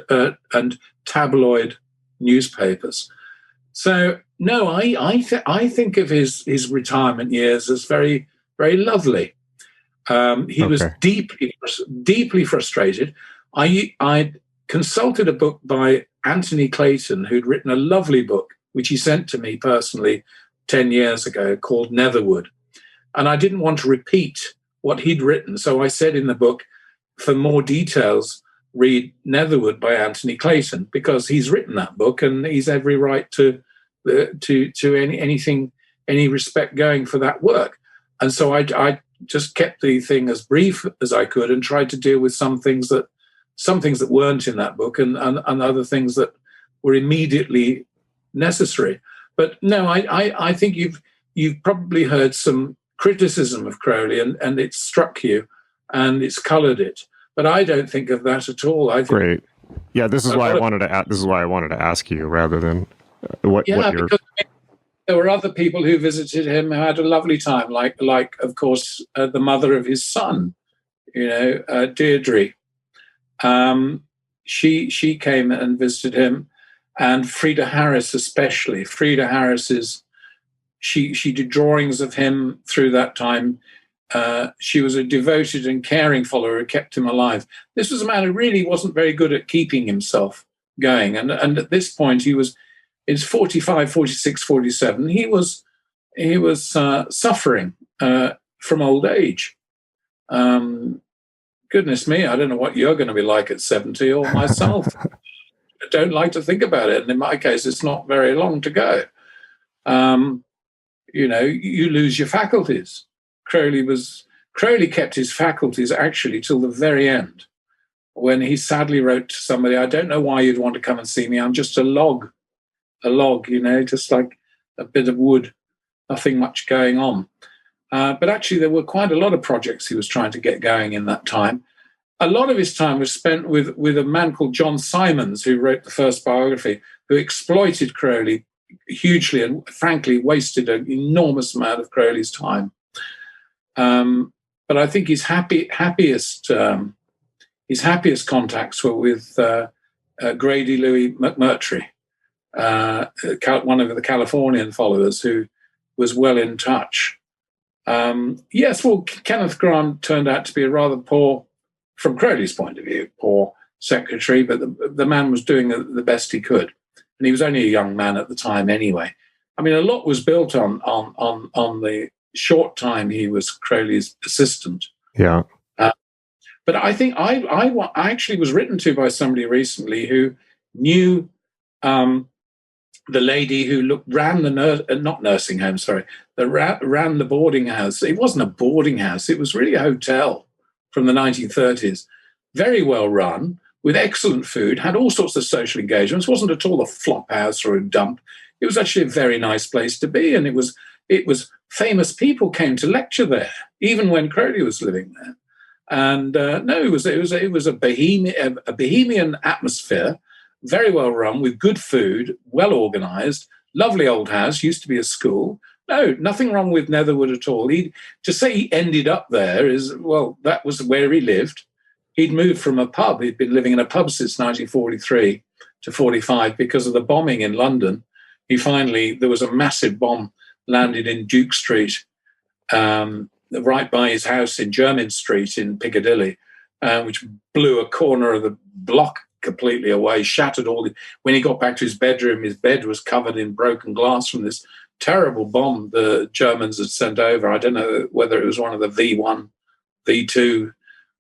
S3: tabloid newspapers. So no, I think of his retirement years as very, very lovely. He was deeply frustrated. I consulted a book by Anthony Clayton, who'd written a lovely book, which he sent to me personally 10 years ago, called Netherwood. And I didn't want to repeat what he'd written. So I said in the book, for more details, read Netherwood by Anthony Clayton, because he's written that book and he's every right to any respect going for that work. And so I just kept the thing as brief as I could and tried to deal with some things that weren't in that book and other things that were immediately necessary. But no, I think you've probably heard some criticism of Crowley and it's struck you and it's coloured it. But I don't think of that at all. I think,
S2: great. Yeah, this is why I wanted to ask you rather than what you're.
S3: Because there were other people who visited him who had a lovely time, like of course the mother of his son, Deirdre. She came and visited him, and Frida Harris especially. Frida Harris she did drawings of him through that time. She was a devoted and caring follower who kept him alive. This was a man who really wasn't very good at keeping himself going, and at this point he was. It's 45, 46, 47. He was suffering from old age. Goodness me, I don't know what you're going to be like at 70 or myself. I don't like to think about it. And in my case, it's not very long to go. You lose your faculties. Crowley kept his faculties actually till the very end, when he sadly wrote to somebody, I don't know why you'd want to come and see me. I'm just a log, just like a bit of wood, nothing much going on. But actually, there were quite a lot of projects he was trying to get going in that time. A lot of his time was spent with a man called John Simons, who wrote the first biography, who exploited Crowley hugely and, frankly, wasted an enormous amount of Crowley's time. But I think his happiest contacts were with Grady Louis McMurtry, one of the Californian followers who was well in touch. Kenneth Grant turned out to be a rather poor, from Crowley's point of view, poor secretary, but the man was doing the best he could. And he was only a young man at the time anyway. I mean, a lot was built on the short time he was Crowley's assistant.
S2: Yeah.
S3: But I think I actually was written to by somebody recently who knew the lady who ran ran the boarding house. It wasn't a boarding house. It was really a hotel from the 1930s. Very well run, with excellent food, had all sorts of social engagements. Wasn't at all a flop house or a dump. It was actually a very nice place to be, and it was famous people came to lecture there, even when Crowley was living there. And no, it was a bohemian atmosphere, very well run, with good food, well organized, lovely old house, used to be a school. No, nothing wrong with Netherwood at all. To say he ended up there is, well, that was where he lived. He'd moved from a pub. He'd been living in a pub since 1943 to 45 because of the bombing in London. There was a massive bomb landed in Duke Street, right by his house in Jermyn Street in Piccadilly, which blew a corner of the block completely away, shattered when he got back to his bedroom, his bed was covered in broken glass from this terrible bomb the Germans had sent over. I don't know whether it was one of the V1, V2.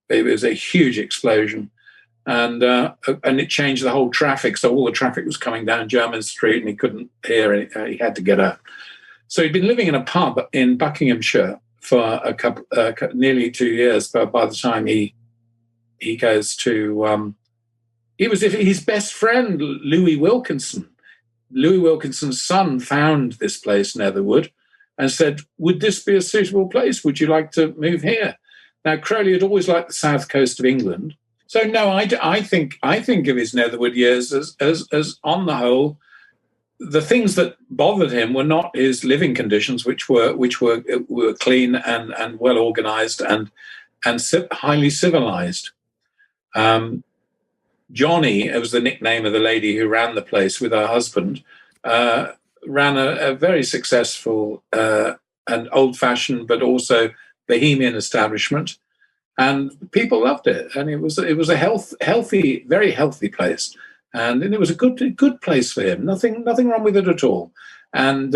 S3: It was a huge explosion. And it changed the whole traffic. So all the traffic was coming down Jermyn Street and he couldn't hear it. He had to get out. So he'd been living in a pub in Buckinghamshire for nearly 2 years. But by the time he goes to, he was his best friend, Louis Wilkinson. Louis Wilkinson's son found this place, Netherwood, and said, would this be a suitable place? Would you like to move here? Now, Crowley had always liked the south coast of England. So, no, I think of his Netherwood years as on the whole, the things that bothered him were not his living conditions, which were clean and well organized and highly civilized. Johnny, it was the nickname of the lady who ran the place with her husband, ran a very successful and old-fashioned but also bohemian establishment, and people loved it. And it was a healthy, very healthy place, and it was a good place for him. Nothing wrong with it at all. And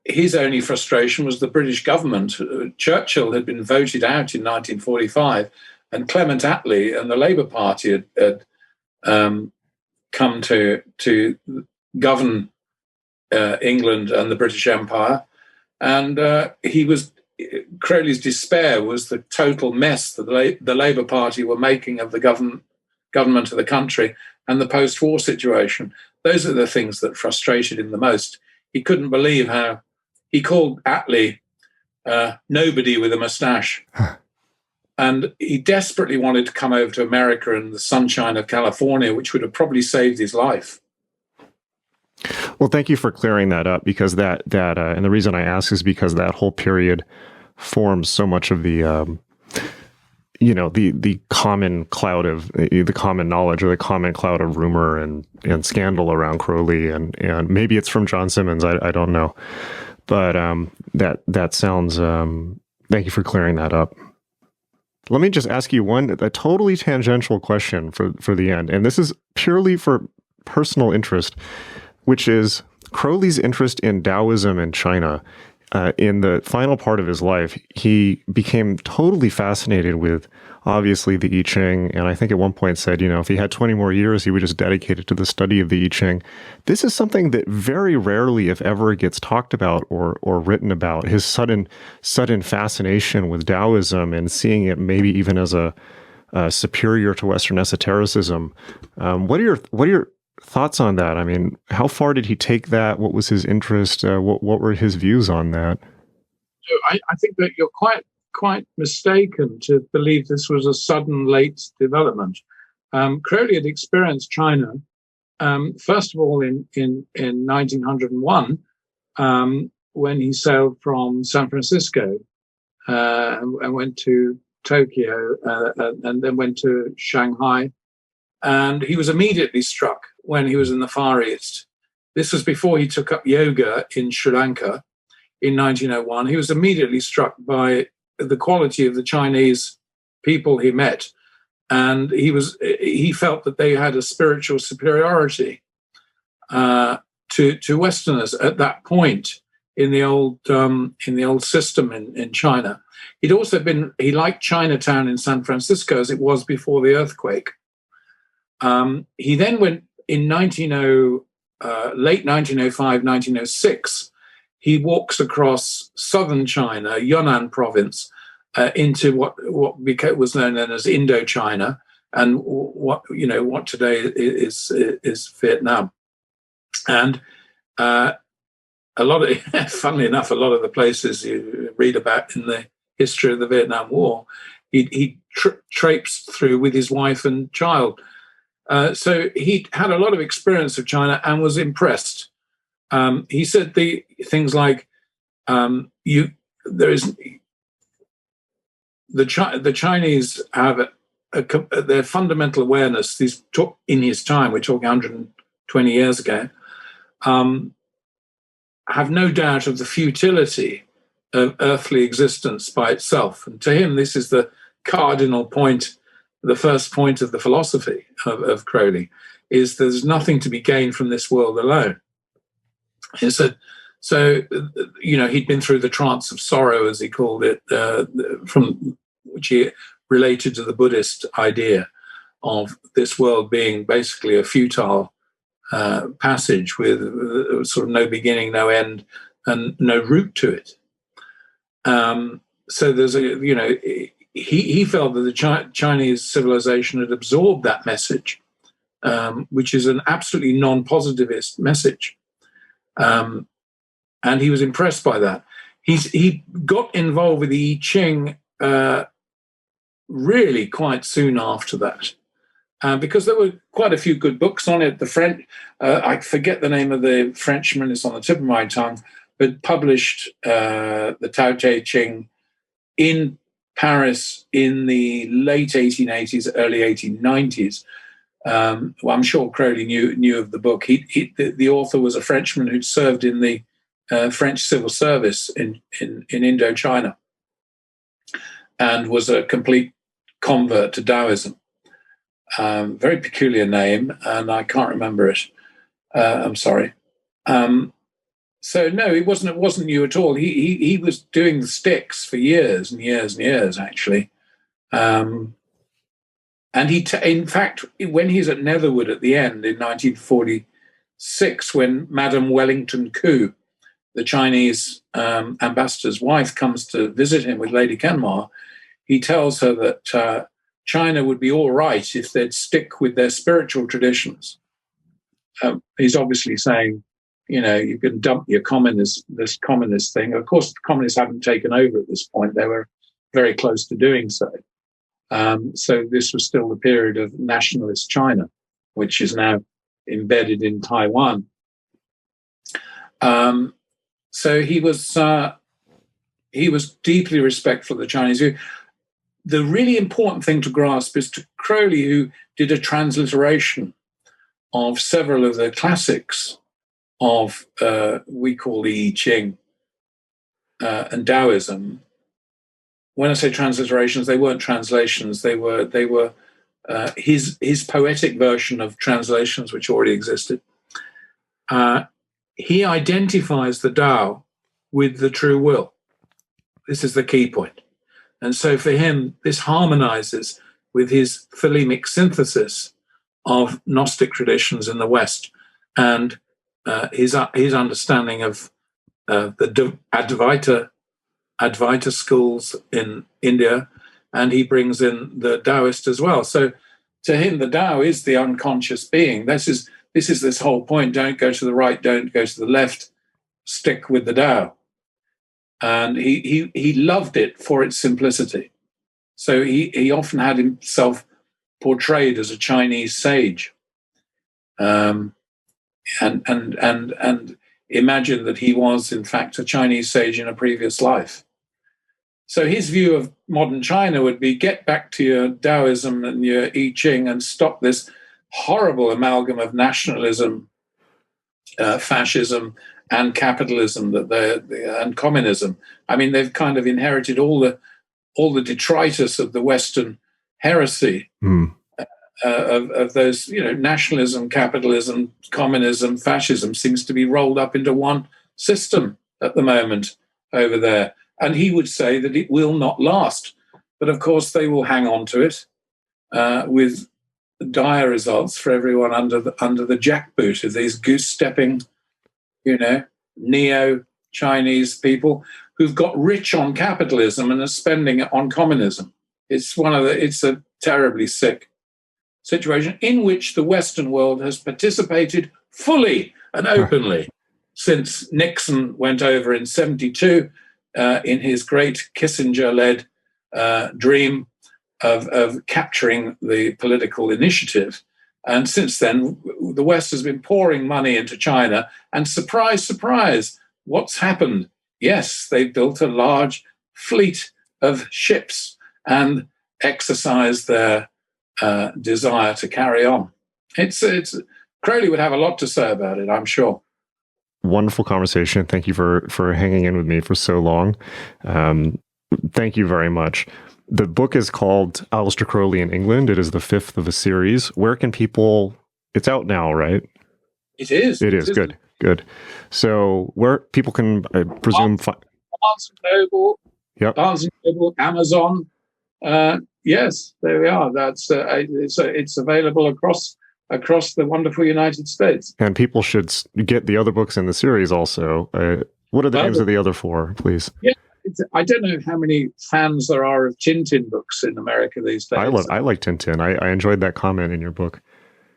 S3: his only frustration was the British government. Churchill had been voted out in 1945. And Clement Attlee and the Labour Party had come to govern England and the British Empire. And Crowley's despair was the total mess that the Labour Party were making of the government of the country and the post-war situation. Those are the things that frustrated him the most. He couldn't believe how he called Attlee nobody with a moustache. And he desperately wanted to come over to America and the sunshine of California, which would have probably saved his life.
S2: Well, thank you for clearing that up, because that and the reason I ask is because that whole period forms so much of the the common cloud of the common knowledge, or the common cloud of rumor and scandal around Crowley, and maybe it's from John Simmons. I don't know, but that sounds. Thank you for clearing that up. Let me just ask you a totally tangential question for the end, and this is purely for personal interest, which is Crowley's interest in Taoism in China. In the final part of his life, he became totally fascinated with, obviously, the I Ching, and I think at one point said, if he had 20 more years, he would just dedicate it to the study of the I Ching. This is something that very rarely, if ever, gets talked about or written about, his sudden fascination with Taoism and seeing it maybe even as a superior to Western Esotericism. What are your thoughts on that? I mean, how far did he take that? What was his interest? What were his views on that?
S3: I think that you're quite mistaken to believe this was a sudden late development. Crowley had experienced China, first of all in 1901, when he sailed from San Francisco and went to Tokyo and then went to Shanghai. And he was immediately struck when he was in the Far East. This was before he took up yoga in Sri Lanka in 1901. He was immediately struck by the quality of the Chinese people he met. And he felt that they had a spiritual superiority to Westerners at that point in the old system in China. He liked Chinatown in San Francisco as it was before the earthquake. He then went in late 1905, 1906, he walks across southern China, Yunnan province, into what was known then as Indochina, and what today is Vietnam. And a lot of, funnily enough, a lot of the places you read about in the history of the Vietnam War, he traipsed through with his wife and child. So he had a lot of experience of China and was impressed. He said things like, the Chinese have their fundamental awareness. These took in his time. We're talking 120 years ago. Have no doubt of the futility of earthly existence by itself. And to him, this is the cardinal point, the first point of the philosophy of Crowley, is there's nothing to be gained from this world alone. He said, so, he'd been through the trance of sorrow, as he called it, from which he related to the Buddhist idea of this world being basically a futile passage with sort of no beginning, no end, and no root to it. So there's he felt that the Chinese civilization had absorbed that message, which is an absolutely non-positivist message. And he was impressed by that. He got involved with the I Ching really quite soon after that. Because there were quite a few good books on it. The French, I forget the name of the Frenchman, it's on the tip of my tongue, but published the Tao Te Ching in Paris in the late 1880s, early 1890s. Well, I'm sure Crowley knew of the book. The author was a Frenchman who'd served in the French civil service in Indochina and was a complete convert to Taoism. Very peculiar name, and I can't remember it. I'm sorry. So no, it wasn't new at all. He was doing the sticks for years and years and years, actually. And in fact, when he's at Netherwood at the end in 1946, when Madame Wellington Koo, the Chinese ambassador's wife, comes to visit him with Lady Kenmare, he tells her that China would be all right if they'd stick with their spiritual traditions. He's obviously saying, you can dump your this communist thing. Of course, the communists haven't taken over at this point. They were very close to doing so. So this was still the period of nationalist China, which is now embedded in Taiwan. So he was deeply respectful of the Chinese view. The really important thing to grasp is to Crowley, who did a transliteration of several of the classics of we call the I Ching and Taoism. When I say transliterations, they weren't translations. They were his poetic version of translations which already existed. He identifies the Tao with the true will. This is the key point. And so for him, this harmonizes with his philemic synthesis of Gnostic traditions in the West and his understanding of the Advaita schools in India, and he brings in the Taoist as well. So to him, the Tao is the unconscious being. This is this whole point. Don't go to the right, don't go to the left, stick with the Tao. And he loved it for its simplicity. So he often had himself portrayed as a Chinese sage, and imagined that he was in fact a Chinese sage in a previous life. So his view of modern China would be: get back to your Taoism and your I Ching and stop this horrible amalgam of nationalism, fascism, and capitalism and communism. I mean, they've kind of inherited all the detritus of the Western heresy of those, nationalism, capitalism, communism, fascism seems to be rolled up into one system at the moment over there. And he would say that it will not last. But of course, they will hang on to it with dire results for everyone under the jackboot of these goose-stepping, neo-Chinese people who've got rich on capitalism and are spending it on communism. It's a terribly sick situation in which the Western world has participated fully and openly. since Nixon went over in 1972 in his great Kissinger-led dream of capturing the political initiative. And since then, the West has been pouring money into China. And surprise, surprise, what's happened? Yes, they've built a large fleet of ships and exercised their desire to carry on. Crowley would have a lot to say about it, I'm sure.
S2: Wonderful conversation. Thank you for hanging in with me for so long. Thank you very much. The book is called Aleister Crowley in England. It is the 5th of a series. Where can people... It's out now, right?
S3: It is.
S2: It is. Good. So where people can, I presume...
S3: Barnes & Noble.
S2: Yep.
S3: Barnes & Noble, Amazon. Yes, there we are. That's it's available across the wonderful United States.
S2: And people should get the other books in the series also. What are the names of the other 4, please?
S3: Yeah. I don't know how many fans there are of Tintin books in America these days.
S2: I like Tintin. I enjoyed that comment in your book.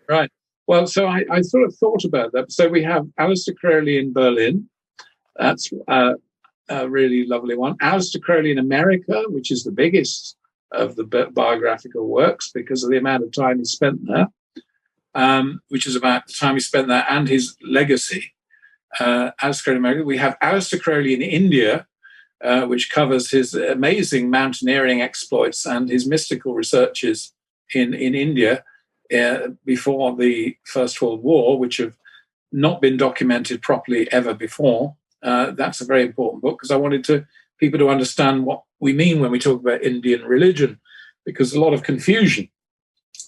S3: Right. Well, so I sort of thought about that. So we have Aleister Crowley in Berlin. That's a really lovely one. Aleister Crowley in America, which is the biggest of the biographical works because of the amount of time he spent there, which is about the time he spent there and his legacy. Aleister Crowley in America. We have Aleister Crowley in India, which covers his amazing mountaineering exploits and his mystical researches in India before the First World War, which have not been documented properly ever before. That's a very important book because I wanted people to understand what we mean when we talk about Indian religion, because a lot of confusion,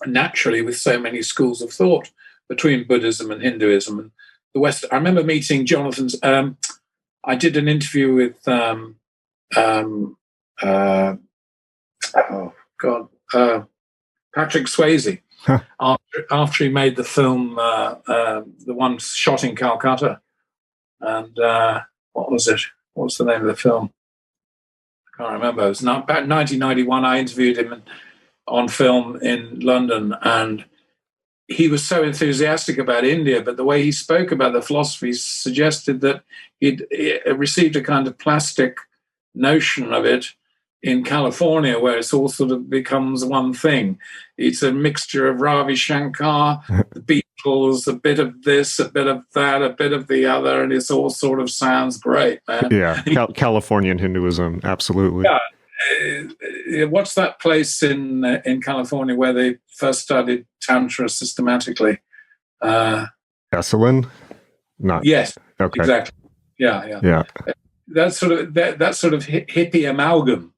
S3: naturally, with so many schools of thought between Buddhism and Hinduism and the West. I remember meeting Jonathan's... I did an interview with Patrick Swayze after he made the film, the one shot in Calcutta. And what was it? What's the name of the film? I can't remember. It was about 1991. I interviewed him on film in London, and he was so enthusiastic about India, but the way he spoke about the philosophy suggested that he'd received a kind of plastic notion of it in California, where it's all sort of becomes one thing. It's a mixture of Ravi Shankar, the Beatles, a bit of this, a bit of that, a bit of the other, and it all sort of sounds great, man.
S2: Yeah, Californian Hinduism, absolutely.
S3: Yeah. What's that place in California where they first studied Tantra systematically?
S2: Esalen? Not.
S3: Yes.
S2: Okay.
S3: Exactly. Yeah. That sort of hippie amalgam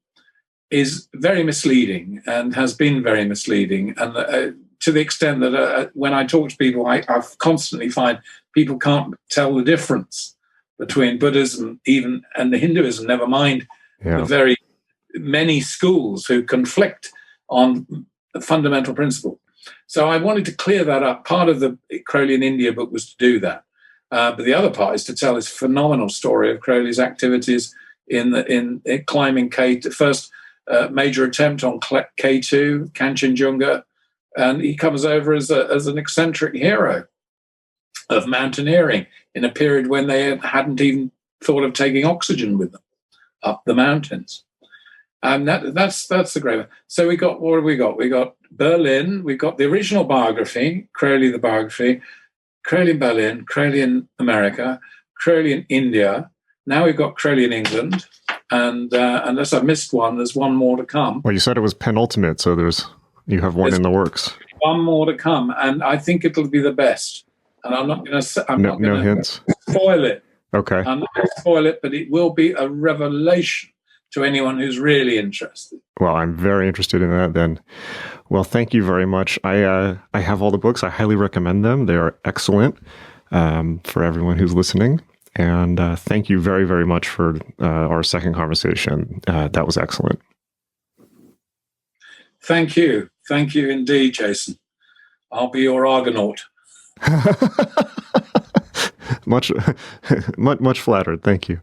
S3: is very misleading and has been very misleading, and to the extent that when I talk to people, I constantly find people can't tell the difference between Buddhism even and the Hinduism. Never mind the very many schools who conflict on the fundamental principle. So I wanted to clear that up. Part of the Crowley in India book was to do that. But the other part is to tell this phenomenal story of Crowley's activities in climbing K2, first major attempt on K2, Kanchenjunga, and he comes over as an eccentric hero of mountaineering in a period when they hadn't even thought of taking oxygen with them up the mountains. And that's the great one. So what have we got? We got Berlin. We've got the original biography, Crowley, the biography, Crowley in Berlin, Crowley in America, Crowley in India. Now we've got Crowley in England. And unless I missed one, there's one more to come.
S2: Well, you said it was penultimate, so you have one in the works.
S3: One more to come, and I think it'll be the best. And I'm not going to
S2: no hints.
S3: Spoil it.
S2: Okay.
S3: I'm not going to spoil it, but it will be a revelation to anyone who's really interested.
S2: Well, I'm very interested in that then. Well, thank you very much. I have all the books. I highly recommend them. They are excellent for everyone who's listening. And thank you very, very much for our second conversation. That was excellent.
S3: Thank you. Thank you indeed, Jason. I'll be your Argonaut.
S2: much flattered. Thank you.